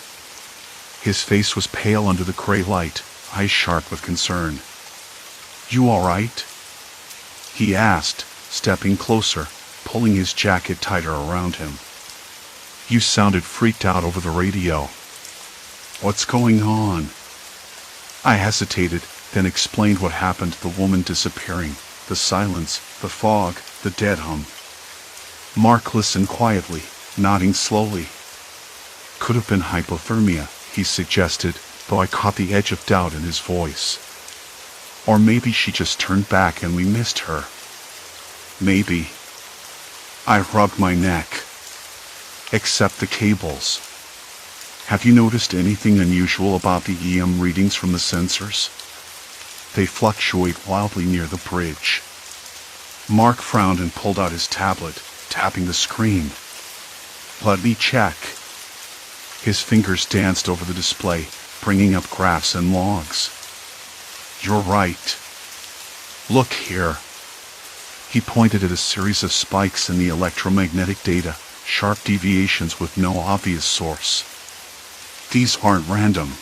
A: His face was pale under the gray light, eyes sharp with concern. You all right? He asked, stepping closer, pulling his jacket tighter around him. You sounded freaked out over the radio. What's going on? I hesitated, then explained what happened to the woman disappearing, the silence, the fog, the dead hum. Mark listened quietly, nodding slowly. Could have been hypothermia, he suggested, though I caught the edge of doubt in his voice. Or maybe she just turned back and we missed her. Maybe. I rubbed my neck. Except the cables. Have you noticed anything unusual about the EM readings from the sensors? They fluctuate wildly near the bridge. Mark frowned and pulled out his tablet, tapping the screen. Let me check. His fingers danced over the display, bringing up graphs and logs. You're right. Look here. He pointed at a series of spikes in the electromagnetic data, sharp deviations with no obvious source. These aren't random.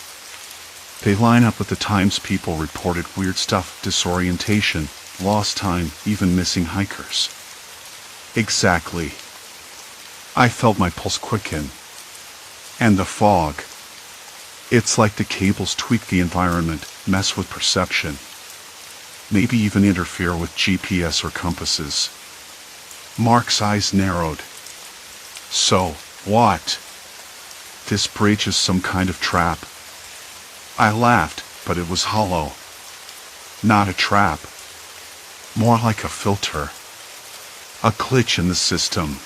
A: They line up with the times people reported weird stuff, disorientation, lost time, even missing hikers. Exactly. I felt my pulse quicken. And the fog. It's like the cables tweak the environment, mess with perception. Maybe even interfere with GPS or compasses. Mark's eyes narrowed. So, what? This bridge is some kind of trap. I laughed, but it was hollow. Not a trap. More like a filter. A glitch in the system.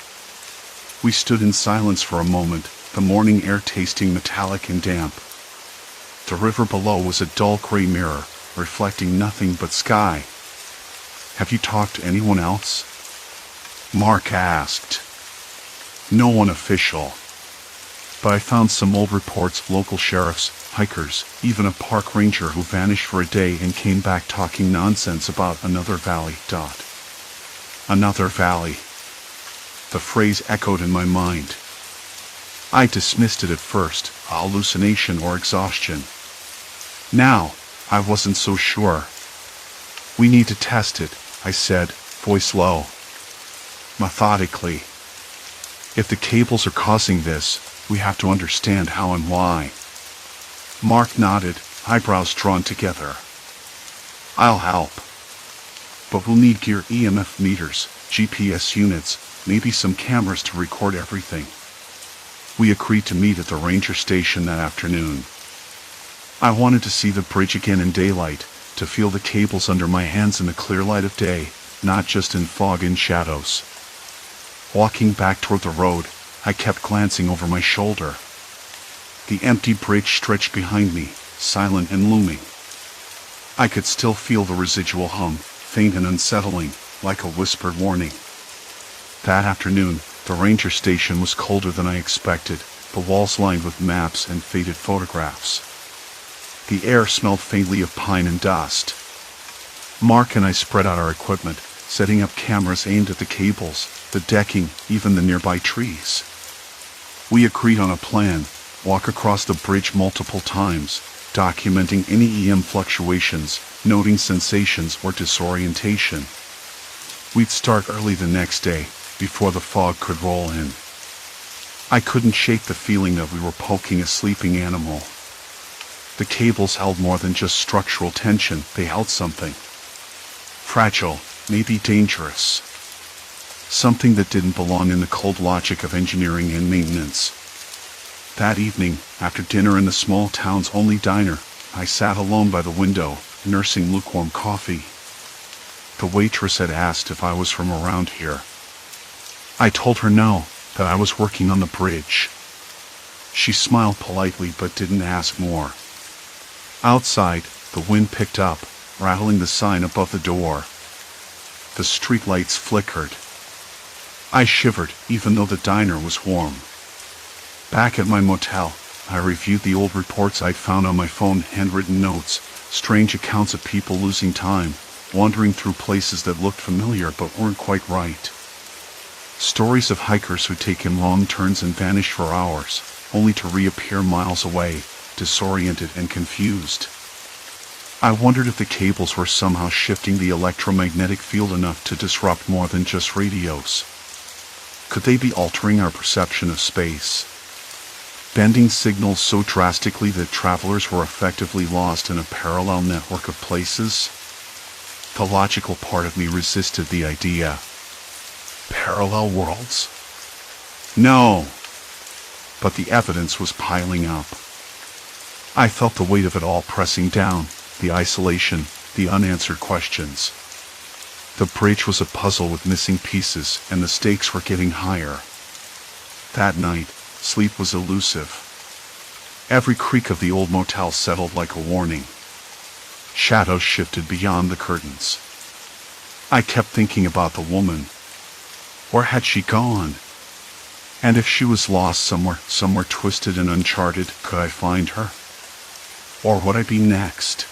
A: We stood in silence for a moment, the morning air tasting metallic and damp. The river below was a dull gray mirror, reflecting nothing but sky. Have you talked to anyone else? Mark asked. No one official. But I found some old reports, local sheriffs, hikers, even a park ranger who vanished for a day and came back talking nonsense about another valley. Another valley. The phrase echoed in my mind. I dismissed it at first, a hallucination or exhaustion. Now, I wasn't so sure. We need to test it, I said, voice low. Methodically. If the cables are causing this, we have to understand how and why. Mark nodded, eyebrows drawn together. I'll help. But we'll need gear, EMF meters, GPS units, maybe some cameras to record everything. We agreed to meet at the ranger station that afternoon. I wanted to see the bridge again in daylight, to feel the cables under my hands in the clear light of day, not just in fog and shadows. Walking back toward the road, I kept glancing over my shoulder. The empty bridge stretched behind me, silent and looming. I could still feel the residual hum, faint and unsettling, like a whispered warning. That afternoon, the ranger station was colder than I expected, the walls lined with maps and faded photographs. The air smelled faintly of pine and dust. Mark and I spread out our equipment, setting up cameras aimed at the cables, the decking, even the nearby trees. We agreed on a plan, walk across the bridge multiple times, documenting any EM fluctuations, noting sensations or disorientation. We'd start early the next day, before the fog could roll in. I couldn't shake the feeling that we were poking a sleeping animal. The cables held more than just structural tension, they held something. Fragile, maybe dangerous. Something that didn't belong in the cold logic of engineering and maintenance. That evening, after dinner in the small town's only diner, I sat alone by the window, nursing lukewarm coffee. The waitress had asked if I was from around here. I told her no, that I was working on the bridge. She smiled politely but didn't ask more. Outside, the wind picked up, rattling the sign above the door. The streetlights flickered. I shivered, even though the diner was warm. Back at my motel, I reviewed the old reports I'd found on my phone, handwritten notes, strange accounts of people losing time, wandering through places that looked familiar but weren't quite right. Stories of hikers who'd taken wrong turns and vanished for hours, only to reappear miles away, disoriented and confused. I wondered if the cables were somehow shifting the electromagnetic field enough to disrupt more than just radios. Could they be altering our perception of space? Bending signals so drastically that travelers were effectively lost in a parallel network of places? The logical part of me resisted the idea. Parallel worlds? No! But the evidence was piling up. I felt the weight of it all pressing down, the isolation, the unanswered questions. The bridge was a puzzle with missing pieces, and the stakes were getting higher. That night, sleep was elusive. Every creak of the old motel settled like a warning. Shadows shifted beyond the curtains. I kept thinking about the woman. Where had she gone? And if she was lost somewhere twisted and uncharted, could I find her? Or would I be next?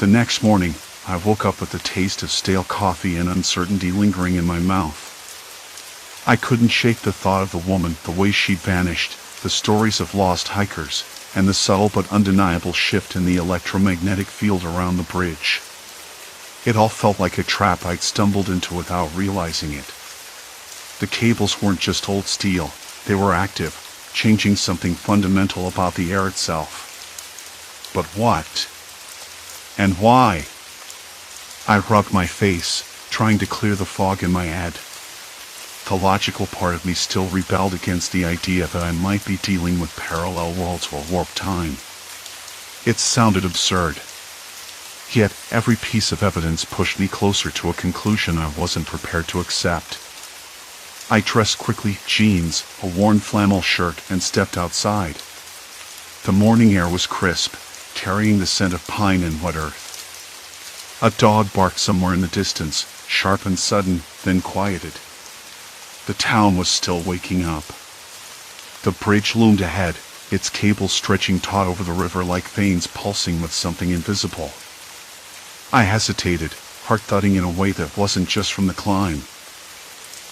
A: The next morning, I woke up with the taste of stale coffee and uncertainty lingering in my mouth. I couldn't shake the thought of the woman, the way she'd vanished, the stories of lost hikers, and the subtle but undeniable shift in the electromagnetic field around the bridge. It all felt like a trap I'd stumbled into without realizing it. The cables weren't just old steel, they were active, changing something fundamental about the air itself. But what? And why? I rubbed my face, trying to clear the fog in my head. The logical part of me still rebelled against the idea that I might be dealing with parallel worlds or warped time. It sounded absurd. Yet every piece of evidence pushed me closer to a conclusion I wasn't prepared to accept. I dressed quickly, jeans, a worn flannel shirt, and stepped outside. The morning air was crisp, carrying the scent of pine and wet earth. A dog barked somewhere in the distance, sharp and sudden, then quieted. The town was still waking up. The bridge loomed ahead, its cables stretching taut over the river like veins pulsing with something invisible. I hesitated, heart thudding in a way that wasn't just from the climb.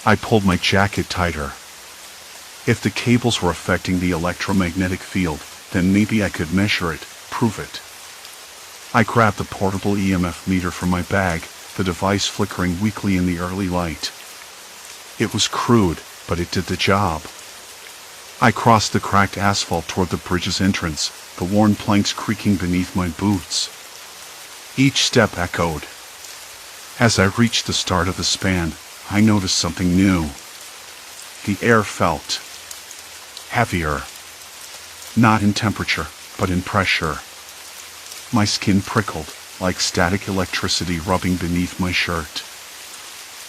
A: I pulled my jacket tighter. If the cables were affecting the electromagnetic field, then maybe I could measure it, prove it. I grabbed the portable EMF meter from my bag, the device flickering weakly in the early light. It was crude, but it did the job. I crossed the cracked asphalt toward the bridge's entrance, the worn planks creaking beneath my boots. Each step echoed. As I reached the start of the span, I noticed something new. The air felt heavier. Not in temperature, but in pressure. My skin prickled, like static electricity rubbing beneath my shirt.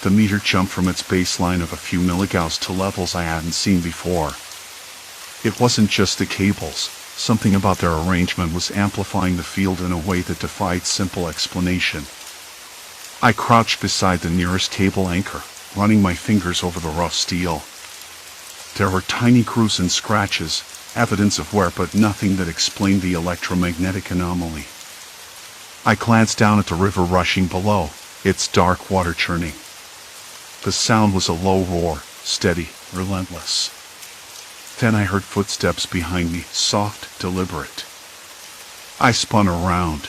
A: The meter jumped from its baseline of a few milligauss to levels I hadn't seen before. It wasn't just the cables. Something about their arrangement was amplifying the field in a way that defied simple explanation. I crouched beside the nearest cable anchor, running my fingers over the rough steel. There were tiny grooves and scratches, evidence of wear but nothing that explained the electromagnetic anomaly. I glanced down at the river rushing below, its dark water churning. The sound was a low roar, steady, relentless. Then I heard footsteps behind me, soft, deliberate. I spun around.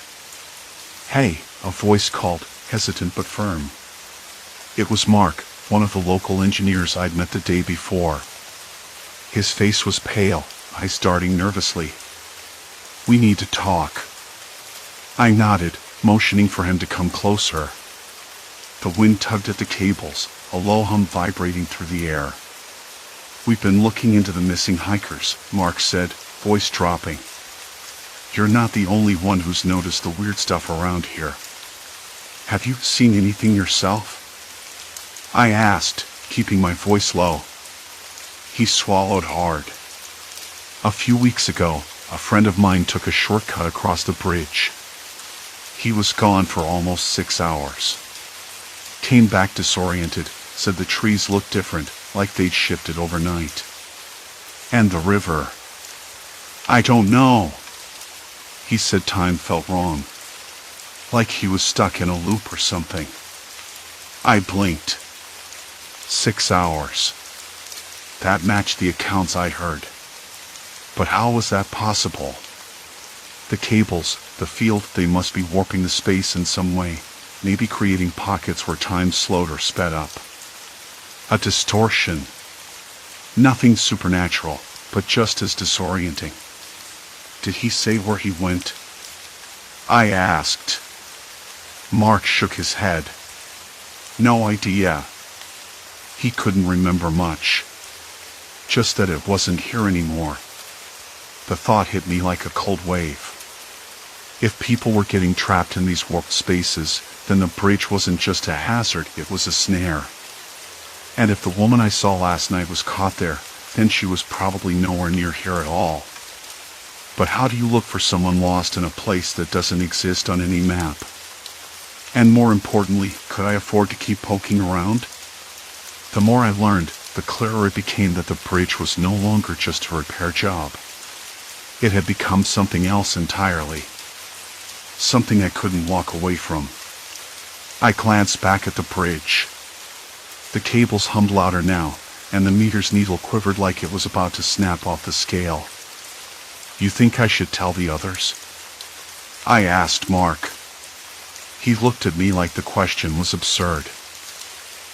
A: "Hey," a voice called, hesitant but firm. It was Mark, one of the local engineers I'd met the day before. His face was pale, eyes darting nervously. "We need to talk." I nodded, motioning for him to come closer. The wind tugged at the cables, a low hum vibrating through the air. "We've been looking into the missing hikers," Mark said, voice dropping. "You're not the only one who's noticed the weird stuff around here. Have you seen anything yourself?" I asked, keeping my voice low. He swallowed hard. "A few weeks ago, a friend of mine took a shortcut across the bridge. He was gone for almost 6 hours. Came back disoriented, said the trees looked different, like they'd shifted overnight. And the river. I don't know. He said time felt wrong. Like he was stuck in a loop or something." I blinked. 6 hours. That matched the accounts I'd heard. But how was that possible? The cables, the field, they must be warping the space in some way, maybe creating pockets where time slowed or sped up. A distortion. Nothing supernatural, but just as disorienting. Did he say where he went? I asked. Mark shook his head. No idea. He couldn't remember much. Just that it wasn't here anymore. The thought hit me like a cold wave. If people were getting trapped in these warped spaces, then the bridge wasn't just a hazard, it was a snare. And if the woman I saw last night was caught there, then she was probably nowhere near here at all. But how do you look for someone lost in a place that doesn't exist on any map? And more importantly, could I afford to keep poking around? The more I learned, the clearer it became that the bridge was no longer just a repair job. It had become something else entirely. Something I couldn't walk away from. I glanced back at the bridge. The cables hummed louder now, and the meter's needle quivered like it was about to snap off the scale. You think I should tell the others? I asked Mark. He looked at me like the question was absurd.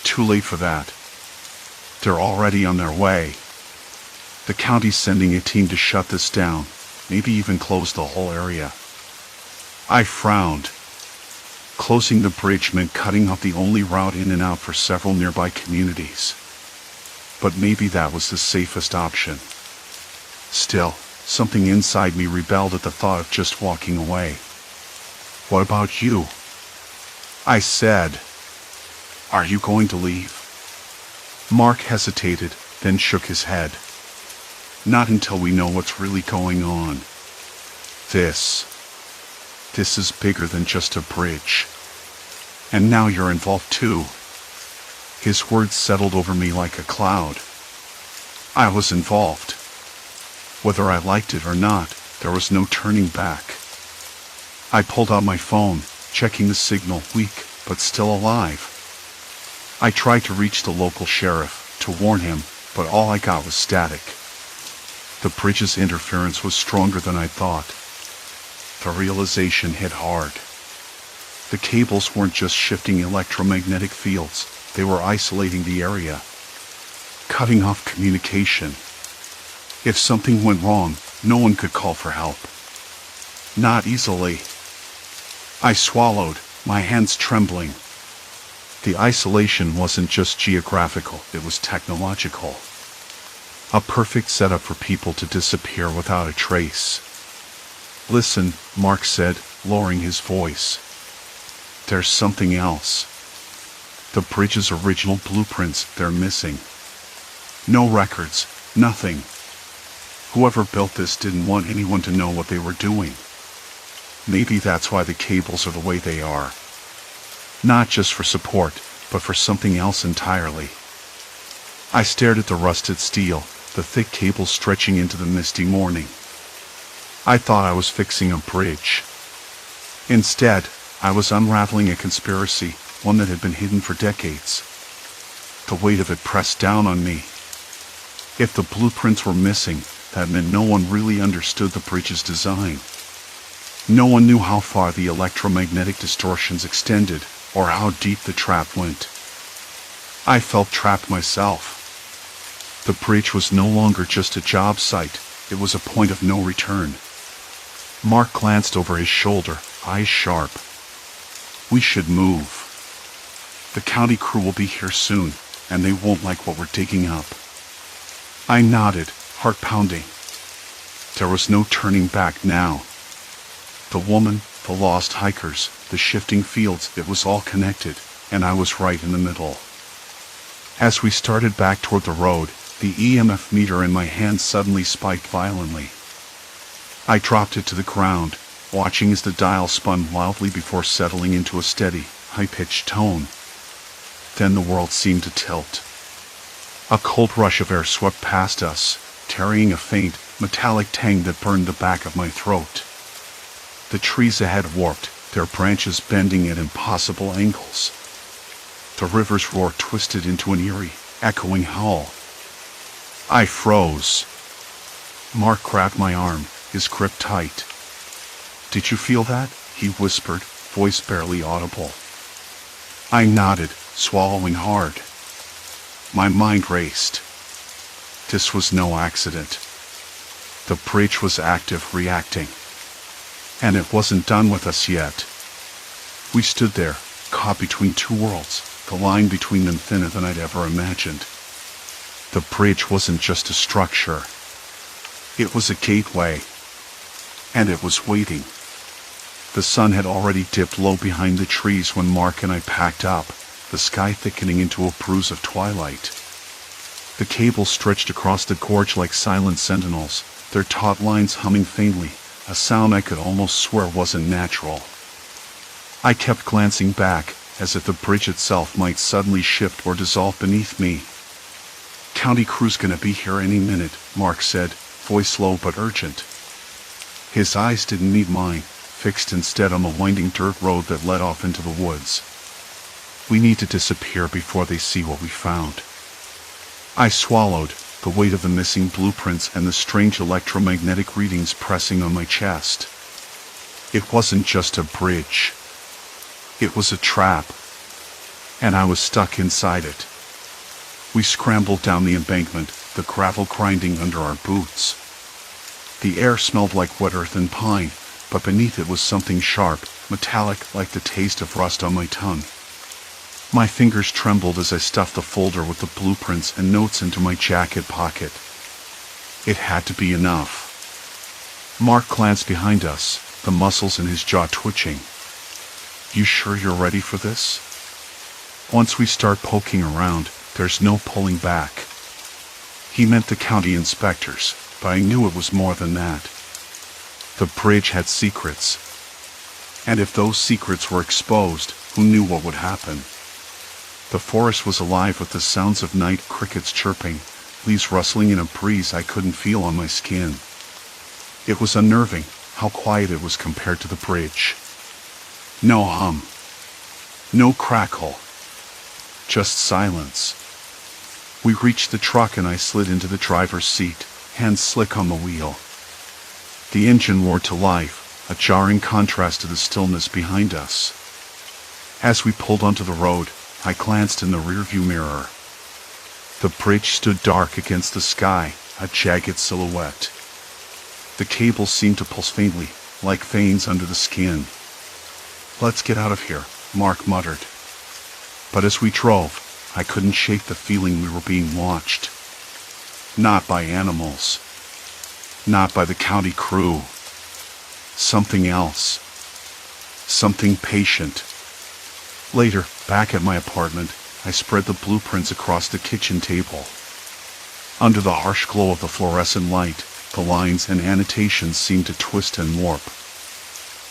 A: Too late for that. They're already on their way. The county's sending a team to shut this down, maybe even close the whole area. I frowned. Closing the bridge meant cutting off the only route in and out for several nearby communities. But maybe that was the safest option. Still, something inside me rebelled at the thought of just walking away. "What about you?" I said. "Are you going to leave?" Mark hesitated, then shook his head. "Not until we know what's really going on. This is bigger than just a bridge. And now you're involved too." His words settled over me like a cloud. I was involved. Whether I liked it or not, there was no turning back. I pulled out my phone, checking the signal, weak, but still alive. I tried to reach the local sheriff, to warn him, but all I got was static. The bridge's interference was stronger than I thought. The realization hit hard. The cables weren't just shifting electromagnetic fields, they were isolating the area, cutting off communication. If something went wrong, no one could call for help. Not easily. I swallowed, my hands trembling. The isolation wasn't just geographical, it was technological. A perfect setup for people to disappear without a trace. "Listen," Mark said, lowering his voice. "There's something else. The bridge's original blueprints, they're missing. No records, nothing. Whoever built this didn't want anyone to know what they were doing. Maybe that's why the cables are the way they are. Not just for support, but for something else entirely." I stared at the rusted steel, the thick cables stretching into the misty morning. I thought I was fixing a bridge. Instead, I was unraveling a conspiracy, one that had been hidden for decades. The weight of it pressed down on me. If the blueprints were missing, that meant no one really understood the bridge's design. No one knew how far the electromagnetic distortions extended, or how deep the trap went. I felt trapped myself. The bridge was no longer just a job site, it was a point of no return. Mark glanced over his shoulder, eyes sharp. "We should move. The county crew will be here soon, and they won't like what we're digging up." I nodded, heart pounding. There was no turning back now. The woman, the lost hikers, the shifting fields, it was all connected, and I was right in the middle. As we started back toward the road, the EMF meter in my hand suddenly spiked violently. I dropped it to the ground, watching as the dial spun wildly before settling into a steady, high-pitched tone. Then the world seemed to tilt. A cold rush of air swept past us, carrying a faint, metallic tang that burned the back of my throat. The trees ahead warped, their branches bending at impossible angles. The river's roar twisted into an eerie, echoing howl. I froze. Mark grabbed my arm, his grip tight. "Did you feel that?" he whispered, voice barely audible. I nodded, swallowing hard. My mind raced. This was no accident. The bridge was active, reacting. And it wasn't done with us yet. We stood there, caught between two worlds, the line between them thinner than I'd ever imagined. The bridge wasn't just a structure. It was a gateway. And it was waiting. The sun had already dipped low behind the trees when Mark and I packed up, the sky thickening into a bruise of twilight. The cables stretched across the gorge like silent sentinels, their taut lines humming faintly, a sound I could almost swear wasn't natural. I kept glancing back, as if the bridge itself might suddenly shift or dissolve beneath me. "County crew's gonna be here any minute," Mark said, voice low but urgent. His eyes didn't meet mine, fixed instead on the winding dirt road that led off into the woods. "We need to disappear before they see what we found." I swallowed, the weight of the missing blueprints and the strange electromagnetic readings pressing on my chest. It wasn't just a bridge. It was a trap. And I was stuck inside it. We scrambled down the embankment, the gravel grinding under our boots. The air smelled like wet earth and pine, but beneath it was something sharp, metallic, like the taste of rust on my tongue. My fingers trembled as I stuffed the folder with the blueprints and notes into my jacket pocket. It had to be enough. Mark glanced behind us, the muscles in his jaw twitching. You sure you're ready for this? Once we start poking around, there's no pulling back. He meant the county inspectors, but I knew it was more than that. The bridge had secrets. And if those secrets were exposed, who knew what would happen? The forest was alive with the sounds of night crickets chirping, leaves rustling in a breeze I couldn't feel on my skin. It was unnerving how quiet it was compared to the bridge. No hum. No crackle. Just silence. We reached the truck and I slid into the driver's seat, hands slick on the wheel. The engine roared to life, a jarring contrast to the stillness behind us. As we pulled onto the road, I glanced in the rearview mirror. The bridge stood dark against the sky, a jagged silhouette. The cables seemed to pulse faintly, like veins under the skin. Let's get out of here, Mark muttered. But as we drove, I couldn't shake the feeling we were being watched. Not by animals. Not by the county crew. Something else. Something patient. Later, back at my apartment, I spread the blueprints across the kitchen table. Under the harsh glow of the fluorescent light, the lines and annotations seemed to twist and warp.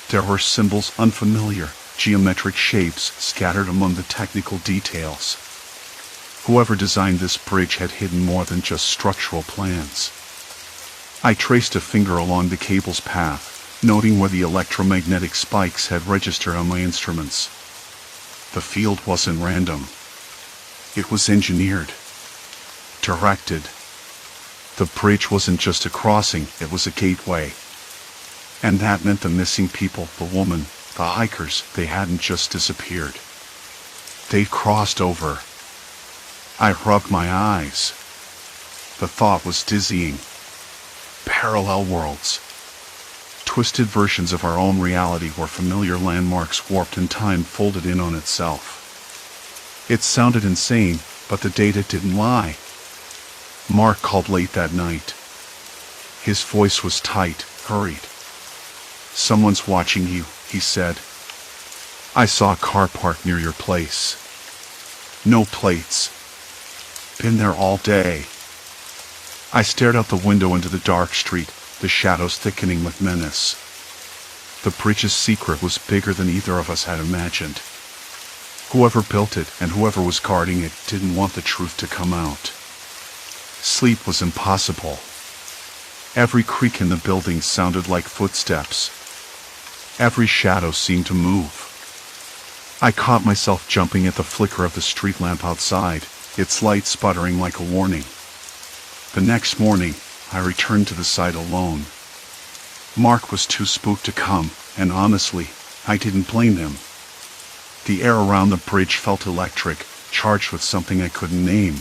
A: There were symbols unfamiliar, geometric shapes scattered among the technical details. Whoever designed this bridge had hidden more than just structural plans. I traced a finger along the cable's path, noting where the electromagnetic spikes had registered on my instruments. The field wasn't random. It was engineered. Directed. The bridge wasn't just a crossing, it was a gateway. And that meant the missing people, the woman, the hikers, they hadn't just disappeared. They'd crossed over. I rubbed my eyes. The thought was dizzying. Parallel worlds. Twisted versions of our own reality where familiar landmarks warped and time folded in on itself. It sounded insane, but the data didn't lie. Mark called late that night. His voice was tight, hurried. Someone's watching you, he said. I saw a car parked near your place. No plates. Been there all day. I stared out the window into the dark street, the shadows thickening with menace. The bridge's secret was bigger than either of us had imagined. Whoever built it and whoever was guarding it didn't want the truth to come out. Sleep was impossible. Every creak in the building sounded like footsteps. Every shadow seemed to move. I caught myself jumping at the flicker of the street lamp outside, its light sputtering like a warning. The next morning, I returned to the site alone. Mark was too spooked to come, and honestly, I didn't blame him. The air around the bridge felt electric, charged with something I couldn't name.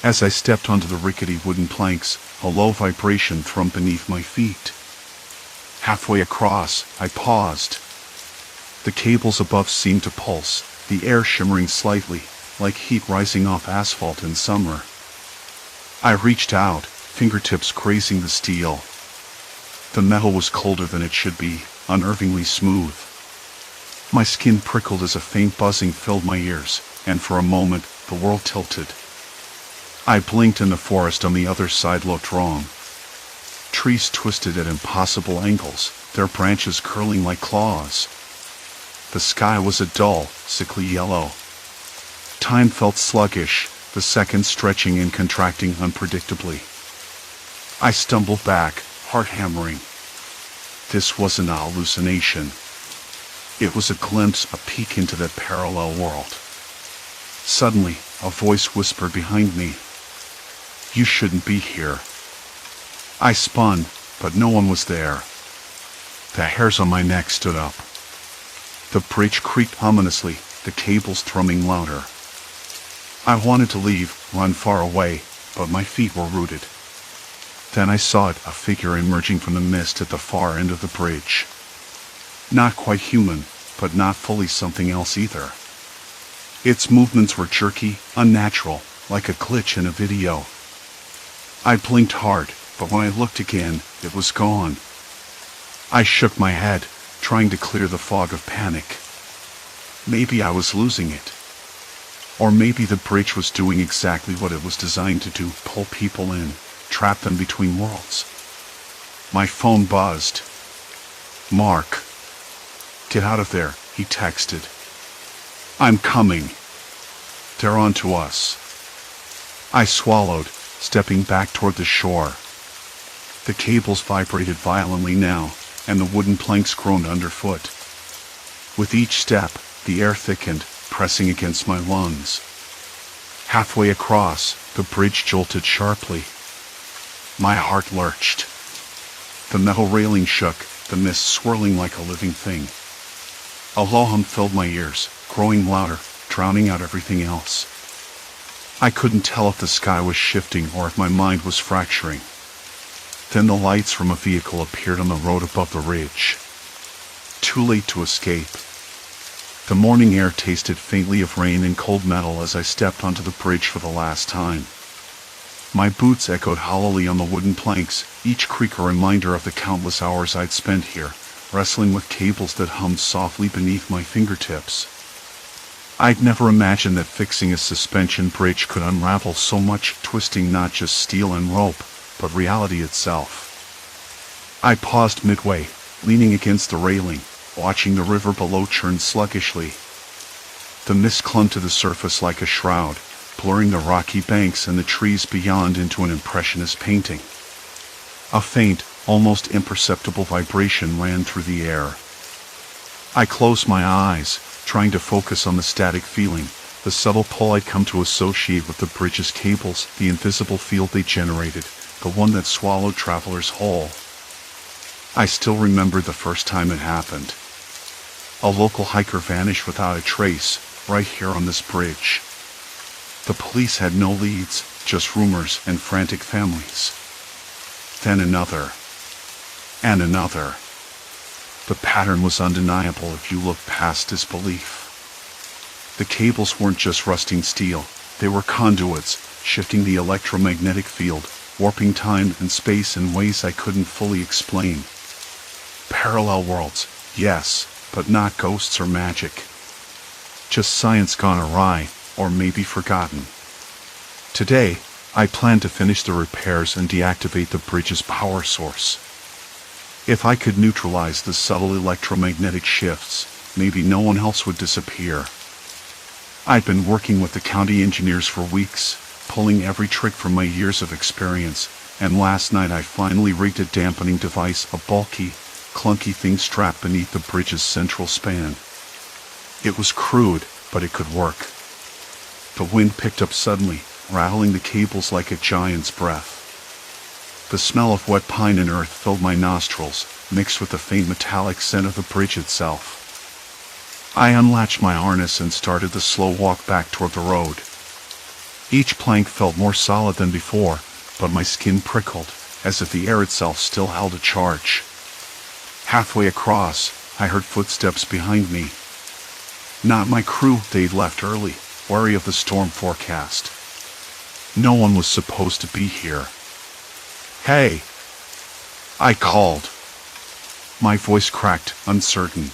A: As I stepped onto the rickety wooden planks, a low vibration thrummed beneath my feet. Halfway across, I paused. The cables above seemed to pulse, the air shimmering slightly, like heat rising off asphalt in summer. I reached out, fingertips grazing the steel. The metal was colder than it should be, unnervingly smooth. My skin prickled as a faint buzzing filled my ears, and for a moment, the world tilted. I blinked and the forest on the other side looked wrong. Trees twisted at impossible angles, their branches curling like claws. The sky was a dull, sickly yellow. Time felt sluggish, the seconds stretching and contracting unpredictably. I stumbled back, heart hammering. This wasn't a hallucination. It was a glimpse, a peek into that parallel world. Suddenly, a voice whispered behind me. You shouldn't be here. I spun, but no one was there. The hairs on my neck stood up. The bridge creaked ominously, the cables thrumming louder. I wanted to leave, run far away, but my feet were rooted. Then I saw it, a figure emerging from the mist at the far end of the bridge. Not quite human, but not fully something else either. Its movements were jerky, unnatural, like a glitch in a video. I blinked hard, but when I looked again, it was gone. I shook my head, trying to clear the fog of panic. Maybe I was losing it. Or maybe the bridge was doing exactly what it was designed to do, pull people in, trap them between worlds. My phone buzzed. "Mark. Get out of there," he texted. "I'm coming. They're on to us." I swallowed, stepping back toward the shore. The cables vibrated violently now, and the wooden planks groaned underfoot. With each step, the air thickened, pressing against my lungs. Halfway across, the bridge jolted sharply. My heart lurched. The metal railing shook, the mist swirling like a living thing. A low hum filled my ears, growing louder, drowning out everything else. I couldn't tell if the sky was shifting or if my mind was fracturing. Then the lights from a vehicle appeared on the road above the ridge. Too late to escape. The morning air tasted faintly of rain and cold metal as I stepped onto the bridge for the last time. My boots echoed hollowly on the wooden planks, each creak a reminder of the countless hours I'd spent here, wrestling with cables that hummed softly beneath my fingertips. I'd never imagined that fixing a suspension bridge could unravel so much, twisting not just steel and rope, but reality itself. I paused midway, leaning against the railing, watching the river below churn sluggishly. The mist clung to the surface like a shroud, blurring the rocky banks and the trees beyond into an impressionist painting. A faint, almost imperceptible vibration ran through the air. I closed my eyes, trying to focus on the static feeling, the subtle pull I'd come to associate with the bridge's cables, the invisible field they generated, the one that swallowed travelers whole. I still remembered the first time it happened. A local hiker vanished without a trace, right here on this bridge. The police had no leads, just rumors and frantic families. Then another. And another. The pattern was undeniable if you looked past disbelief. The cables weren't just rusting steel, they were conduits, shifting the electromagnetic field, warping time and space in ways I couldn't fully explain. Parallel worlds, yes, but not ghosts or magic. Just science gone awry, or maybe forgotten. Today, I plan to finish the repairs and deactivate the bridge's power source. If I could neutralize the subtle electromagnetic shifts, maybe no one else would disappear. I'd been working with the county engineers for weeks, pulling every trick from my years of experience, and last night I finally rigged a dampening device, a bulky, clunky thing strapped beneath the bridge's central span. It was crude, but it could work. The wind picked up suddenly, rattling the cables like a giant's breath. The smell of wet pine and earth filled my nostrils, mixed with the faint metallic scent of the bridge itself. I unlatched my harness and started the slow walk back toward the road. Each plank felt more solid than before, but my skin prickled, as if the air itself still held a charge. Halfway across, I heard footsteps behind me. Not my crew, they'd left early, wary of the storm forecast. No one was supposed to be here. "Hey!" I called. My voice cracked, uncertain.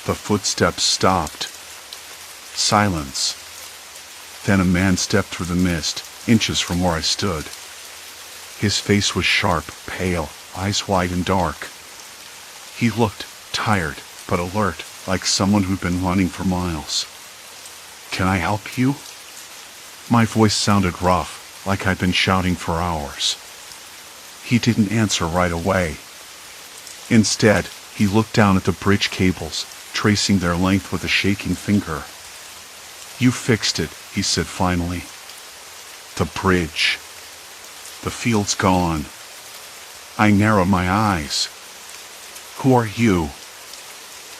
A: The footsteps stopped. Silence. Then a man stepped through the mist, inches from where I stood. His face was sharp, pale, eyes wide and dark. He looked tired, but alert, like someone who'd been running for miles. "Can I help you?" My voice sounded rough, like I'd been shouting for hours. He didn't answer right away. Instead, he looked down at the bridge cables, tracing their length with a shaking finger. "You fixed it," he said finally. "The bridge. The field's gone." I narrowed my eyes. "Who are you?"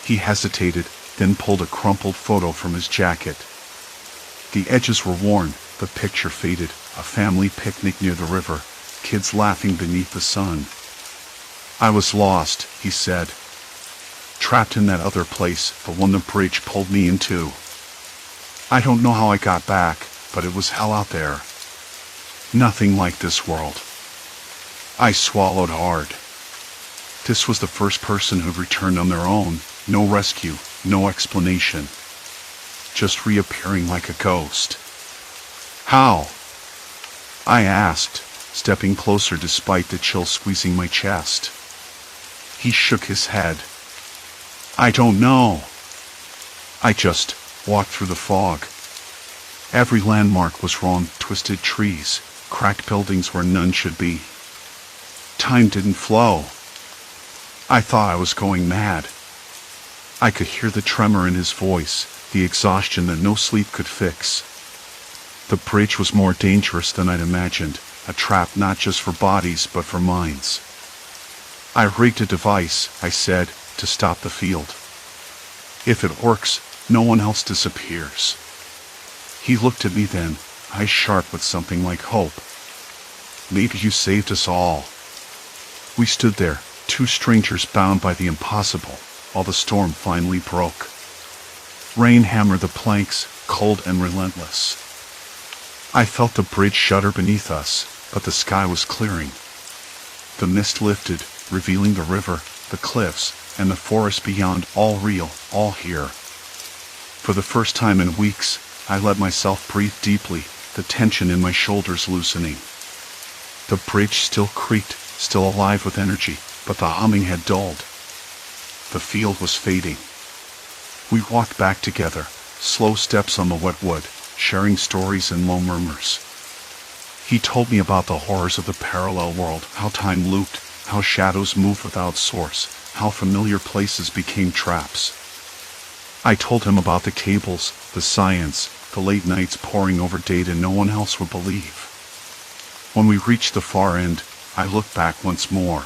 A: He hesitated, then pulled a crumpled photo from his jacket. The edges were worn, the picture faded, a family picnic near the river, kids laughing beneath the sun. I was lost, he said. Trapped in that other place, the one the bridge pulled me into. I don't know how I got back, but it was hell out there. Nothing like this world. I swallowed hard. This was the first person who'd returned on their own, no rescue, no explanation. Just reappearing like a ghost. How? I asked, stepping closer despite the chill squeezing my chest. He shook his head. I don't know. I just walked through the fog. Every landmark was wrong, twisted trees, cracked buildings where none should be. Time didn't flow. I thought I was going mad. I could hear the tremor in his voice, the exhaustion that no sleep could fix. The bridge was more dangerous than I'd imagined, a trap not just for bodies but for minds. I rigged a device, I said, to stop the field. If it works, no one else disappears. He looked at me then, eyes sharp with something like hope. Maybe you saved us all. We stood there, two strangers bound by the impossible, while the storm finally broke. Rain hammered the planks, cold and relentless. I felt the bridge shudder beneath us, but the sky was clearing. The mist lifted, revealing the river, the cliffs, and the forest beyond, all real, all here. For the first time in weeks, I let myself breathe deeply, the tension in my shoulders loosening. The bridge still creaked, still alive with energy, but the humming had dulled. The field was fading. We walked back together, slow steps on the wet wood, sharing stories and low murmurs. He told me about the horrors of the parallel world, how time looped, how shadows moved without source, how familiar places became traps. I told him about the cables, the science, the late nights poring over data no one else would believe. When we reached the far end, I looked back once more.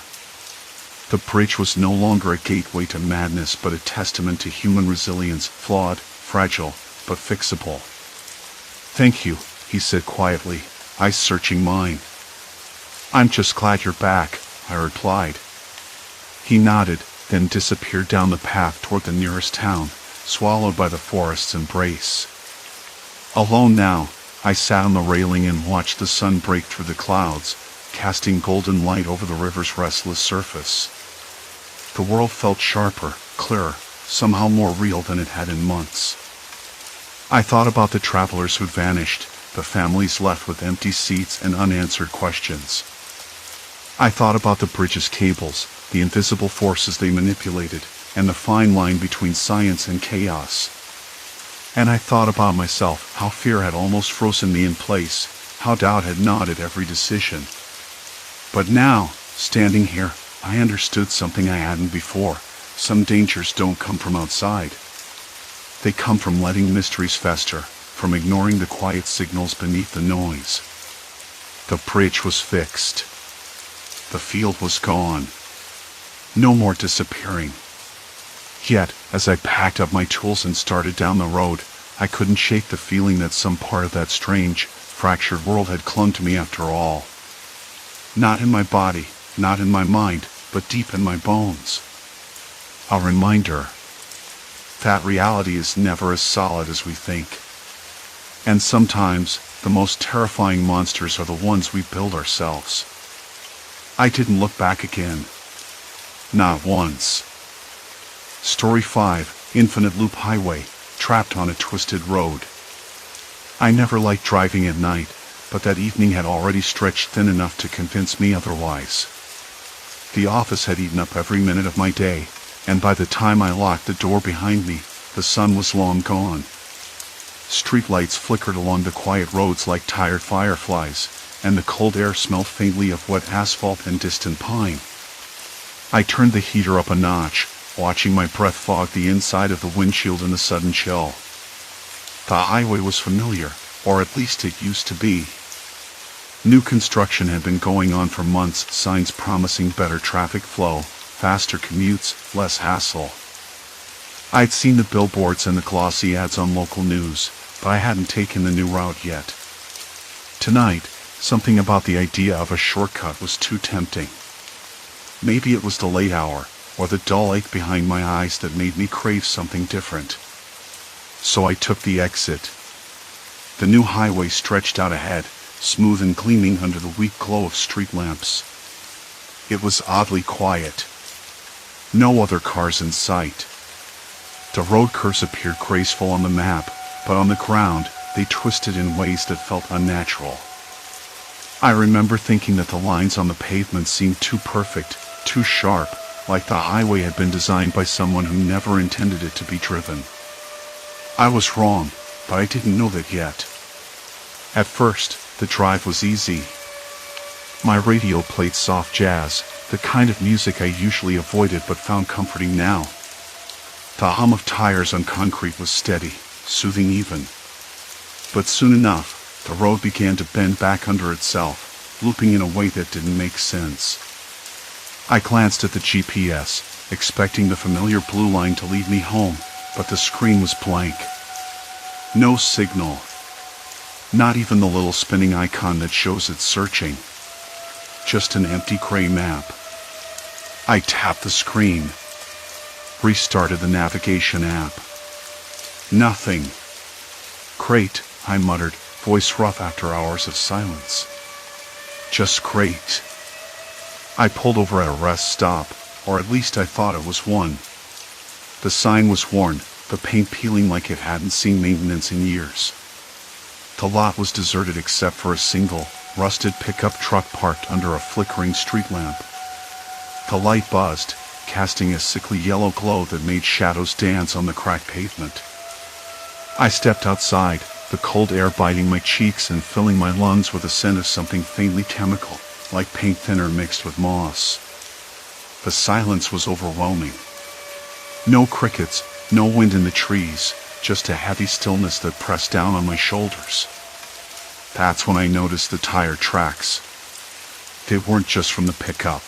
A: The bridge was no longer a gateway to madness but a testament to human resilience, flawed, fragile, but fixable. Thank you, he said quietly, eyes searching mine. I'm just glad you're back, I replied. He nodded, then disappeared down the path toward the nearest town, swallowed by the forest's embrace. Alone now, I sat on the railing and watched the sun break through the clouds, casting golden light over the river's restless surface. The world felt sharper, clearer, somehow more real than it had in months. I thought about the travelers who'd vanished, the families left with empty seats and unanswered questions. I thought about the bridge's cables, the invisible forces they manipulated, and the fine line between science and chaos. And I thought about myself, how fear had almost frozen me in place, how doubt had gnawed at every decision. But now, standing here, I understood something I hadn't before. Some dangers don't come from outside. They come from letting mysteries fester, from ignoring the quiet signals beneath the noise. The bridge was fixed. The field was gone. No more disappearing. Yet, as I packed up my tools and started down the road, I couldn't shake the feeling that some part of that strange, fractured world had clung to me after all. Not in my body, not in my mind, but deep in my bones. A reminder that reality is never as solid as we think. And sometimes, the most terrifying monsters are the ones we build ourselves. I didn't look back again. Not once. Story 5, Infinite Loop Highway, trapped on a twisted road. I never liked driving at night, but that evening had already stretched thin enough to convince me otherwise. The office had eaten up every minute of my day, and by the time I locked the door behind me, the sun was long gone. Streetlights flickered along the quiet roads like tired fireflies, and the cold air smelled faintly of wet asphalt and distant pine. I turned the heater up a notch, watching my breath fog the inside of the windshield in the sudden chill. The highway was familiar, or at least it used to be. New construction had been going on for months, signs promising better traffic flow, faster commutes, less hassle. I'd seen the billboards and the glossy ads on local news, but I hadn't taken the new route yet. Tonight, something about the idea of a shortcut was too tempting. Maybe it was the late hour, or the dull ache behind my eyes that made me crave something different. So I took the exit. The new highway stretched out ahead, smooth and gleaming under the weak glow of street lamps. It was oddly quiet. No other cars in sight. The road curves appeared graceful on the map, but on the ground, they twisted in ways that felt unnatural. I remember thinking that the lines on the pavement seemed too perfect, too sharp, like the highway had been designed by someone who never intended it to be driven. I was wrong, but I didn't know that yet. At first, the drive was easy. My radio played soft jazz, the kind of music I usually avoided but found comforting now. The hum of tires on concrete was steady, soothing even. But soon enough, the road began to bend back under itself, looping in a way that didn't make sense. I glanced at the GPS, expecting the familiar blue line to lead me home, but the screen was blank. No signal. Not even the little spinning icon that shows it's searching. Just an empty gray map. I tapped the screen. Restarted the navigation app. Nothing. Great, I muttered, voice rough after hours of silence. Just great. I pulled over at a rest stop, or at least I thought it was one. The sign was worn, the paint peeling like it hadn't seen maintenance in years. The lot was deserted except for a single, rusted pickup truck parked under a flickering street lamp. The light buzzed, casting a sickly yellow glow that made shadows dance on the cracked pavement. I stepped outside, the cold air biting my cheeks and filling my lungs with a scent of something faintly chemical, like paint thinner mixed with moss. The silence was overwhelming. No crickets, no wind in the trees, just a heavy stillness that pressed down on my shoulders. That's when I noticed the tire tracks. They weren't just from the pickup.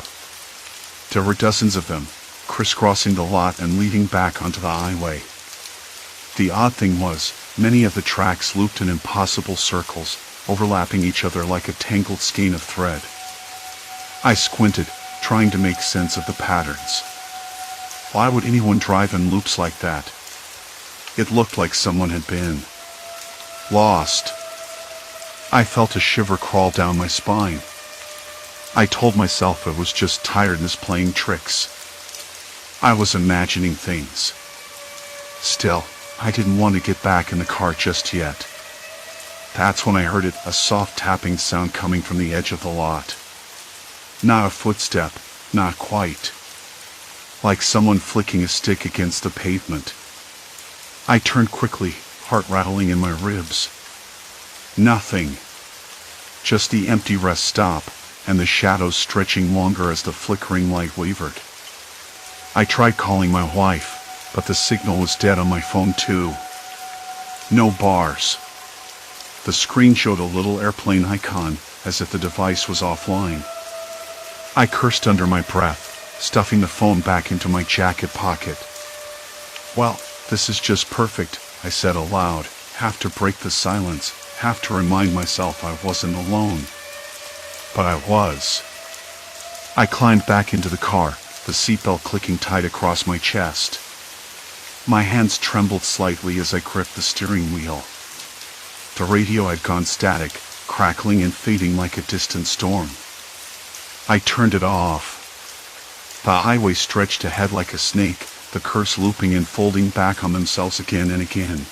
A: There were dozens of them, crisscrossing the lot and leading back onto the highway. The odd thing was, many of the tracks looped in impossible circles, overlapping each other like a tangled skein of thread. I squinted, trying to make sense of the patterns. Why would anyone drive in loops like that? It looked like someone had been lost. I felt a shiver crawl down my spine. I told myself it was just tiredness playing tricks. I was imagining things. Still, I didn't want to get back in the car just yet. That's when I heard it, a soft tapping sound coming from the edge of the lot. Not a footstep, not quite. Like someone flicking a stick against the pavement. I turned quickly, heart rattling in my ribs. Nothing. Just the empty rest stop, and the shadows stretching longer as the flickering light wavered. I tried calling my wife, but the signal was dead on my phone too. No bars. The screen showed a little airplane icon, as if the device was offline. I cursed under my breath, stuffing the phone back into my jacket pocket. Well, this is just perfect, I said aloud, half to break the silence, half to remind myself I wasn't alone. But I was. I climbed back into the car, the seatbelt clicking tight across my chest. My hands trembled slightly as I gripped the steering wheel. The radio had gone static, crackling and fading like a distant storm. I turned it off. The highway stretched ahead like a snake, the curves looping and folding back on themselves again and again.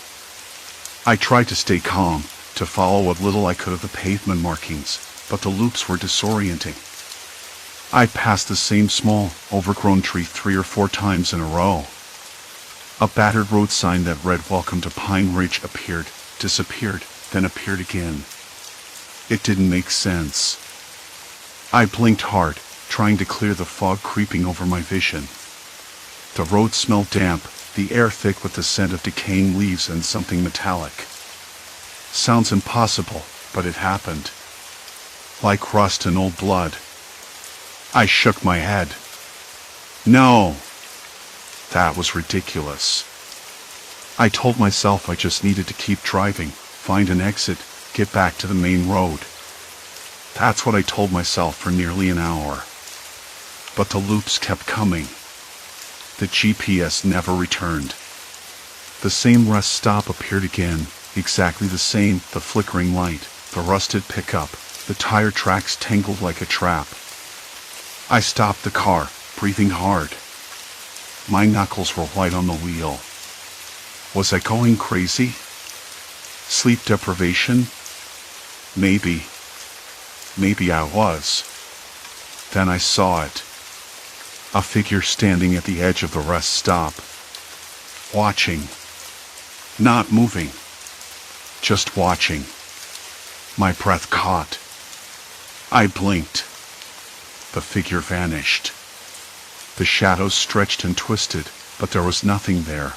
A: I tried to stay calm, to follow what little I could of the pavement markings, but the loops were disorienting. I passed the same small, overgrown tree 3 or 4 times in a row. A battered road sign that read "Welcome to Pine Ridge" appeared, disappeared, then appeared again. It didn't make sense. I blinked hard, trying to clear the fog creeping over my vision. The road smelled damp, the air thick with the scent of decaying leaves and something metallic. Sounds impossible, but it happened. Like rust and old blood. I shook my head. No! That was ridiculous. I told myself I just needed to keep driving, find an exit, get back to the main road. That's what I told myself for nearly an hour. But the loops kept coming. The GPS never returned. The same rest stop appeared again, exactly the same, the flickering light, the rusted pickup, the tire tracks tangled like a trap. I stopped the car, breathing hard. My knuckles were white on the wheel. Was I going crazy? Sleep deprivation? Maybe. Maybe I was. Then I saw it. A figure standing at the edge of the rest stop. Watching. Not moving. Just watching. My breath caught. I blinked. The figure vanished. The shadows stretched and twisted, but there was nothing there.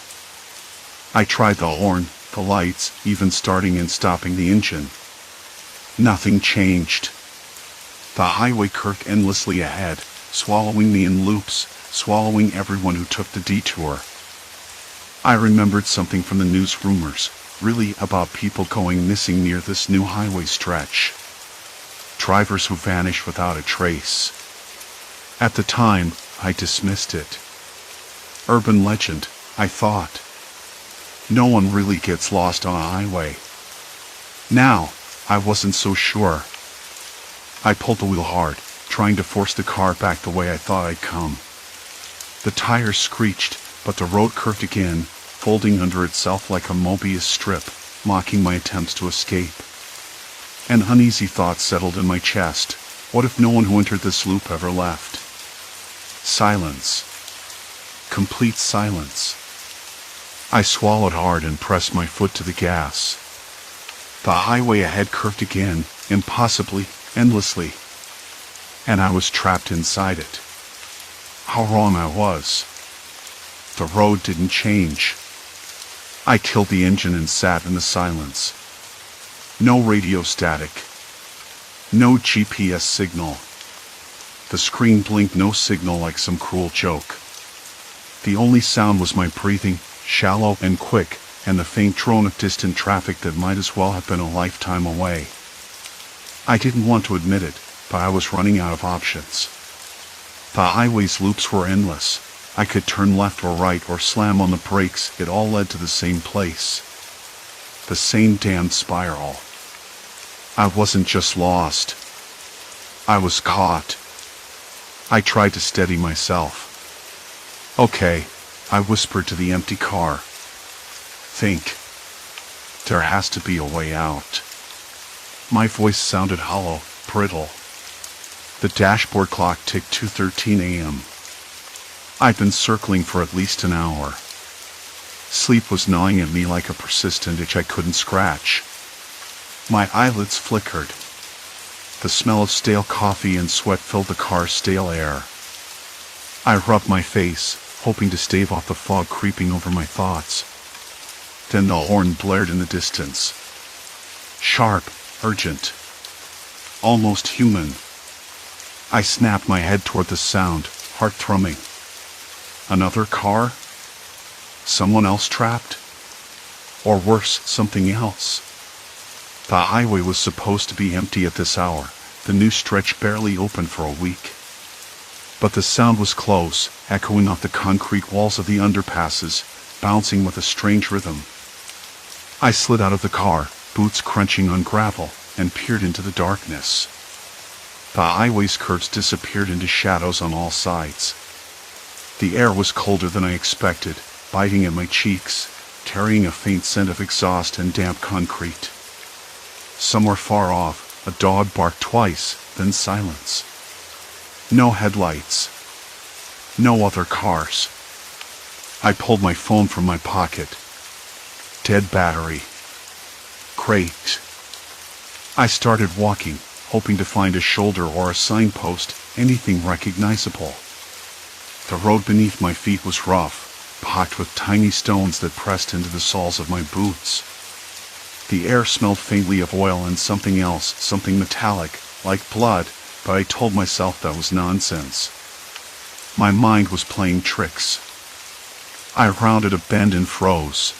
A: I tried the horn, the lights, even starting and stopping the engine. Nothing changed. The highway curved endlessly ahead, swallowing me in loops, swallowing everyone who took the detour. I remembered something from the news rumors, really about people going missing near this new highway stretch. Drivers who vanished without a trace. At the time, I dismissed it. Urban legend, I thought. No one really gets lost on a highway. Now, I wasn't so sure. I pulled the wheel hard, trying to force the car back the way I thought I'd come. The tires screeched, but the road curved again, folding under itself like a Mobius strip, mocking my attempts to escape. An uneasy thought settled in my chest. What if no one who entered this loop ever left? Silence. Complete silence. I swallowed hard and pressed my foot to the gas. The highway ahead curved again, impossibly, endlessly. And I was trapped inside it. How wrong I was. The road didn't change. I killed the engine and sat in the silence. No radio static. No GPS signal. The screen blinked no signal like some cruel joke. The only sound was my breathing, shallow and quick, and the faint drone of distant traffic that might as well have been a lifetime away. I didn't want to admit it, but I was running out of options. The highway's loops were endless. I could turn left or right or slam on the brakes, it all led to the same place. The same damned spiral. I wasn't just lost. I was caught. I tried to steady myself. Okay, I whispered to the empty car. Think. There has to be a way out. My voice sounded hollow, brittle. The dashboard clock ticked 2:13 a.m. I'd been circling for at least an hour. Sleep was gnawing at me like a persistent itch I couldn't scratch. My eyelids flickered. The smell of stale coffee and sweat filled the car's stale air. I rubbed my face, hoping to stave off the fog creeping over my thoughts. Then the horn blared in the distance. Sharp, urgent. Almost human. I snapped my head toward the sound, heart thrumming. Another car? Someone else trapped? Or worse, something else. The highway was supposed to be empty at this hour, the new stretch barely open for a week. But the sound was close, echoing off the concrete walls of the underpasses, bouncing with a strange rhythm. I slid out of the car, boots crunching on gravel, and peered into the darkness. The highway's curves disappeared into shadows on all sides. The air was colder than I expected, biting at my cheeks, carrying a faint scent of exhaust and damp concrete. Somewhere far off, a dog barked twice, then silence. No headlights. No other cars. I pulled my phone from my pocket. Dead battery. Great. I started walking, hoping to find a shoulder or a signpost, anything recognizable. The road beneath my feet was rough, pocked with tiny stones that pressed into the soles of my boots. The air smelled faintly of oil and something else, something metallic, like blood, but I told myself that was nonsense. My mind was playing tricks. I rounded a bend and froze.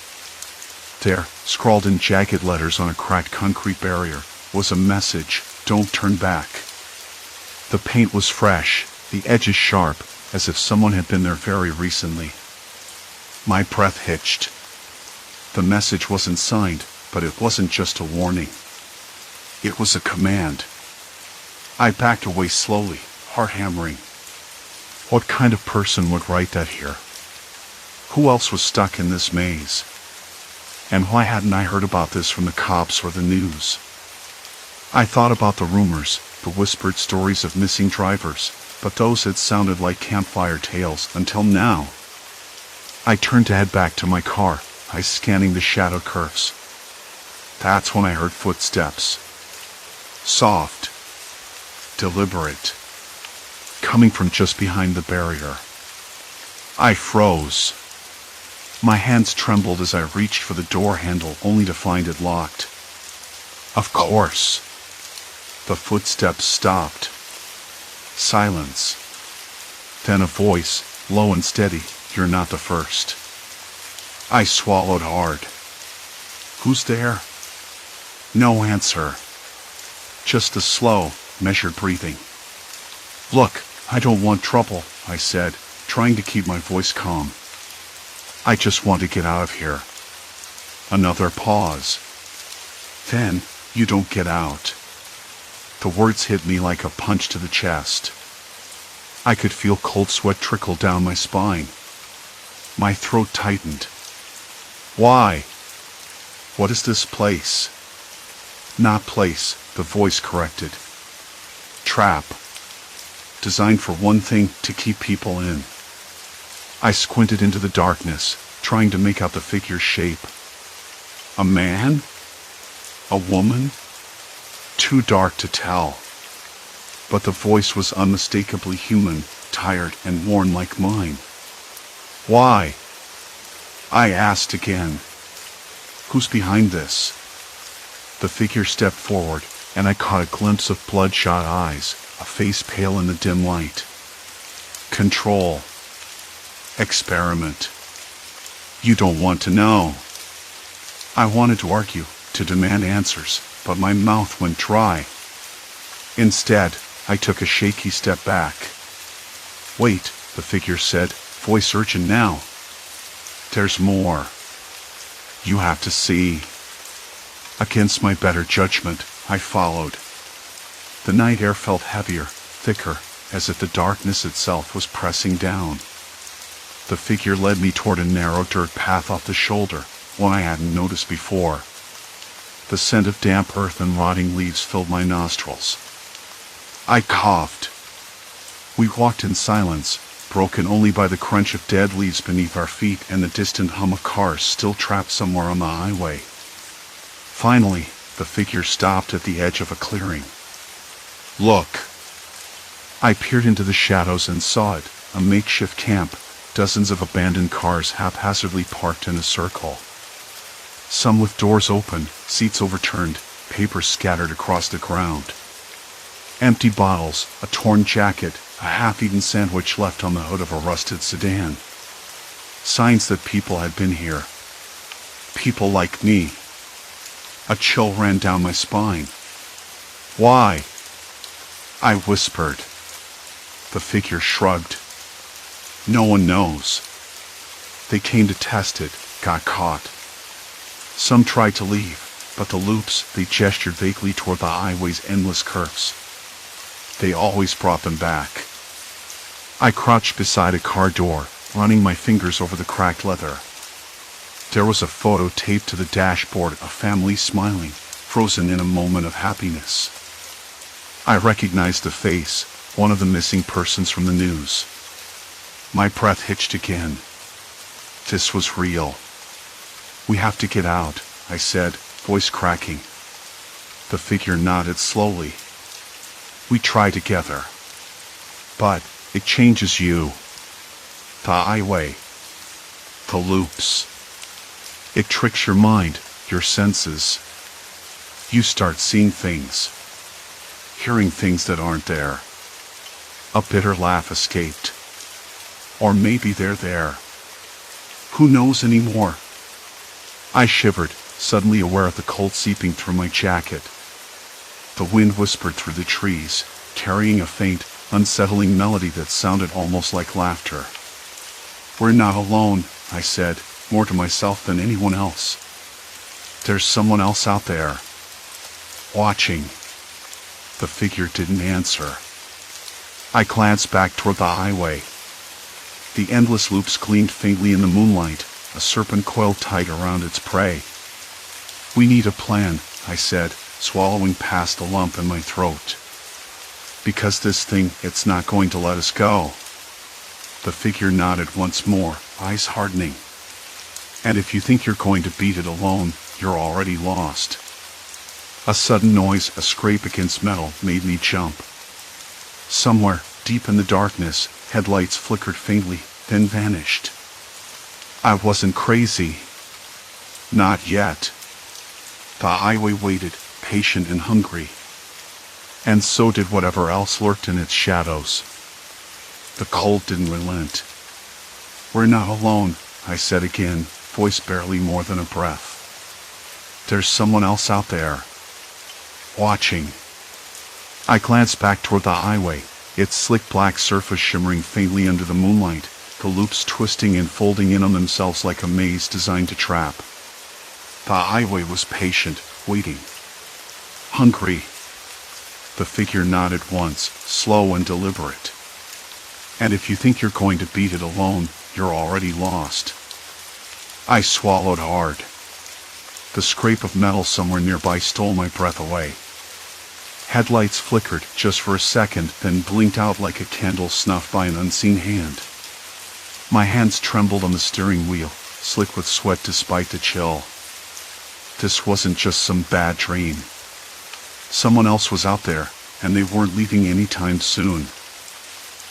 A: There, scrawled in jagged letters on a cracked concrete barrier, was a message: "Don't turn back." The paint was fresh, the edges sharp, as if someone had been there very recently. My breath hitched. The message wasn't signed, but it wasn't just a warning. It was a command. I backed away slowly, heart hammering. What kind of person would write that here? Who else was stuck in this maze? And why hadn't I heard about this from the cops or the news? I thought about the rumors, the whispered stories of missing drivers, but those had sounded like campfire tales until now. I turned to head back to my car, eyes scanning the shadow curves. That's when I heard footsteps. Soft, deliberate, coming from just behind the barrier. I froze. My hands trembled as I reached for the door handle, only to find it locked. Of course. The footsteps stopped. Silence. Then a voice, low and steady: "You're not the first." I swallowed hard. "Who's there?" No answer. Just a slow, measured breathing. "Look, I don't want trouble," I said, trying to keep my voice calm. "I just want to get out of here." Another pause. Then, "You don't get out." The words hit me like a punch to the chest. I could feel cold sweat trickle down my spine. My throat tightened. Why? What is this place? Not place, the voice corrected. Trap. Designed for one thing: to keep people in. I squinted into the darkness, trying to make out the figure's shape. A man? A woman? Too dark to tell. But the voice was unmistakably human, tired and worn like mine. Why? I asked again. Who's behind this? The figure stepped forward, and I caught a glimpse of bloodshot eyes, a face pale in the dim light. Control. Experiment. You don't want to know. I wanted to argue, to demand answers, but my mouth went dry. Instead, I took a shaky step back. Wait, the figure said, voice urgent now. There's more. You have to see. Against my better judgment, I followed. The night air felt heavier, thicker, as if the darkness itself was pressing down. The figure led me toward a narrow dirt path off the shoulder, one I hadn't noticed before. The scent of damp earth and rotting leaves filled my nostrils. I coughed. We walked in silence, broken only by the crunch of dead leaves beneath our feet and the distant hum of cars still trapped somewhere on the highway. Finally, the figure stopped at the edge of a clearing. Look. I peered into the shadows and saw it, a makeshift camp, dozens of abandoned cars haphazardly parked in a circle. Some with doors open, seats overturned, papers scattered across the ground. Empty bottles, a torn jacket, a half-eaten sandwich left on the hood of a rusted sedan. Signs that people had been here. People like me. A chill ran down my spine. Why? I whispered. The figure shrugged. No one knows. They came to test it, got caught. Some tried to leave, but the loops, they gestured vaguely toward the highway's endless curves. They always brought them back. I crouched beside a car door, running my fingers over the cracked leather. There was a photo taped to the dashboard, a family smiling, frozen in a moment of happiness. I recognized the face, one of the missing persons from the news. My breath hitched again. This was real. We have to get out, I said, voice cracking. The figure nodded slowly. We try together. But it changes you. The highway. The loops. It tricks your mind, your senses. You start seeing things. Hearing things that aren't there. A bitter laugh escaped. Or maybe they're there. Who knows anymore? I shivered, suddenly aware of the cold seeping through my jacket. The wind whispered through the trees, carrying a faint, unsettling melody that sounded almost like laughter. "We're not alone," I said, more to myself than anyone else. "There's someone else out there. Watching." The figure didn't answer. I glanced back toward the highway. The endless loops gleamed faintly in the moonlight, a serpent coiled tight around its prey. "We need a plan," I said, swallowing past the lump in my throat. "Because this thing, it's not going to let us go." The figure nodded once more, eyes hardening. "And if you think you're going to beat it alone, you're already lost." A sudden noise, a scrape against metal, made me jump. Somewhere, deep in the darkness, headlights flickered faintly, then vanished. I wasn't crazy. Not yet. The highway waited, patient and hungry. And so did whatever else lurked in its shadows. The cold didn't relent. "We're not alone," I said again, voice barely more than a breath. "There's someone else out there. Watching." I glanced back toward the highway, its slick black surface shimmering faintly under the moonlight, the loops twisting and folding in on themselves like a maze designed to trap. The highway was patient, waiting. Hungry. The figure nodded once, slow and deliberate. "And if you think you're going to beat it alone, you're already lost." I swallowed hard. The scrape of metal somewhere nearby stole my breath away. Headlights flickered just for a second, then blinked out like a candle snuffed by an unseen hand. My hands trembled on the steering wheel, slick with sweat despite the chill. This wasn't just some bad dream. Someone else was out there, and they weren't leaving anytime soon.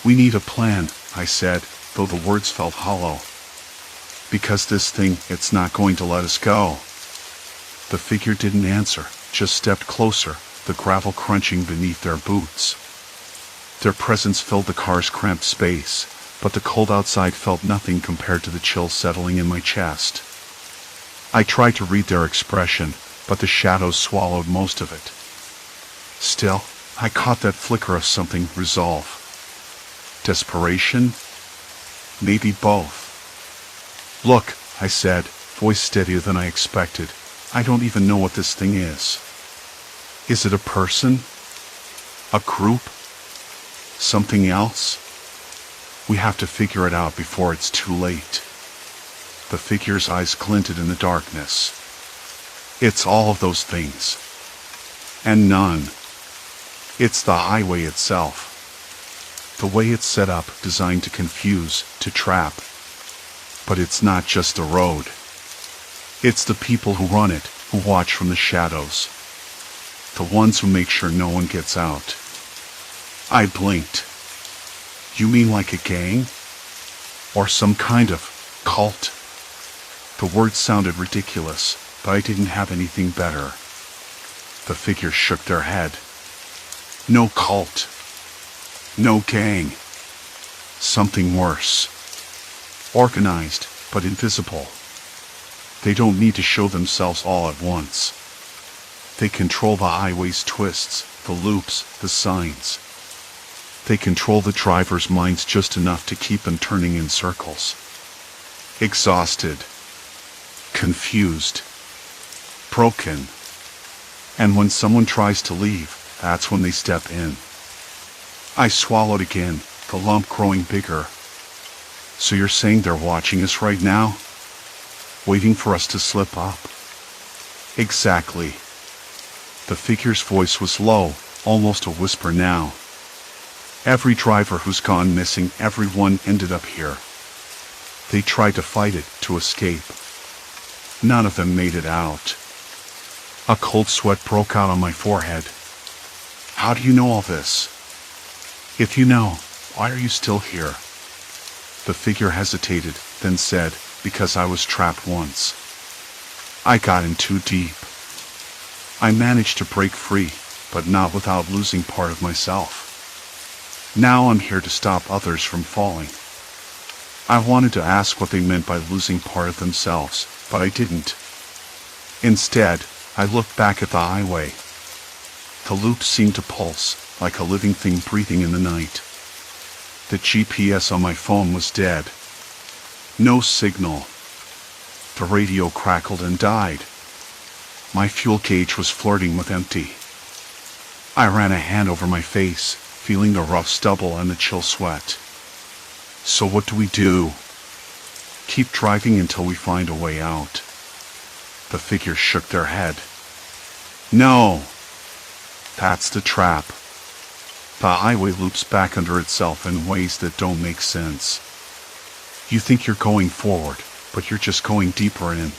A: "We need a plan," I said, though the words felt hollow. "Because this thing, it's not going to let us go." The figure didn't answer, just stepped closer, the gravel crunching beneath their boots. Their presence filled the car's cramped space, but the cold outside felt nothing compared to the chill settling in my chest. I tried to read their expression, but the shadows swallowed most of it. Still, I caught that flicker of something, resolve. Desperation? Maybe both. "Look," I said, voice steadier than I expected. "I don't even know what this thing is. Is it a person? A group? Something else? We have to figure it out before it's too late." The figure's eyes glinted in the darkness. "It's all of those things. And none. It's the highway itself. The way it's set up, designed to confuse, to trap. But it's not just the road. It's the people who run it, who watch from the shadows. The ones who make sure no one gets out." I blinked. "You mean like a gang? Or some kind of cult?" The words sounded ridiculous, but I didn't have anything better. The figure shook their head. "No cult. No gang. Something worse. Organized, but invisible. They don't need to show themselves all at once. They control the highway's twists, the loops, the signs. They control the driver's minds just enough to keep them turning in circles. Exhausted. Confused. Broken. And when someone tries to leave, that's when they step in." I swallowed again, the lump growing bigger. "So you're saying they're watching us right now? Waiting for us to slip up?" "Exactly." The figure's voice was low, almost a whisper now. "Every driver who's gone missing, everyone ended up here. They tried to fight it, to escape. None of them made it out." A cold sweat broke out on my forehead. "How do you know all this? If you know, why are you still here?" The figure hesitated, then said, "Because I was trapped once. I got in too deep. I managed to break free, but not without losing part of myself. Now I'm here to stop others from falling." I wanted to ask what they meant by losing part of themselves, but I didn't. Instead, I looked back at the highway. The loop seemed to pulse, like a living thing breathing in the night. The GPS on my phone was dead. No signal. The radio crackled and died. My fuel gauge was flirting with empty. I ran a hand over my face, feeling the rough stubble and the chill sweat. So what do? Keep driving until we find a way out. The figure shook their head. No! That's the trap. The highway loops back under itself in ways that don't make sense. You think you're going forward, but you're just going deeper in.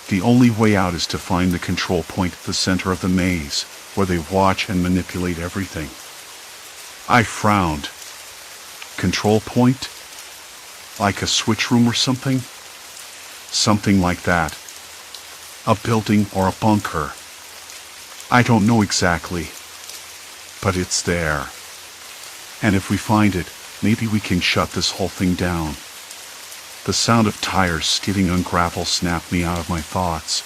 A: The only way out is to find the control point at the center of the maze, where they watch and manipulate everything. I frowned. Control point? Like a switch room or something? Something like that. A building or a bunker. I don't know exactly. But it's there. And if we find it, maybe we can shut this whole thing down. The sound of tires skidding on gravel snapped me out of my thoughts.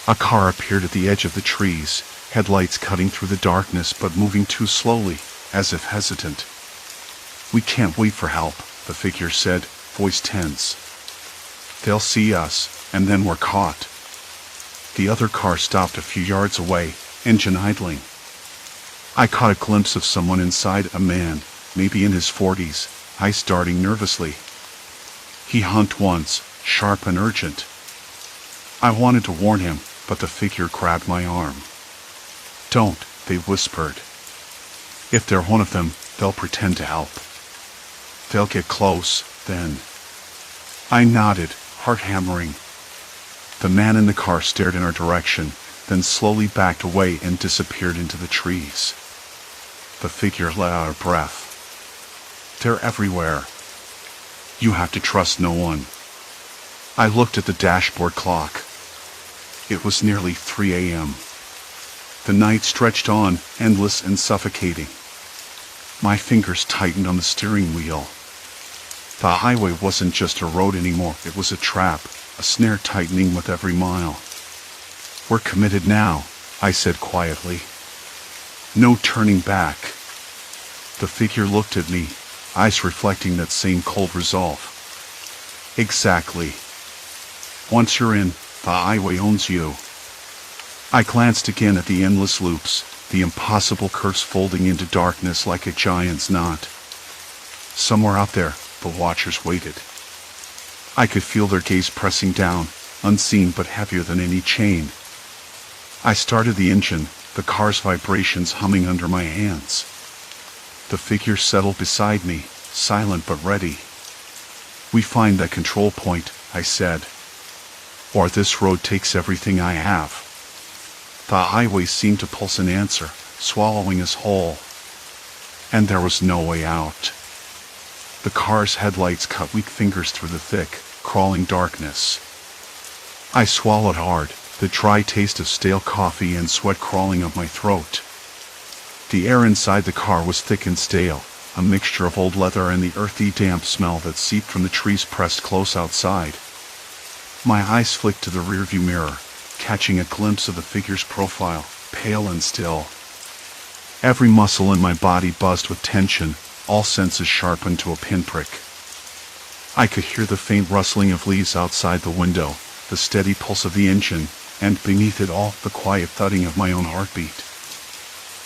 A: A car appeared at the edge of the trees, headlights cutting through the darkness but moving too slowly, as if hesitant. We can't wait for help, the figure said, voice tense. They'll see us, and then we're caught. The other car stopped a few yards away, engine idling. I caught a glimpse of someone inside, a man, maybe in his 40s, eyes darting nervously. He honked once, sharp and urgent. I wanted to warn him, but the figure grabbed my arm. Don't, they whispered. If they're one of them, they'll pretend to help. They'll get close, then. I nodded, heart hammering. The man in the car stared in our direction, then slowly backed away and disappeared into the trees. The figure let out a breath. They're everywhere. You have to trust no one. I looked at the dashboard clock. It was nearly 3 a.m. The night stretched on, endless and suffocating. My fingers tightened on the steering wheel. The highway wasn't just a road anymore, it was a trap, a snare tightening with every mile. We're committed now, I said quietly. No turning back. The figure looked at me, eyes reflecting that same cold resolve. Exactly. Once you're in, the highway owns you. I glanced again at the endless loops, the impossible curves folding into darkness like a giant's knot. Somewhere out there, the watchers waited. I could feel their gaze pressing down, unseen but heavier than any chain. I started the engine, the car's vibrations humming under my hands. The figure settled beside me, silent but ready. We find that control point, I said. Or this road takes everything I have. The highway seemed to pulse an answer, swallowing us whole. And there was no way out. The car's headlights cut weak fingers through the thick, crawling darkness. I swallowed hard, the dry taste of stale coffee and sweat crawling up my throat. The air inside the car was thick and stale, a mixture of old leather and the earthy damp smell that seeped from the trees pressed close outside. My eyes flicked to the rearview mirror, catching a glimpse of the figure's profile, pale and still. Every muscle in my body buzzed with tension, all senses sharpened to a pinprick. I could hear the faint rustling of leaves outside the window, the steady pulse of the engine, and beneath it all, the quiet thudding of my own heartbeat.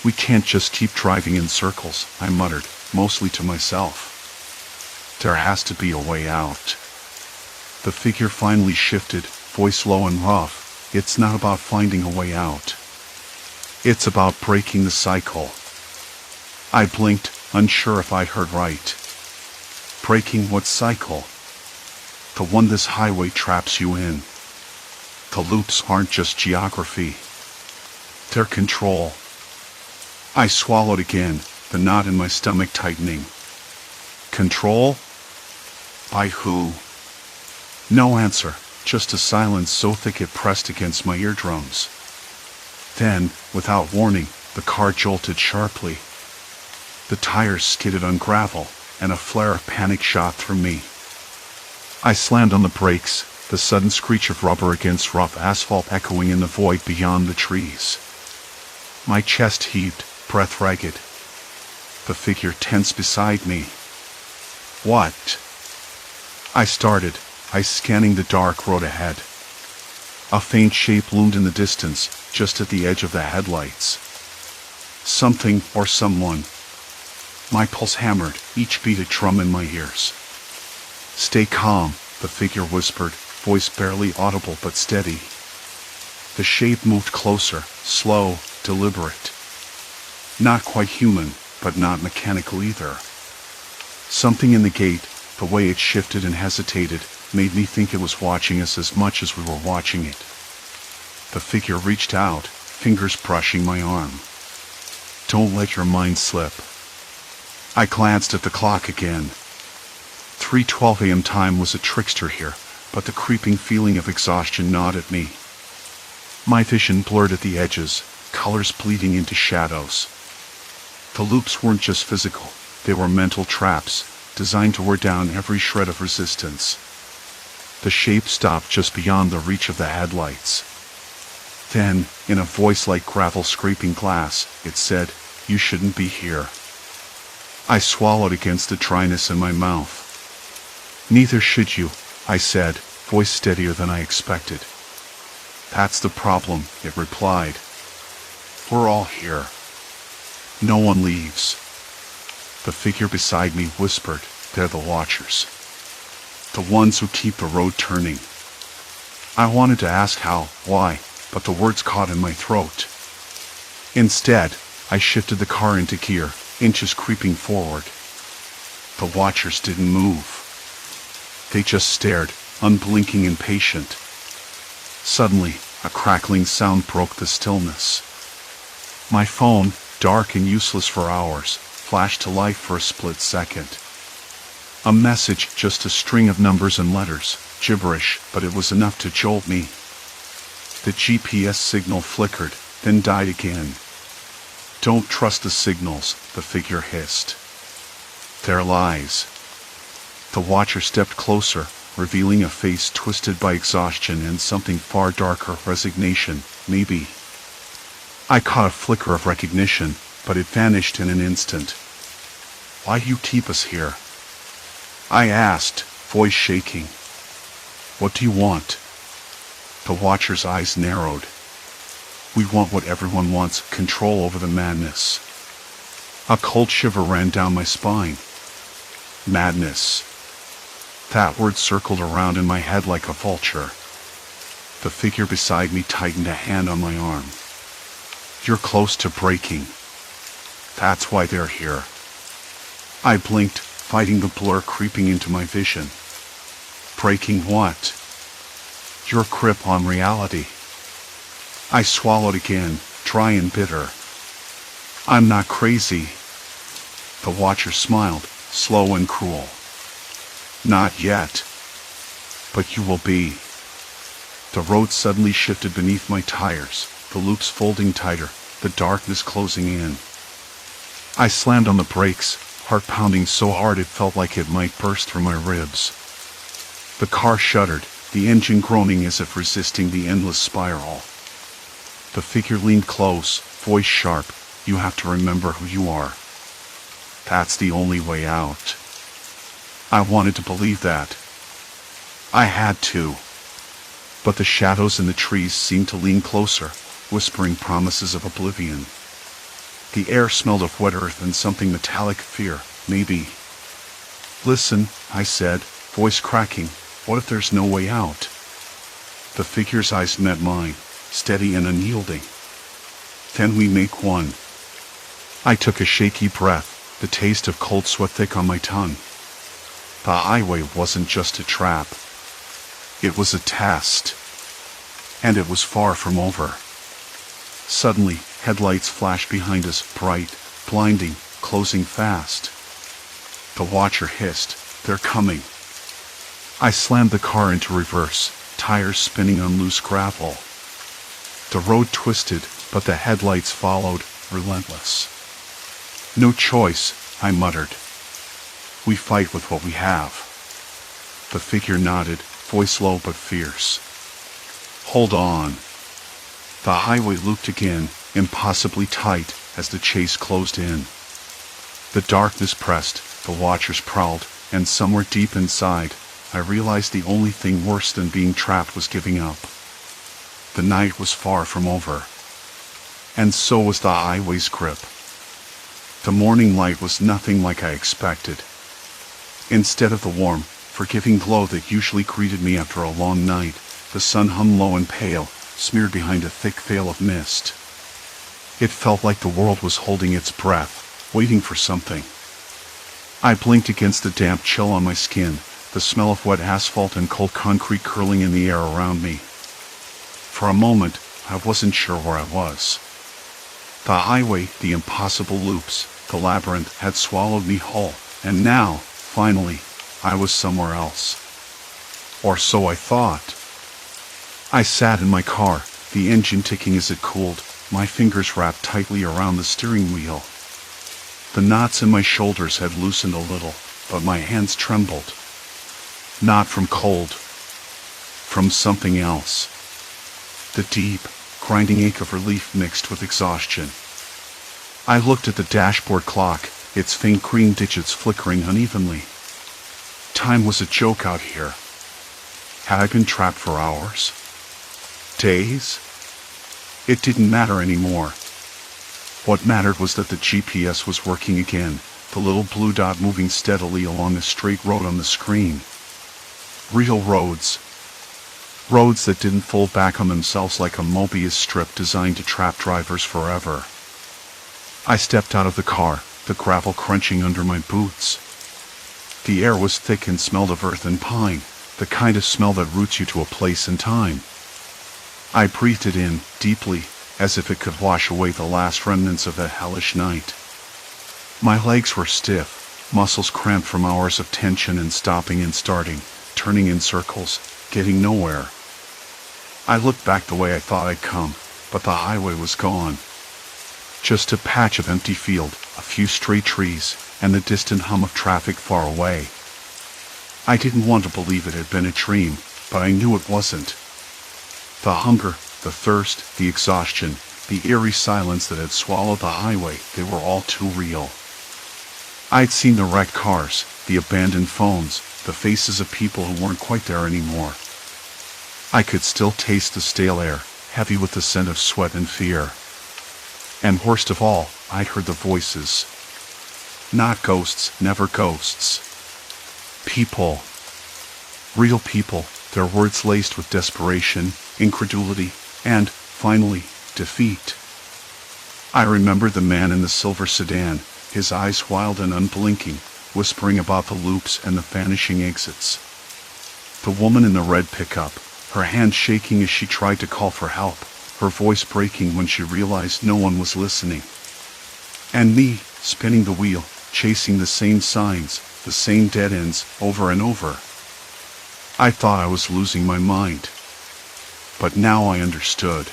A: We can't just keep driving in circles, I muttered, mostly to myself. There has to be a way out. The figure finally shifted, voice low and rough. It's not about finding a way out. It's about breaking the cycle. I blinked, unsure if I'd heard right. Breaking what cycle? The one this highway traps you in. The loops aren't just geography. They're control. I swallowed again, the knot in my stomach tightening. Control? By who? No answer, just a silence so thick it pressed against my eardrums. Then, without warning, the car jolted sharply. The tires skidded on gravel, and a flare of panic shot through me. I slammed on the brakes, the sudden screech of rubber against rough asphalt echoing in the void beyond the trees. My chest heaved, breath ragged. The figure tense beside me. What? I started, eyes scanning the dark road ahead. A faint shape loomed in the distance, just at the edge of the headlights. Something or someone. My pulse hammered, each beat a drum in my ears. Stay calm, the figure whispered, voice barely audible but steady. The shape moved closer, slow, deliberate. Not quite human, but not mechanical either. Something in the gait, the way it shifted and hesitated, made me think it was watching us as much as we were watching it. The figure reached out, fingers brushing my arm. Don't let your mind slip. I glanced at the clock again. 3:12 a.m. time was a trickster here, but the creeping feeling of exhaustion gnawed at me. My vision blurred at the edges, colors bleeding into shadows. The loops weren't just physical, they were mental traps, designed to wear down every shred of resistance. The shape stopped just beyond the reach of the headlights. Then, in a voice like gravel scraping glass, it said, "You shouldn't be here." I swallowed against the dryness in my mouth. "Neither should you," I said, voice steadier than I expected. "That's the problem," it replied. "We're all here. No one leaves." The figure beside me whispered, "They're the watchers. The ones who keep the road turning." I wanted to ask how, why, but the words caught in my throat. Instead, I shifted the car into gear, inches creeping forward. The watchers didn't move. They just stared, unblinking and patient. Suddenly, a crackling sound broke the stillness. My phone, dark and useless for hours, flashed to life for a split second. A message, just a string of numbers and letters, gibberish, but it was enough to jolt me. The GPS signal flickered, then died again. "Don't trust the signals," the figure hissed. "They're lies." The watcher stepped closer, revealing a face twisted by exhaustion and something far darker, resignation, maybe. I caught a flicker of recognition, but it vanished in an instant. "Why do you keep us here?" I asked, voice shaking. "What do you want?" The watcher's eyes narrowed. "We want what everyone wants, control over the madness." A cold shiver ran down my spine. Madness. That word circled around in my head like a vulture. The figure beside me tightened a hand on my arm. "You're close to breaking. That's why they're here." I blinked, fighting the blur creeping into my vision. "Breaking what?" "Your grip on reality." I swallowed again, dry and bitter. "I'm not crazy." The watcher smiled, slow and cruel. "Not yet. But you will be." The road suddenly shifted beneath my tires, the loops folding tighter, the darkness closing in. I slammed on the brakes, heart pounding so hard it felt like it might burst through my ribs. The car shuddered, the engine groaning as if resisting the endless spiral. The figure leaned close, voice sharp, "You have to remember who you are. That's the only way out." I wanted to believe that. I had to. But the shadows in the trees seemed to lean closer, whispering promises of oblivion. The air smelled of wet earth and something metallic, fear, maybe. "Listen," I said, voice cracking, "what if there's no way out?" The figure's eyes met mine, steady and unyielding. "Then we make one." I took a shaky breath, the taste of cold sweat thick on my tongue. The highway wasn't just a trap. It was a test. And it was far from over. Suddenly, headlights flashed behind us, bright, blinding, closing fast. The watcher hissed, "They're coming." I slammed the car into reverse, tires spinning on loose gravel. The road twisted, but the headlights followed, relentless. "No choice," I muttered. "We fight with what we have." The figure nodded, voice low but fierce. Hold on. The highway looped again, impossibly tight, as the chase closed in. The darkness pressed, the watchers prowled, and somewhere deep inside, I realized the only thing worse than being trapped was giving up. The night was far from over. And so was the highway's grip. The morning light was nothing like I expected. Instead of the warm, forgiving glow that usually greeted me after a long night, the sun hung low and pale, smeared behind a thick veil of mist. It felt like the world was holding its breath, waiting for something. I blinked against the damp chill on my skin, the smell of wet asphalt and cold concrete curling in the air around me. For a moment, I wasn't sure where I was. The highway, the impossible loops, the labyrinth had swallowed me whole, and now, finally, I was somewhere else. Or so I thought. I sat in my car, the engine ticking as it cooled, my fingers wrapped tightly around the steering wheel. The knots in my shoulders had loosened a little, but my hands trembled. Not from cold. From something else. The deep, grinding ache of relief mixed with exhaustion. I looked at the dashboard clock, its faint green digits flickering unevenly. Time was a joke out here. Had I been trapped for hours? Days? It didn't matter anymore. What mattered was that the GPS was working again, the little blue dot moving steadily along a straight road on the screen. Real roads. Roads that didn't fold back on themselves like a Mobius strip designed to trap drivers forever. I stepped out of the car, the gravel crunching under my boots. The air was thick and smelled of earth and pine, the kind of smell that roots you to a place and time. I breathed it in, deeply, as if it could wash away the last remnants of a hellish night. My legs were stiff, muscles cramped from hours of tension and stopping and starting, turning in circles, getting nowhere. I looked back the way I thought I'd come, but the highway was gone. Just a patch of empty field, a few stray trees, and the distant hum of traffic far away. I didn't want to believe it had been a dream, but I knew it wasn't. The hunger, the thirst, the exhaustion, the eerie silence that had swallowed the highway, they were all too real. I'd seen the wrecked cars, the abandoned phones, the faces of people who weren't quite there anymore. I could still taste the stale air, heavy with the scent of sweat and fear. And worst of all, I'd heard the voices. Not ghosts, never ghosts. People. Real people, their words laced with desperation, incredulity, and, finally, defeat. I remembered the man in the silver sedan, his eyes wild and unblinking, whispering about the loops and the vanishing exits. The woman in the red pickup, her hand shaking as she tried to call for help, her voice breaking when she realized no one was listening. And me, spinning the wheel, chasing the same signs, the same dead ends, over and over. I thought I was losing my mind. But now I understood.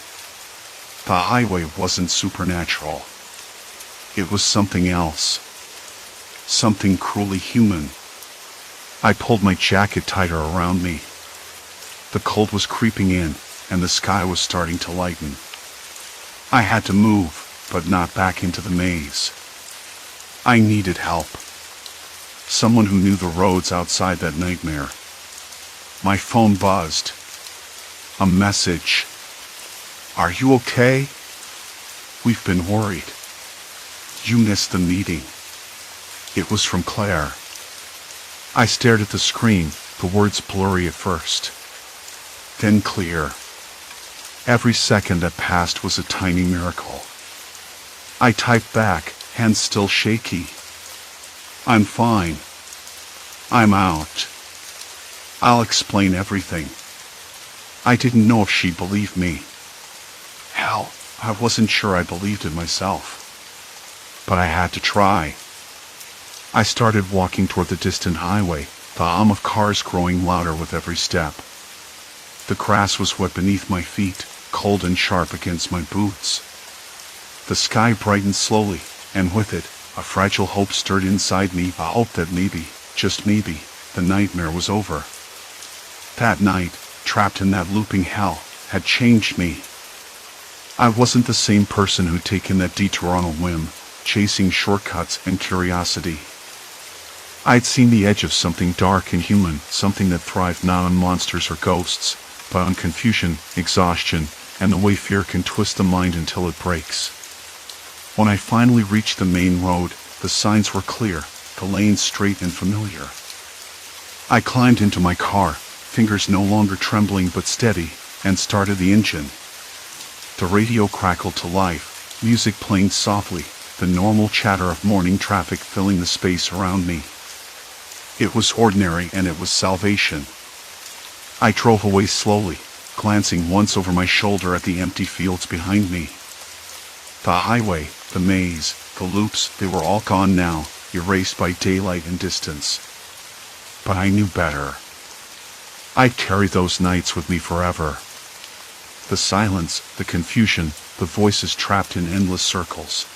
A: The highway wasn't supernatural. It was something else. Something cruelly human. I pulled my jacket tighter around me. The cold was creeping in, and the sky was starting to lighten. I had to move, but not back into the maze. I needed help. Someone who knew the roads outside that nightmare. My phone buzzed. A message. Are you okay? We've been worried. You missed the meeting. It was from Claire. I stared at the screen, the words blurry at first. Then clear. Every second that passed was a tiny miracle. I typed back, hands still shaky. I'm fine. I'm out. I'll explain everything. I didn't know if she'd believe me. Hell, I wasn't sure I believed it myself. But I had to try. I started walking toward the distant highway, the hum of cars growing louder with every step. The grass was wet beneath my feet, cold and sharp against my boots. The sky brightened slowly, and with it, a fragile hope stirred inside me, a hope that maybe, just maybe, the nightmare was over. That night, trapped in that looping hell, had changed me. I wasn't the same person who'd taken that detour on a whim, chasing shortcuts and curiosity. I'd seen the edge of something dark and human, something that thrived not on monsters or ghosts, but on confusion, exhaustion, and the way fear can twist the mind until it breaks. When I finally reached the main road, the signs were clear, the lanes straight and familiar. I climbed into my car, fingers no longer trembling but steady, and started the engine. The radio crackled to life, music playing softly, the normal chatter of morning traffic filling the space around me. It was ordinary and it was salvation. I drove away slowly, glancing once over my shoulder at the empty fields behind me. The highway, the maze, the loops, they were all gone now, erased by daylight and distance. But I knew better. I'd carry those nights with me forever. The silence, the confusion, the voices trapped in endless circles.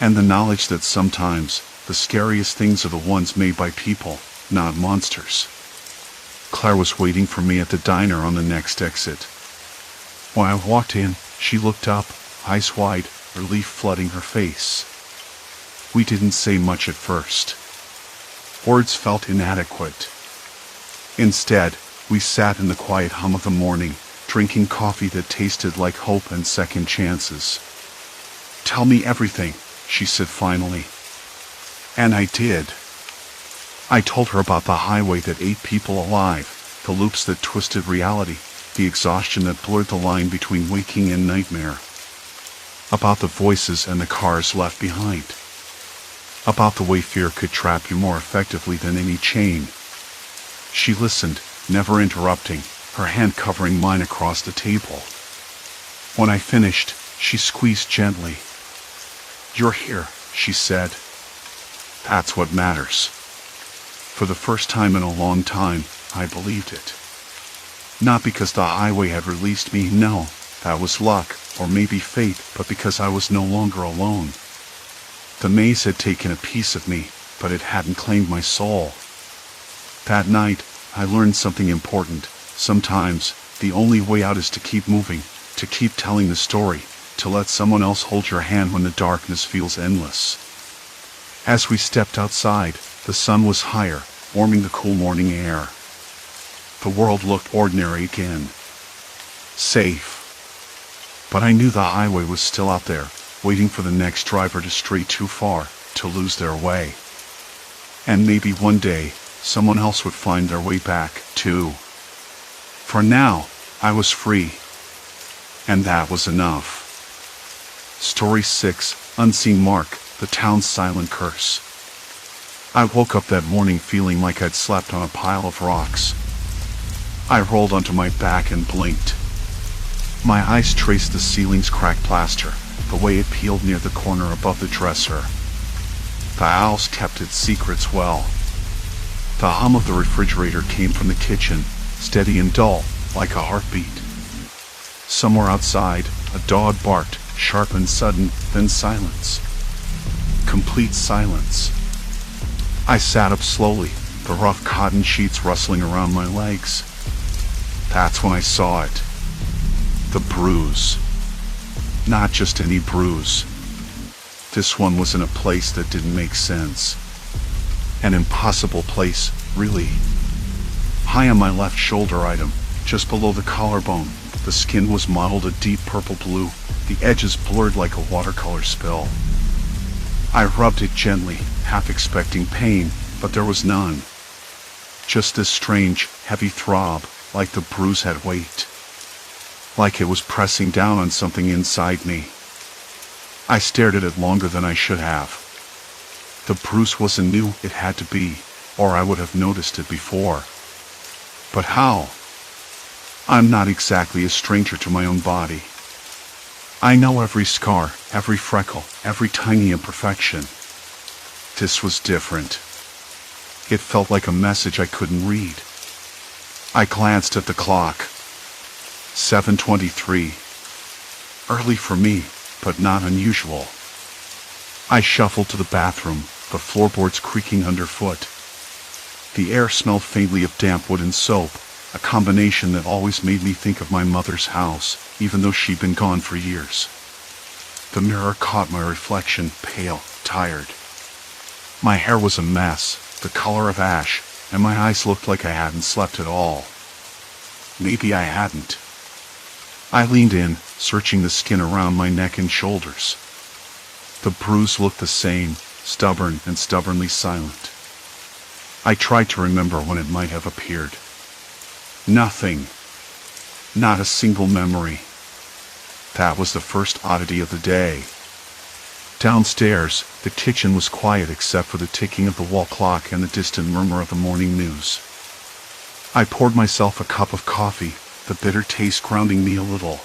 A: And the knowledge that sometimes, the scariest things are the ones made by people, not monsters. Claire was waiting for me at the diner on the next exit. When I walked in, she looked up, eyes wide, relief flooding her face. We didn't say much at first. Words felt inadequate. Instead, we sat in the quiet hum of the morning, drinking coffee that tasted like hope and second chances. "Tell me everything," she said finally. And I did. I told her about the highway that ate people alive, the loops that twisted reality, the exhaustion that blurred the line between waking and nightmare. About the voices and the cars left behind. About the way fear could trap you more effectively than any chain. She listened, never interrupting, her hand covering mine across the table. When I finished, she squeezed gently. "You're here," she said. "That's what matters." For the first time in a long time, I believed it. Not because the highway had released me, no, that was luck, or maybe fate, but because I was no longer alone. The maze had taken a piece of me, but it hadn't claimed my soul. That night, I learned something important. Sometimes, the only way out is to keep moving, to keep telling the story, to let someone else hold your hand when the darkness feels endless. As we stepped outside, the sun was higher, warming the cool morning air. The world looked ordinary again. Safe. But I knew the highway was still out there, waiting for the next driver to stray too far, to lose their way. And maybe one day, someone else would find their way back, too. For now, I was free. And that was enough. Story 6, Unseen Mark, the town's silent curse. I woke up that morning feeling like I'd slept on a pile of rocks. I rolled onto my back and blinked. My eyes traced the ceiling's cracked plaster, the way it peeled near the corner above the dresser. The house kept its secrets well. The hum of the refrigerator came from the kitchen, steady and dull, like a heartbeat. Somewhere outside, a dog barked, sharp and sudden, then silence. Complete silence. I sat up slowly, the rough cotton sheets rustling around my legs. That's when I saw it. The bruise. Not just any bruise. This one was in a place that didn't make sense. An impossible place, really. High on my left shoulder item, just below the collarbone, the skin was mottled a deep purple blue, the edges blurred like a watercolor spill. I rubbed it gently, half expecting pain, but there was none. Just this strange, heavy throb, like the bruise had weight. Like it was pressing down on something inside me. I stared at it longer than I should have. The bruise wasn't new, it had to be, or I would have noticed it before. But how? I'm not exactly a stranger to my own body. I know every scar, every freckle, every tiny imperfection. This was different. It felt like a message I couldn't read. I glanced at the clock. 7:23. Early for me, but not unusual. I shuffled to the bathroom, the floorboards creaking underfoot. The air smelled faintly of damp wood and soap, a combination that always made me think of my mother's house, even though she'd been gone for years. The mirror caught my reflection, pale, tired. My hair was a mess, the color of ash, and my eyes looked like I hadn't slept at all. Maybe I hadn't. I leaned in, searching the skin around my neck and shoulders. The bruise looked the same, stubborn and stubbornly silent. I tried to remember when it might have appeared. Nothing. Not a single memory. That was the first oddity of the day. Downstairs, the kitchen was quiet except for the ticking of the wall clock and the distant murmur of the morning news. I poured myself a cup of coffee, the bitter taste grounding me a little.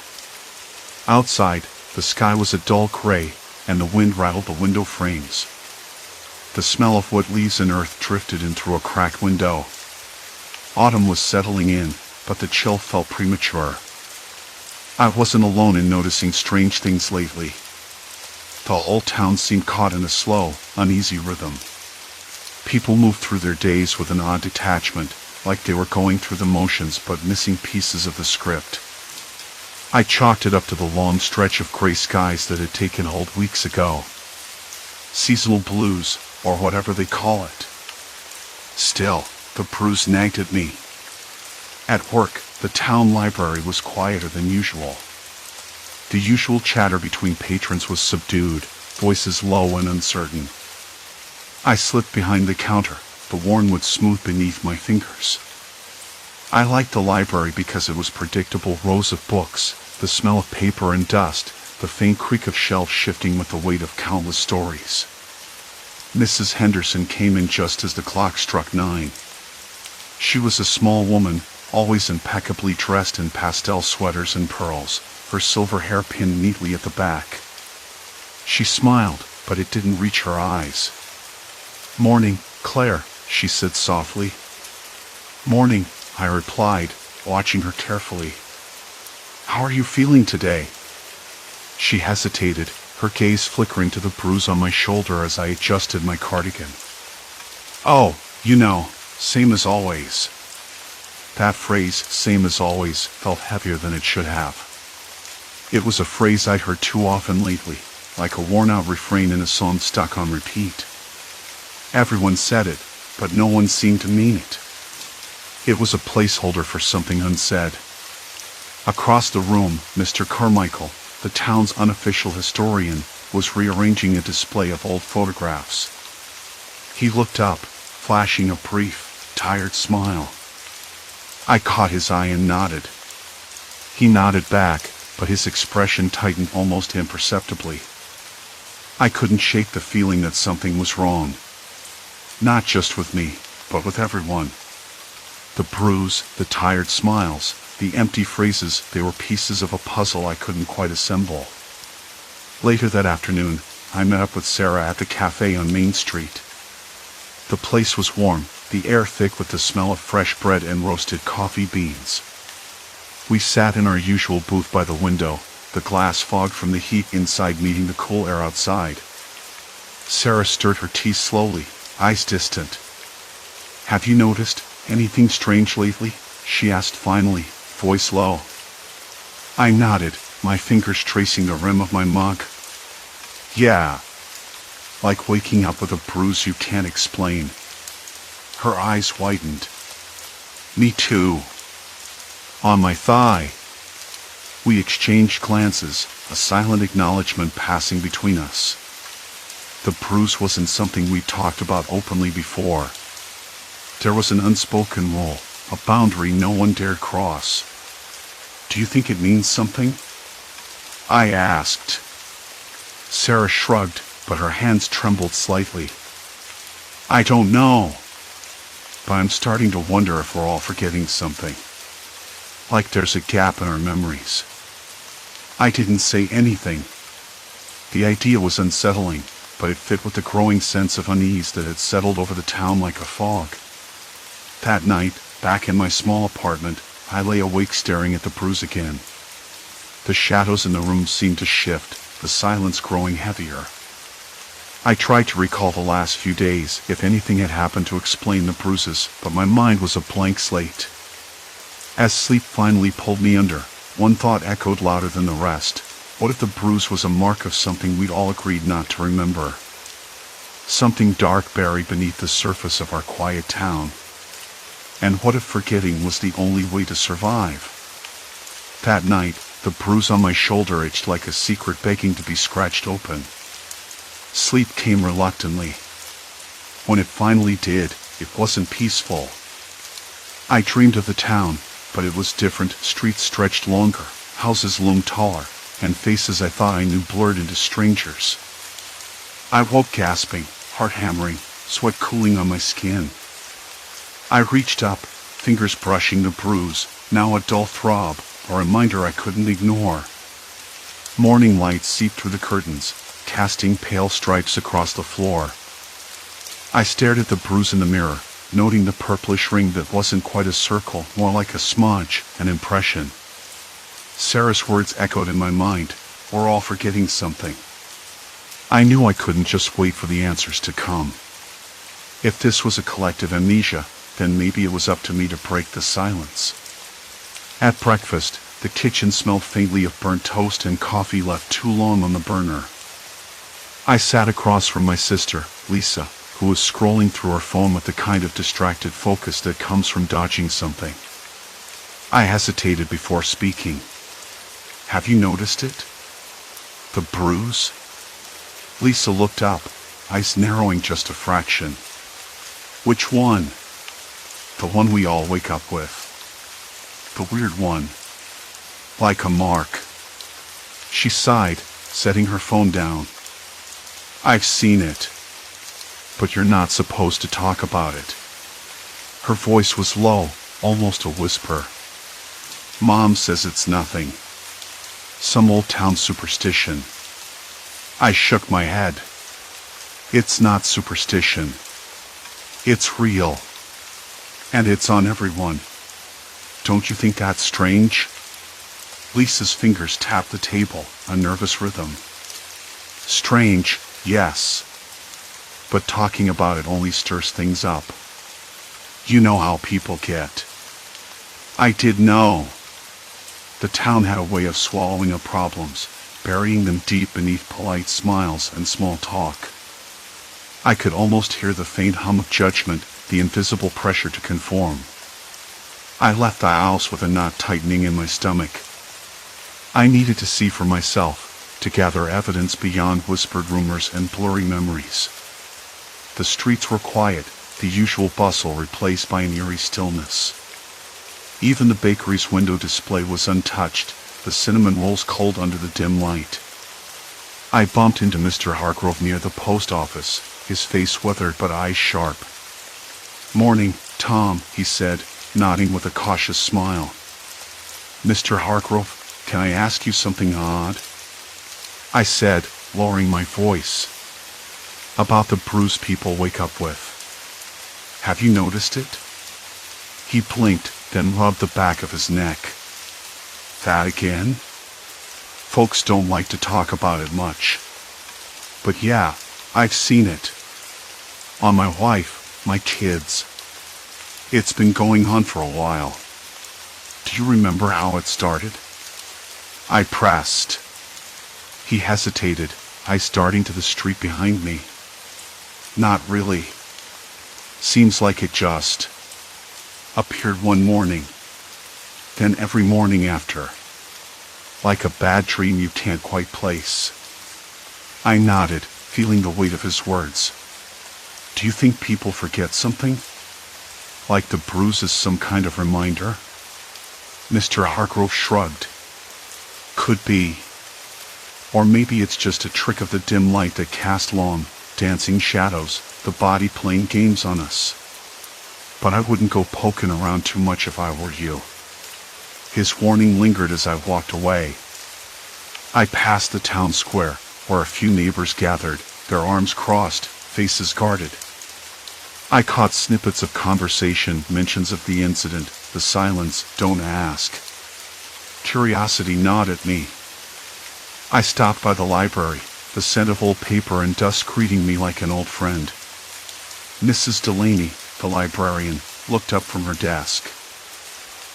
A: Outside, the sky was a dull gray, and the wind rattled the window frames. The smell of wet leaves and earth drifted in through a cracked window. Autumn was settling in, but the chill felt premature. I wasn't alone in noticing strange things lately. The whole town seemed caught in a slow, uneasy rhythm. People moved through their days with an odd detachment, like they were going through the motions but missing pieces of the script. I chalked it up to the long stretch of gray skies that had taken hold weeks ago. Seasonal blues, or whatever they call it. Still, the bruise nagged at me. At work, the town library was quieter than usual. The usual chatter between patrons was subdued, voices low and uncertain. I slipped behind the counter, the wormwood smooth beneath my fingers. I liked the library because it was predictable rows of books, the smell of paper and dust, the faint creak of shelves shifting with the weight of countless stories. Mrs. Henderson came in just as the clock struck 9. She was a small woman, always impeccably dressed in pastel sweaters and pearls, her silver hair pinned neatly at the back. She smiled, but it didn't reach her eyes. "Morning, Claire," she said softly. "Morning," I replied, watching her carefully. "How are you feeling today?" She hesitated, her gaze flickering to the bruise on my shoulder as I adjusted my cardigan. "Oh, same as always." That phrase, "same as always," felt heavier than it should have. It was a phrase I'd heard too often lately, like a worn-out refrain in a song stuck on repeat. Everyone said it, but no one seemed to mean it. It was a placeholder for something unsaid. Across the room, Mr. Carmichael, the town's unofficial historian, was rearranging a display of old photographs. He looked up, flashing a brief, tired smile. I caught his eye and nodded. He nodded back, but his expression tightened almost imperceptibly. I couldn't shake the feeling that something was wrong. Not just with me, but with everyone. The bruise, the tired smiles, the empty phrases, they were pieces of a puzzle I couldn't quite assemble. Later that afternoon, I met up with Sarah at the cafe on Main Street. The place was warm, the air thick with the smell of fresh bread and roasted coffee beans. We sat in our usual booth by the window, the glass fogged from the heat inside meeting the cool air outside. Sarah stirred her tea slowly, eyes distant. "Have you noticed anything strange lately?" she asked finally, voice low. I nodded, my fingers tracing the rim of my mug. "Yeah. Like waking up with a bruise you can't explain." Her eyes widened. "Me too. On my thigh." We exchanged glances, a silent acknowledgement passing between us. The bruise wasn't something we'd talked about openly before. There was an unspoken rule, a boundary no one dared cross. "Do you think it means something?" I asked. Sarah shrugged, but her hands trembled slightly. "I don't know. But I'm starting to wonder if we're all forgetting something. Like there's a gap in our memories." I didn't say anything. The idea was unsettling, but it fit with the growing sense of unease that had settled over the town like a fog. That night, back in my small apartment, I lay awake staring at the bruise again. The shadows in the room seemed to shift, the silence growing heavier. I tried to recall the last few days, if anything had happened to explain the bruises, but my mind was a blank slate. As sleep finally pulled me under, one thought echoed louder than the rest. What if the bruise was a mark of something we'd all agreed not to remember? Something dark buried beneath the surface of our quiet town. And what if forgetting was the only way to survive? That night, the bruise on my shoulder itched like a secret begging to be scratched open. Sleep came reluctantly. When it finally did, it wasn't peaceful. I dreamed of the town, but it was different. Streets stretched longer, houses loomed taller, and faces I thought I knew blurred into strangers. I woke gasping, heart hammering, sweat cooling on my skin. I reached up, fingers brushing the bruise, now a dull throb, a reminder I couldn't ignore. Morning light seeped through the curtains, casting pale stripes across the floor. I stared at the bruise in the mirror, noting the purplish ring that wasn't quite a circle, more like a smudge, an impression. Sarah's words echoed in my mind, "We're all forgetting something." I knew I couldn't just wait for the answers to come. If this was a collective amnesia, then maybe it was up to me to break the silence. At breakfast, the kitchen smelled faintly of burnt toast and coffee left too long on the burner. I sat across from my sister, Lisa, who was scrolling through her phone with the kind of distracted focus that comes from dodging something. I hesitated before speaking. "Have you noticed it? The bruise?" Lisa looked up, eyes narrowing just a fraction. "Which one?" "The one we all wake up with. The weird one. Like a mark." She sighed, setting her phone down. "I've seen it. But you're not supposed to talk about it." Her voice was low, almost a whisper. "Mom says it's nothing. Some old town superstition." I shook my head. "It's not superstition. It's real. And it's on everyone. Don't you think that's strange?" Lisa's fingers tapped the table, a nervous rhythm. "Strange, yes. But talking about it only stirs things up. You know how people get." I did know. The town had a way of swallowing up problems, burying them deep beneath polite smiles and small talk. I could almost hear the faint hum of judgment, the invisible pressure to conform. I left the house with a knot tightening in my stomach. I needed to see for myself, to gather evidence beyond whispered rumors and blurry memories. The streets were quiet, the usual bustle replaced by an eerie stillness. Even the bakery's window display was untouched, the cinnamon rolls cold under the dim light. I bumped into Mr. Hargrove near the post office, his face weathered but eyes sharp. "Morning, Tom," he said, nodding with a cautious smile. "Mr. Hargrove, can I ask you something odd?" I said, lowering my voice. "About the bruise people wake up with. Have you noticed it?" He blinked, then rubbed the back of his neck. "That again? Folks don't like to talk about it much. But yeah, I've seen it. On my wife, my kids. It's been going on for a while. Do you remember how it started?" I pressed. He hesitated, eyes darting to the street behind me. "Not really. Seems like it just appeared one morning, then every morning after. Like a bad dream you can't quite place." I nodded, feeling the weight of his words. "Do you think people forget something? Like the bruise is some kind of reminder?" Mr. Hargrove shrugged. "Could be. Or maybe it's just a trick of the dim light that casts long, dancing shadows, the body playing games on us. But I wouldn't go poking around too much if I were you." His warning lingered as I walked away. I passed the town square, where a few neighbors gathered, their arms crossed, faces guarded. I caught snippets of conversation, mentions of the incident, the silence, "Don't ask." Curiosity gnawed at me. I stopped by the library, the scent of old paper and dust greeting me like an old friend. Mrs. Delaney, the librarian, looked up from her desk.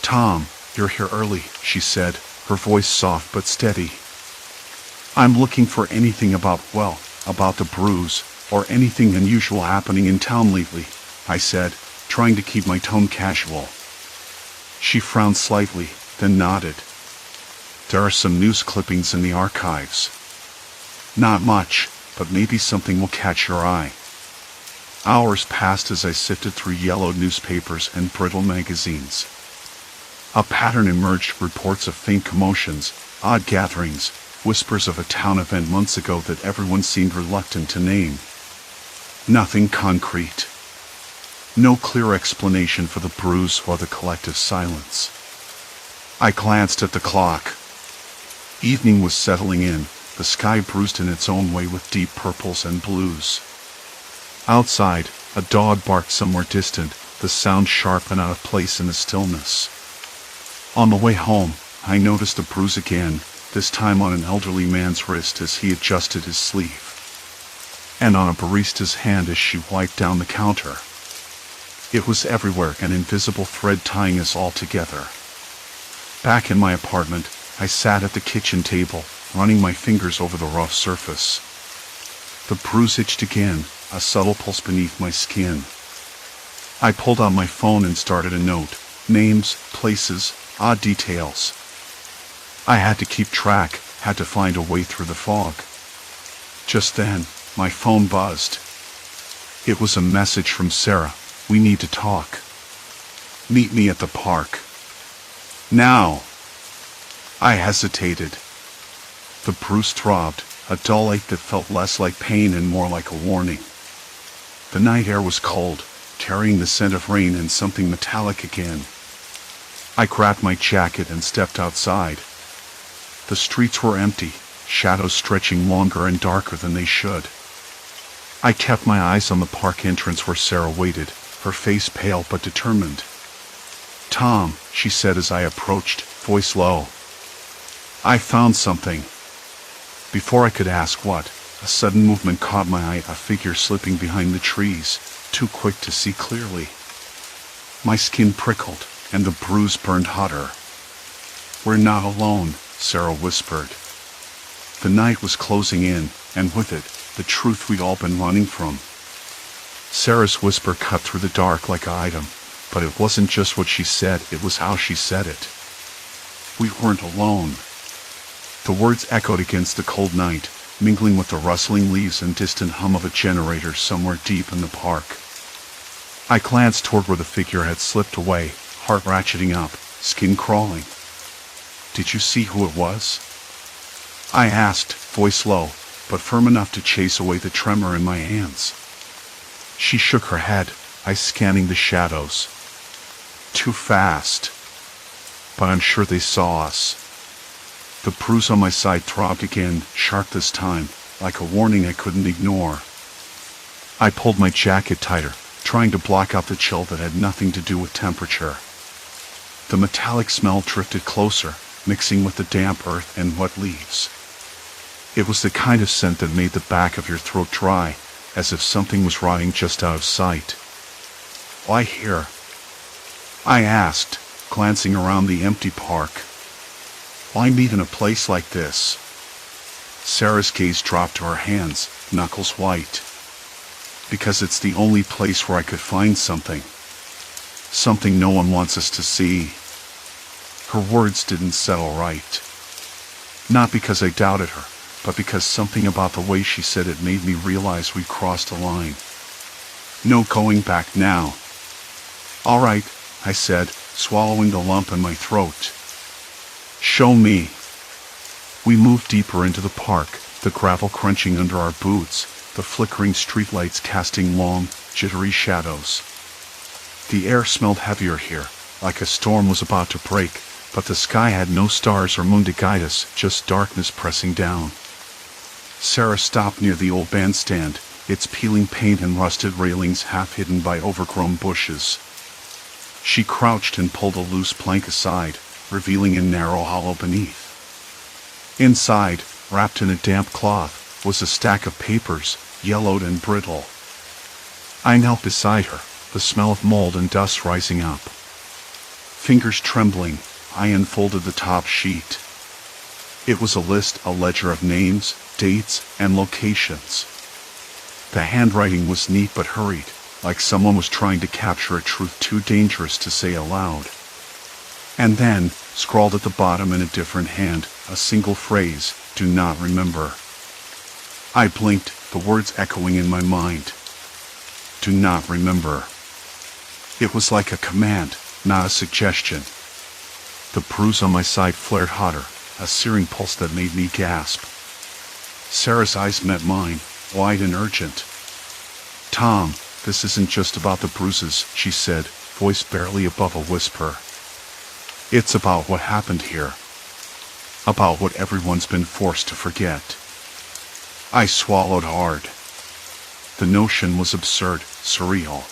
A: "Tom, you're here early," she said, her voice soft but steady. "I'm looking for anything about the bruise, or anything unusual happening in town lately," I said, trying to keep my tone casual. She frowned slightly, then nodded. "There are some news clippings in the archives. Not much, but maybe something will catch your eye." Hours passed as I sifted through yellowed newspapers and brittle magazines. A pattern emerged: reports of faint commotions, odd gatherings, whispers of a town event months ago that everyone seemed reluctant to name. Nothing concrete. No clear explanation for the bruise or the collective silence. I glanced at the clock. Evening was settling in, the sky bruised in its own way with deep purples and blues. Outside, a dog barked somewhere distant, the sound sharp and out of place in the stillness. On the way home, I noticed a bruise again, this time on an elderly man's wrist as he adjusted his sleeve, and on a barista's hand as she wiped down the counter. It was everywhere, an invisible thread tying us all together. Back in my apartment, I sat at the kitchen table, running my fingers over the rough surface. The bruise itched again, a subtle pulse beneath my skin. I pulled out my phone and started a note: names, places, odd details. I had to keep track, had to find a way through the fog. Just then, my phone buzzed. It was a message from Sarah. "We need to talk. Meet me at the park. Now." I hesitated. The bruise throbbed, a dull ache that felt less like pain and more like a warning. The night air was cold, carrying the scent of rain and something metallic again. I grabbed my jacket and stepped outside. The streets were empty, shadows stretching longer and darker than they should. I kept my eyes on the park entrance where Sarah waited, her face pale but determined. "Tom," she said as I approached, voice low. "I found something." Before I could ask what, a sudden movement caught my eye, a figure slipping behind the trees, too quick to see clearly. My skin prickled, and the bruise burned hotter. "We're not alone," Sarah whispered. The night was closing in, and with it, the truth we'd all been running from. Sarah's whisper cut through the dark like an item, but it wasn't just what she said, it was how she said it. We weren't alone. The words echoed against the cold night, mingling with the rustling leaves and distant hum of a generator somewhere deep in the park. I glanced toward where the figure had slipped away, heart ratcheting up, skin crawling. "Did you see who it was?" I asked, voice low, but firm enough to chase away the tremor in my hands. She shook her head, eyes scanning the shadows. "Too fast. But I'm sure they saw us." The bruise on my side throbbed again, sharp this time, like a warning I couldn't ignore. I pulled my jacket tighter, trying to block out the chill that had nothing to do with temperature. The metallic smell drifted closer, mixing with the damp earth and wet leaves. It was the kind of scent that made the back of your throat dry, as if something was rotting just out of sight. "Why here?" I asked, glancing around the empty park. "Why meet in a place like this?" Sarah's gaze dropped to her hands, knuckles white. "Because it's the only place where I could find something. Something no one wants us to see." Her words didn't settle right. Not because I doubted her, but because something about the way she said it made me realize we'd crossed a line. No going back now. "All right," I said, swallowing the lump in my throat. "Show me." We moved deeper into the park, the gravel crunching under our boots, the flickering streetlights casting long, jittery shadows. The air smelled heavier here, like a storm was about to break, but the sky had no stars or moon to guide us, just darkness pressing down. Sarah stopped near the old bandstand, its peeling paint and rusted railings half hidden by overgrown bushes. She crouched and pulled a loose plank aside, revealing a narrow hollow beneath. Inside, wrapped in a damp cloth, was a stack of papers, yellowed and brittle. I knelt beside her, the smell of mold and dust rising up. Fingers trembling, I unfolded the top sheet. It was a ledger of names, dates, and locations. The handwriting was neat but hurried, like someone was trying to capture a truth too dangerous to say aloud. And then, scrawled at the bottom in a different hand, a single phrase, "Do not remember." I blinked, the words echoing in my mind. Do not remember. It was like a command, not a suggestion. The bruise on my side flared hotter, a searing pulse that made me gasp. Sarah's eyes met mine, wide and urgent. "Tom, this isn't just about the bruises," she said, voice barely above a whisper. "It's about what happened here. About what everyone's been forced to forget." I swallowed hard. The notion was absurd, surreal.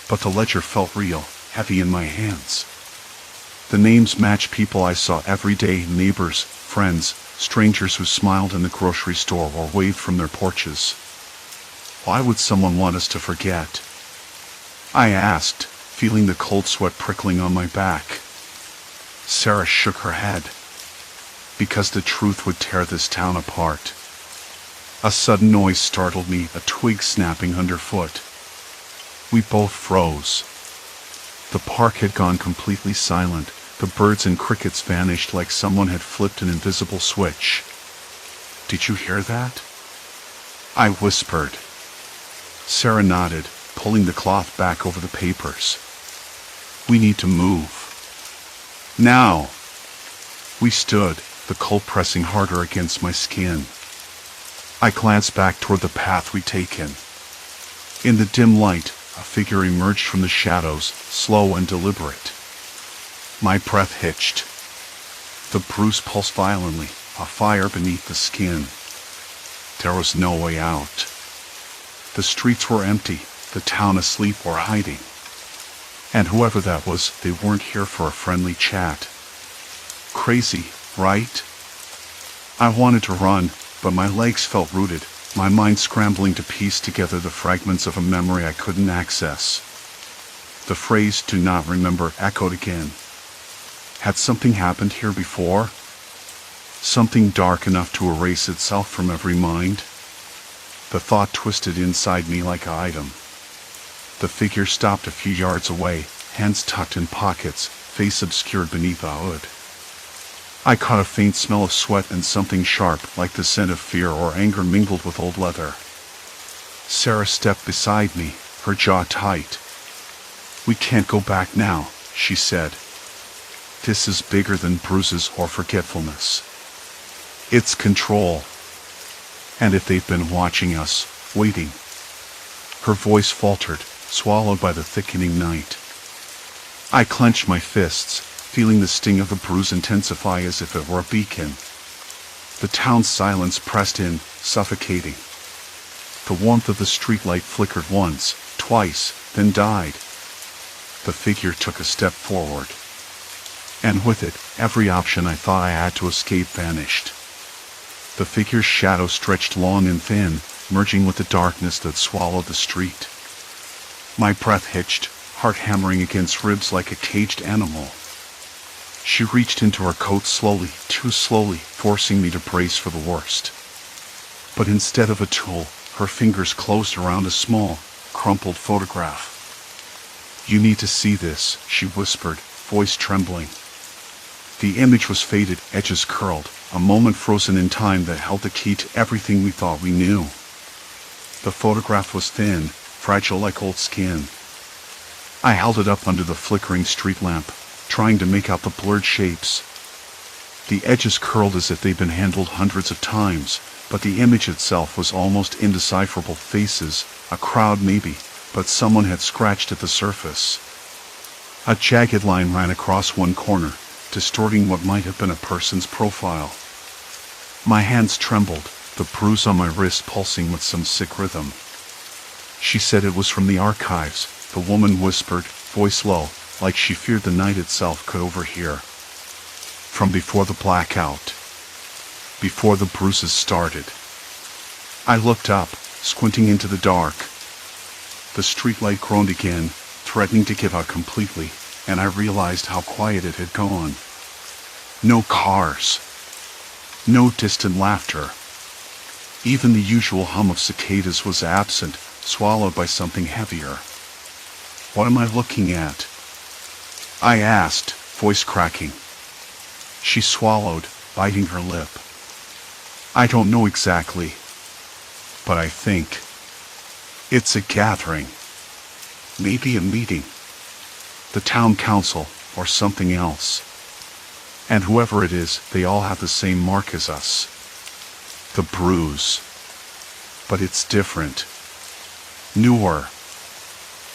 A: But the ledger felt real, heavy in my hands. The names matched people I saw every day, neighbors, friends, strangers who smiled in the grocery store or waved from their porches. Why would someone want us to forget? I asked, feeling the cold sweat prickling on my back. Sarah shook her head. Because the truth would tear this town apart. A sudden noise startled me, a twig snapping underfoot. We both froze. The park had gone completely silent. The birds and crickets vanished like someone had flipped an invisible switch. "Did you hear that?" I whispered. Sarah nodded, pulling the cloth back over the papers. "We need to move. Now." We stood, the cold pressing harder against my skin. I glanced back toward the path we'd taken. In the dim light, a figure emerged from the shadows, slow and deliberate. My breath hitched. The bruise pulsed violently, a fire beneath the skin. There was no way out. The streets were empty, the town asleep or hiding. And whoever that was, they weren't here for a friendly chat. Crazy, right? I wanted to run, but my legs felt rooted, my mind scrambling to piece together the fragments of a memory I couldn't access. The phrase "do not remember" echoed again. Had something happened here before? Something dark enough to erase itself from every mind? The thought twisted inside me like an item. The figure stopped a few yards away, hands tucked in pockets, face obscured beneath a hood. I caught a faint smell of sweat and something sharp, like the scent of fear or anger mingled with old leather. Sarah stepped beside me, her jaw tight. "We can't go back now," she said. "This is bigger than bruises or forgetfulness. It's control. And if they've been watching us, waiting." Her voice faltered, swallowed by the thickening night. I clenched my fists, feeling the sting of the bruise intensify as if it were a beacon. The town's silence pressed in, suffocating. The warmth of the streetlight flickered once, twice, then died. The figure took a step forward. And with it, every option I thought I had to escape vanished. The figure's shadow stretched long and thin, merging with the darkness that swallowed the street. My breath hitched, heart hammering against ribs like a caged animal. She reached into her coat slowly, too slowly, forcing me to brace for the worst. But instead of a tool, her fingers closed around a small, crumpled photograph. "You need to see this," she whispered, voice trembling. The image was faded, edges curled, a moment frozen in time that held the key to everything we thought we knew. The photograph was thin, fragile like old skin. I held it up under the flickering street lamp, trying to make out the blurred shapes. The edges curled as if they'd been handled hundreds of times, but the image itself was almost indecipherable. Faces, a crowd maybe, but someone had scratched at the surface. A jagged line ran across one corner, distorting what might have been a person's profile. My hands trembled, the bruise on my wrist pulsing with some sick rhythm. "She said it was from the archives," the woman whispered, voice low, like she feared the night itself could overhear. "From before the blackout. Before the bruises started." I looked up, squinting into the dark. The streetlight groaned again, threatening to give out completely, and I realized how quiet it had gone. No cars. No distant laughter. Even the usual hum of cicadas was absent, swallowed by something heavier. What am I looking at? I asked, voice cracking. She swallowed, biting her lip. I don't know exactly, but I think it's a gathering. Maybe a meeting. The town council, or something else. And whoever it is, they all have the same mark as us. The bruise. But it's different. Newer.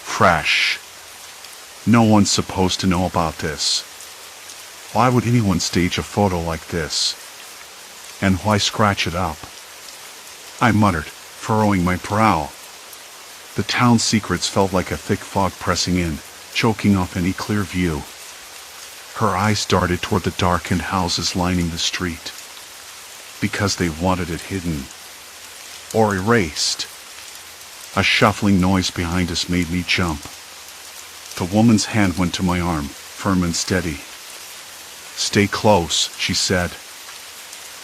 A: Fresh. No one's supposed to know about this. Why would anyone stage a photo like this? And why scratch it up? I muttered, furrowing my brow. The town's secrets felt like a thick fog pressing in, choking off any clear view. Her eyes darted toward the darkened houses lining the street. Because they wanted it hidden. Or erased. A shuffling noise behind us made me jump. The woman's hand went to my arm, firm and steady. Stay close, she said.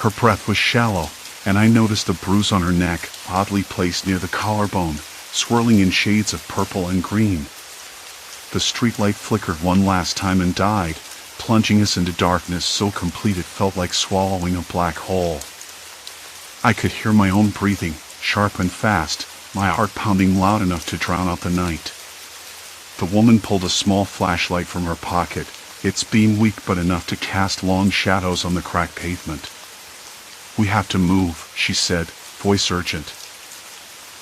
A: Her breath was shallow, and I noticed a bruise on her neck, oddly placed near the collarbone, swirling in shades of purple and green. The streetlight flickered one last time and died, plunging us into darkness so complete it felt like swallowing a black hole. I could hear my own breathing, sharp and fast, my heart pounding loud enough to drown out the night. The woman pulled a small flashlight from her pocket, its beam weak but enough to cast long shadows on the cracked pavement. We have to move, she said, voice urgent.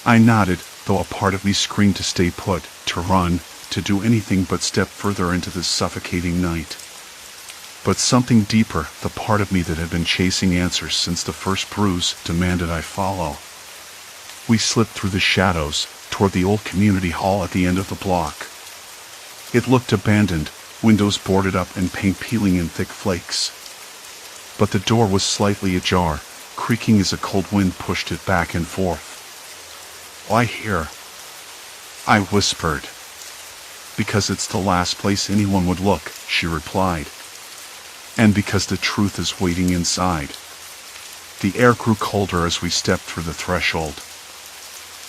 A: I nodded, though a part of me screamed to stay put, to run, to do anything but step further into this suffocating night. But something deeper, the part of me that had been chasing answers since the first bruise, demanded I follow. We slipped through the shadows, toward the old community hall at the end of the block. It looked abandoned, windows boarded up and paint peeling in thick flakes. But the door was slightly ajar, creaking as a cold wind pushed it back and forth. Why here? I whispered. Because it's the last place anyone would look, she replied. And because the truth is waiting inside. The air grew colder as we stepped through the threshold.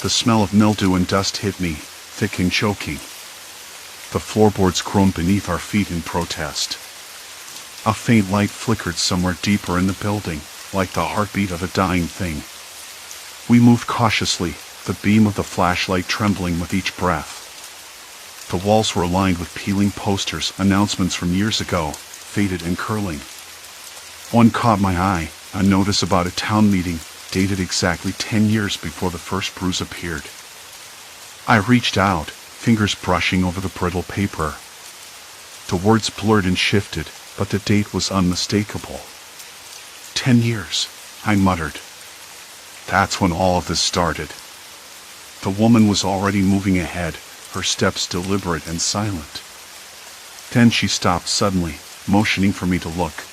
A: The smell of mildew and dust hit me, thick and choking. The floorboards groaned beneath our feet in protest. A faint light flickered somewhere deeper in the building, like the heartbeat of a dying thing. We moved cautiously, the beam of the flashlight trembling with each breath. The walls were lined with peeling posters, announcements from years ago, faded and curling. One caught my eye, a notice about a town meeting, dated exactly 10 years before the first bruise appeared. I reached out, fingers brushing over the brittle paper. The words blurred and shifted, but the date was unmistakable. 10 years, I muttered. That's when all of this started. The woman was already moving ahead, her steps deliberate and silent. Then she stopped suddenly, motioning for me to look.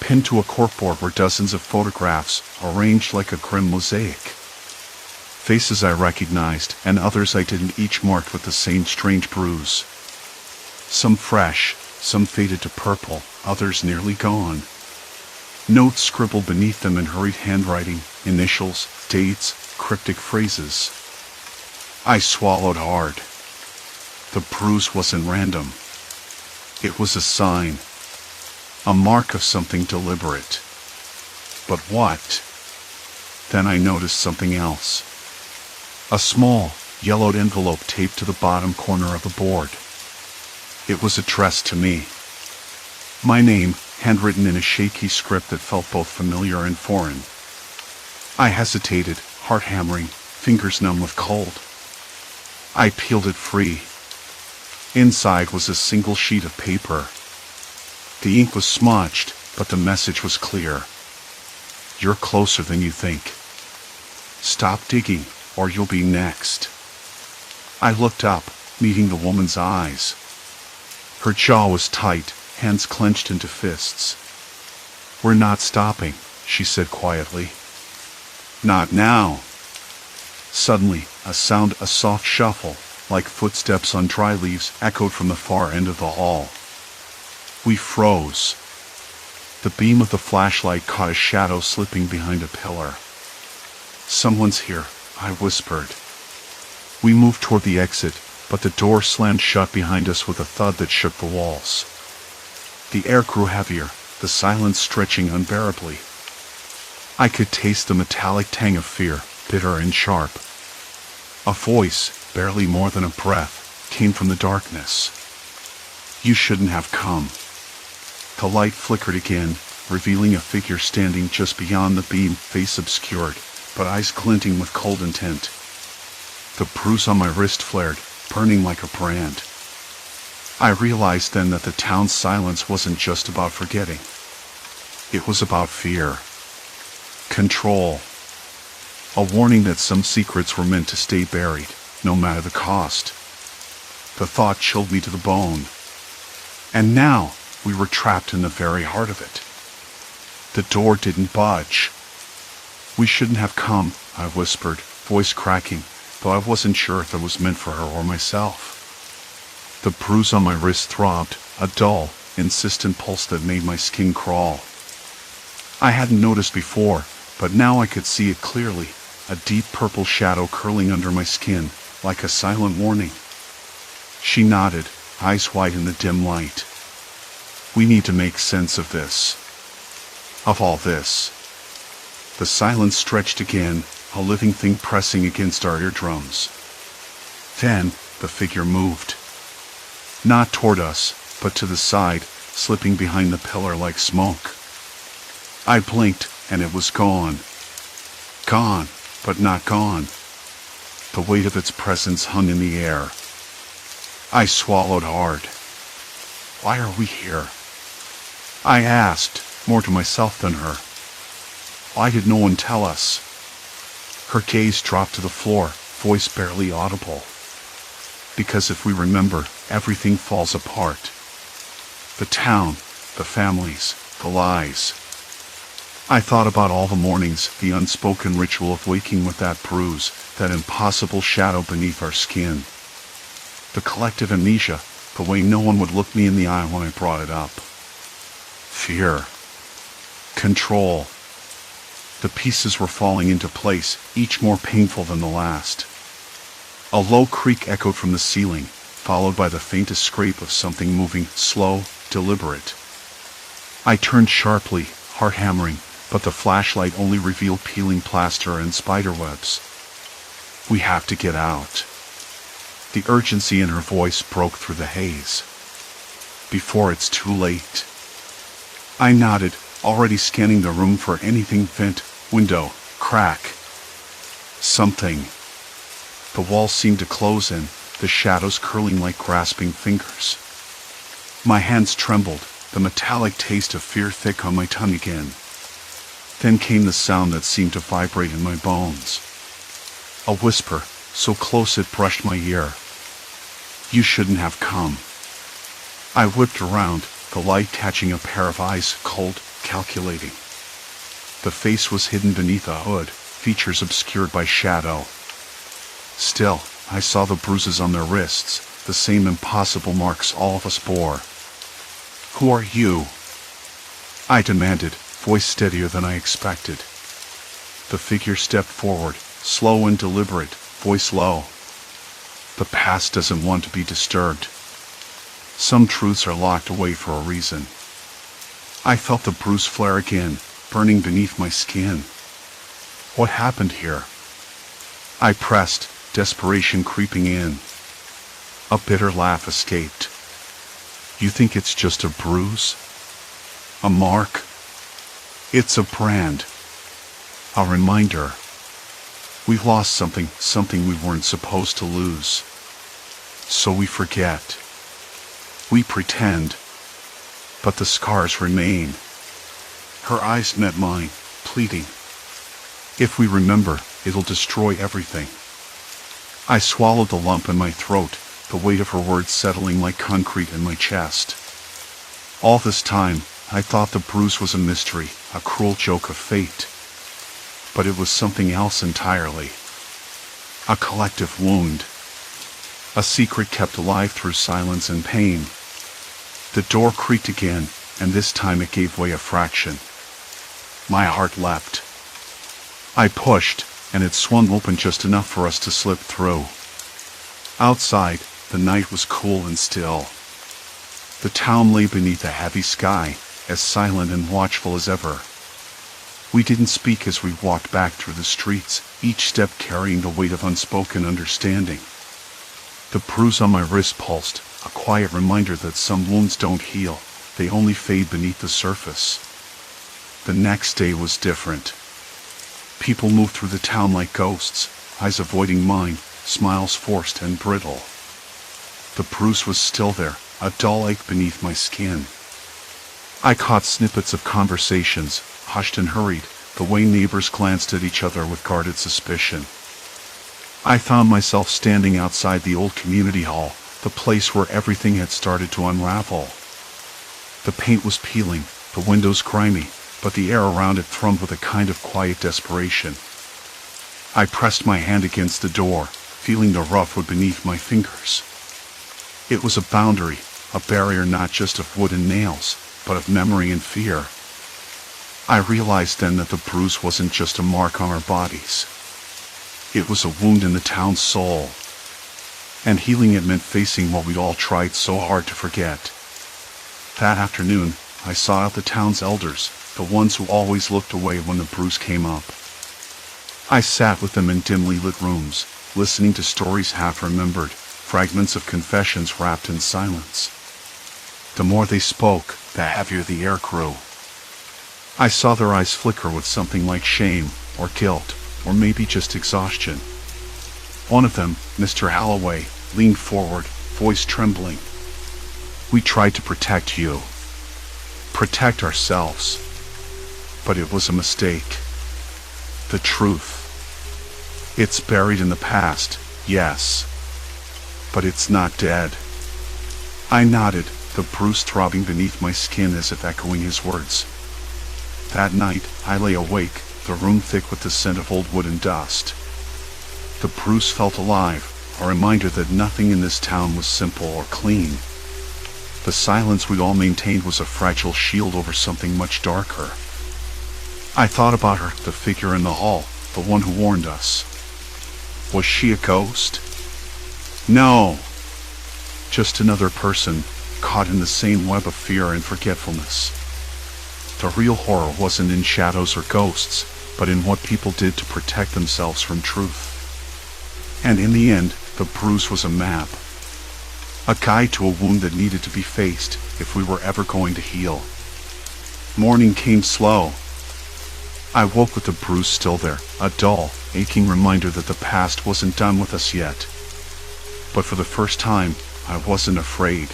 A: Pinned to a corkboard were dozens of photographs, arranged like a grim mosaic. Faces I recognized, and others I didn't, each marked with the same strange bruise. Some fresh, some faded to purple, others nearly gone. Notes scribbled beneath them in hurried handwriting, initials, dates, cryptic phrases. I swallowed hard. The bruise wasn't random. It was a sign. A mark of something deliberate. But what? Then I noticed something else. A small, yellowed envelope taped to the bottom corner of the board. It was addressed to me. My name, handwritten in a shaky script that felt both familiar and foreign. I hesitated, heart hammering, fingers numb with cold. I peeled it free. Inside was a single sheet of paper. The ink was smudged, but the message was clear. You're closer than you think. Stop digging, or you'll be next. I looked up, meeting the woman's eyes. Her jaw was tight, hands clenched into fists. We're not stopping, she said quietly. Not now. Suddenly, a soft shuffle, like footsteps on dry leaves, echoed from the far end of the hall. We froze. The beam of the flashlight caught a shadow slipping behind a pillar. "Someone's here," I whispered. We moved toward the exit, but the door slammed shut behind us with a thud that shook the walls. The air grew heavier, the silence stretching unbearably. I could taste the metallic tang of fear, bitter and sharp. A voice, barely more than a breath, came from the darkness. "You shouldn't have come." The light flickered again, revealing a figure standing just beyond the beam, face obscured, but eyes glinting with cold intent. The bruise on my wrist flared, burning like a brand. I realized then that the town's silence wasn't just about forgetting. It was about fear. Control. A warning that some secrets were meant to stay buried, no matter the cost. The thought chilled me to the bone. And now, we were trapped in the very heart of it. The door didn't budge. "We shouldn't have come," I whispered, voice cracking, though I wasn't sure if it was meant for her or myself. The bruise on my wrist throbbed, a dull, insistent pulse that made my skin crawl. I hadn't noticed before, but now I could see it clearly, a deep purple shadow curling under my skin, like a silent warning. She nodded, eyes wide in the dim light. "We need to make sense of this. Of all this." The silence stretched again, a living thing pressing against our eardrums. Then, the figure moved. Not toward us, but to the side, slipping behind the pillar like smoke. I blinked, and it was gone. Gone, but not gone. The weight of its presence hung in the air. I swallowed hard. "Why are we here?" I asked, more to myself than her. "Why did no one tell us?" Her gaze dropped to the floor, voice barely audible. "Because if we remember, everything falls apart. The town, the families, the lies." I thought about all the mornings, the unspoken ritual of waking with that bruise, that impossible shadow beneath our skin. The collective amnesia, the way no one would look me in the eye when I brought it up. Fear. Control. The pieces were falling into place, each more painful than the last. A low creak echoed from the ceiling, followed by the faintest scrape of something moving, slow, deliberate. I turned sharply, heart hammering, but the flashlight only revealed peeling plaster and spiderwebs. "We have to get out." The urgency in her voice broke through the haze. "Before it's too late." I nodded, already scanning the room for anything, vent, window, crack. Something. The walls seemed to close in, the shadows curling like grasping fingers. My hands trembled, the metallic taste of fear thick on my tongue again. Then came the sound that seemed to vibrate in my bones. A whisper, so close it brushed my ear. "You shouldn't have come." I whipped around, the light catching a pair of eyes, cold, calculating. The face was hidden beneath a hood, features obscured by shadow. Still, I saw the bruises on their wrists, the same impossible marks all of us bore. "Who are you?" I demanded, voice steadier than I expected. The figure stepped forward, slow and deliberate, voice low. "The past doesn't want to be disturbed. Some truths are locked away for a reason." I felt the bruise flare again, burning beneath my skin. What happened here? I pressed, desperation creeping in. A bitter laugh escaped. "You think it's just a bruise? A mark? It's a brand. A reminder. We've lost something we weren't supposed to lose. So we forget. We pretend. But the scars remain." Her eyes met mine, pleading. "If we remember, it'll destroy everything." I swallowed the lump in my throat, the weight of her words settling like concrete in my chest. All this time, I thought the bruise was a mystery, a cruel joke of fate. But it was something else entirely. A collective wound. A secret kept alive through silence and pain. The door creaked again, and this time it gave way a fraction. My heart leapt. I pushed, and it swung open just enough for us to slip through. Outside, the night was cool and still. The town lay beneath a heavy sky, as silent and watchful as ever. We didn't speak as we walked back through the streets, each step carrying the weight of unspoken understanding. The bruise on my wrist pulsed, a quiet reminder that some wounds don't heal, they only fade beneath the surface. The next day was different. People moved through the town like ghosts, eyes avoiding mine, smiles forced and brittle. The bruise was still there, a dull ache beneath my skin. I caught snippets of conversations, hushed and hurried, the way neighbors glanced at each other with guarded suspicion. I found myself standing outside the old community hall, the place where everything had started to unravel. The paint was peeling, the windows grimy, but the air around it thrummed with a kind of quiet desperation. I pressed my hand against the door, feeling the rough wood beneath my fingers. It was a boundary, a barrier not just of wood and nails, but of memory and fear. I realized then that the bruise wasn't just a mark on our bodies. It was a wound in the town's soul. And healing it meant facing what we'd all tried so hard to forget. That afternoon, I sought out the town's elders, the ones who always looked away when the bruise came up. I sat with them in dimly lit rooms, listening to stories half remembered, fragments of confessions wrapped in silence. The more they spoke, the heavier the air grew. I saw their eyes flicker with something like shame, or guilt, or maybe just exhaustion. One of them, Mr. Holloway, leaned forward, voice trembling. "We tried to protect you. Protect ourselves. But it was a mistake. The truth. It's buried in the past, yes. But it's not dead." I nodded, the bruise throbbing beneath my skin as if echoing his words. That night, I lay awake, the room thick with the scent of old wood and dust. The bruise felt alive, a reminder that nothing in this town was simple or clean. The silence we'd all maintained was a fragile shield over something much darker. I thought about her, the figure in the hall, the one who warned us. Was she a ghost? No. Just another person, caught in the same web of fear and forgetfulness. The real horror wasn't in shadows or ghosts, but in what people did to protect themselves from truth. And in the end, the bruise was a map. A guide to a wound that needed to be faced, if we were ever going to heal. Morning came slow. I woke with the bruise still there, a dull, aching reminder that the past wasn't done with us yet. But for the first time, I wasn't afraid.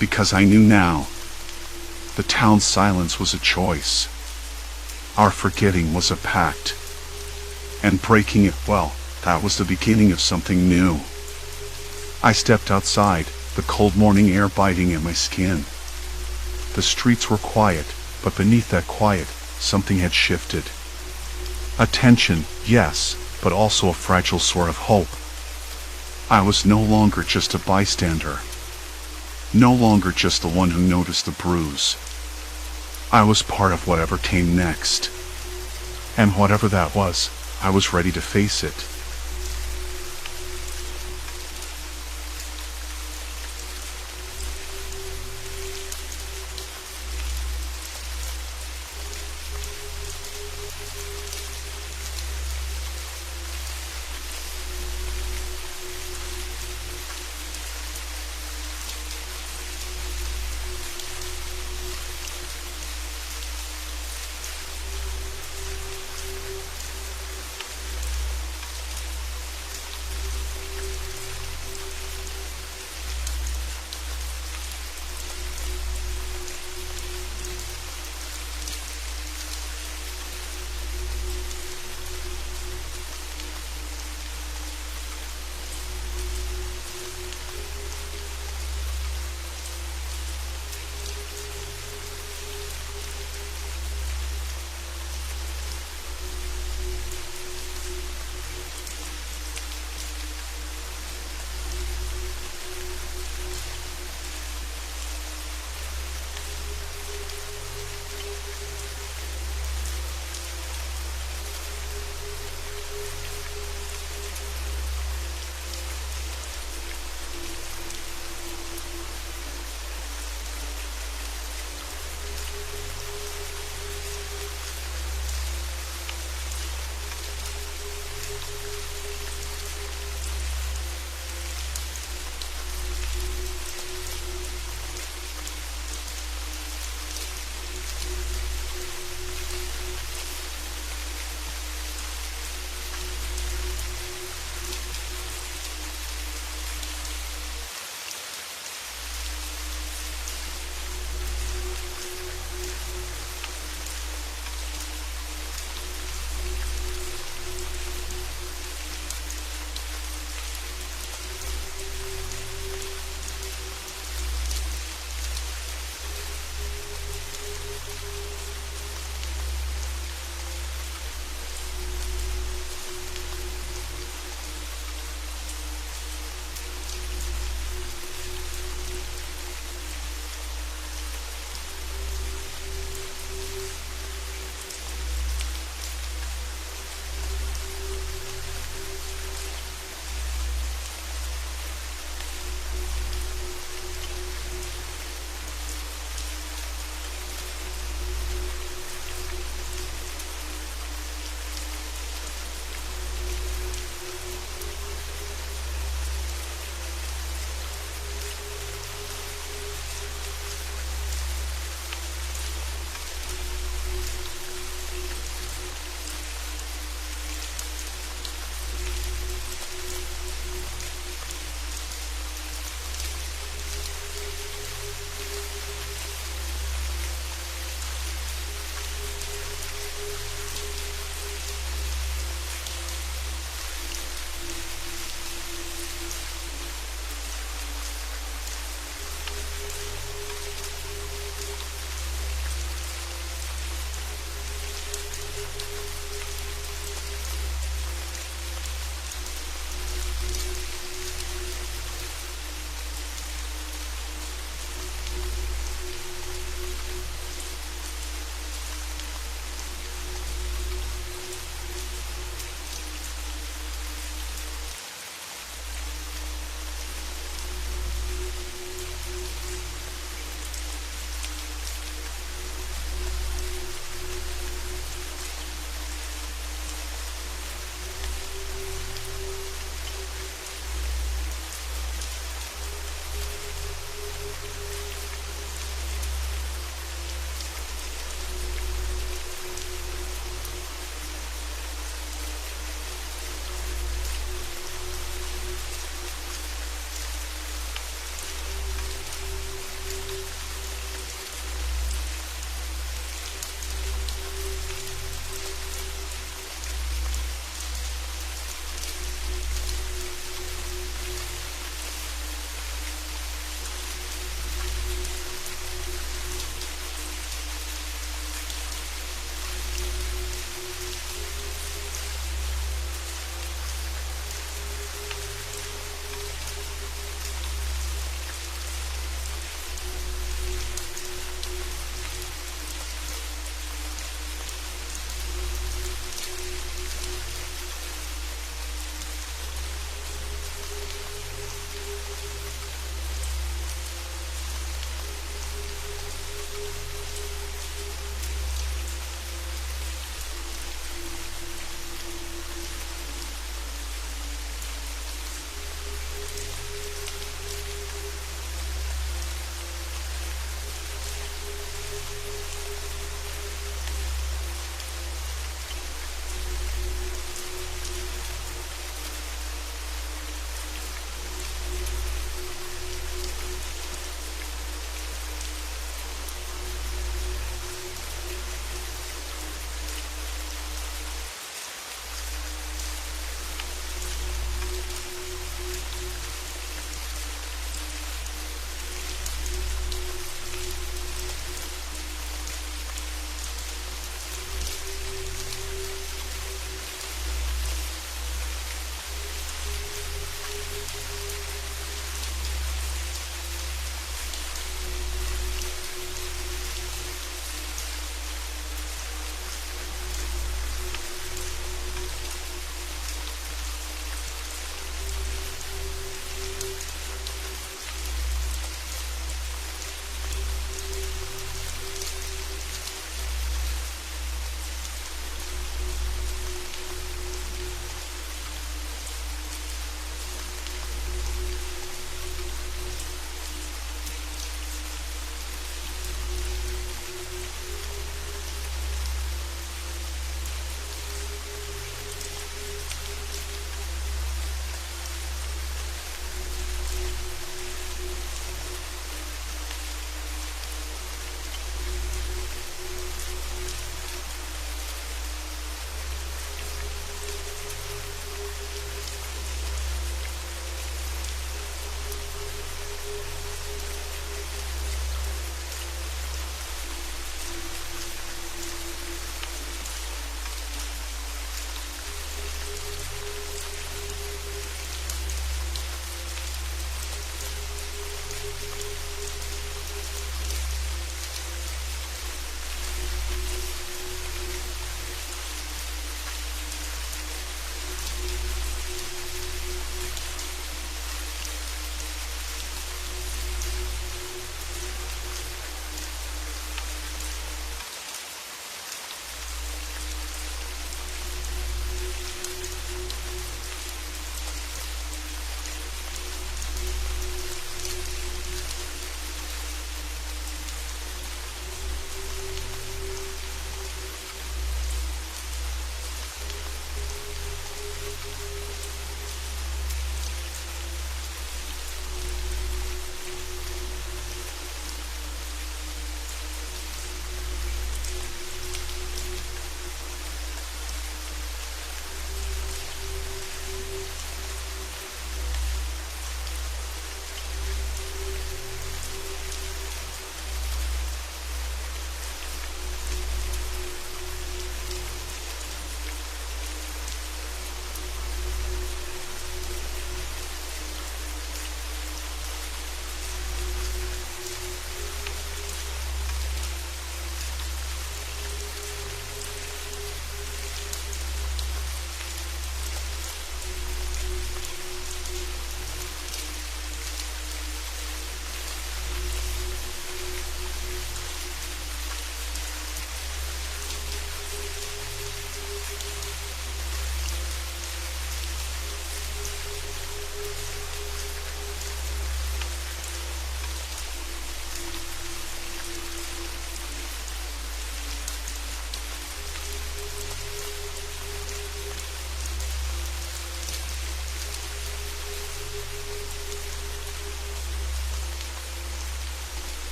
A: Because I knew now. The town's silence was a choice. Our forgetting was a pact. And breaking it, well, that was the beginning of something new. I stepped outside, the cold morning air biting at my skin. The streets were quiet, but beneath that quiet, something had shifted. A tension, yes, but also a fragile sort of hope. I was no longer just a bystander. No longer just the one who noticed the bruise. I was part of whatever came next. And whatever that was, I was ready to face it.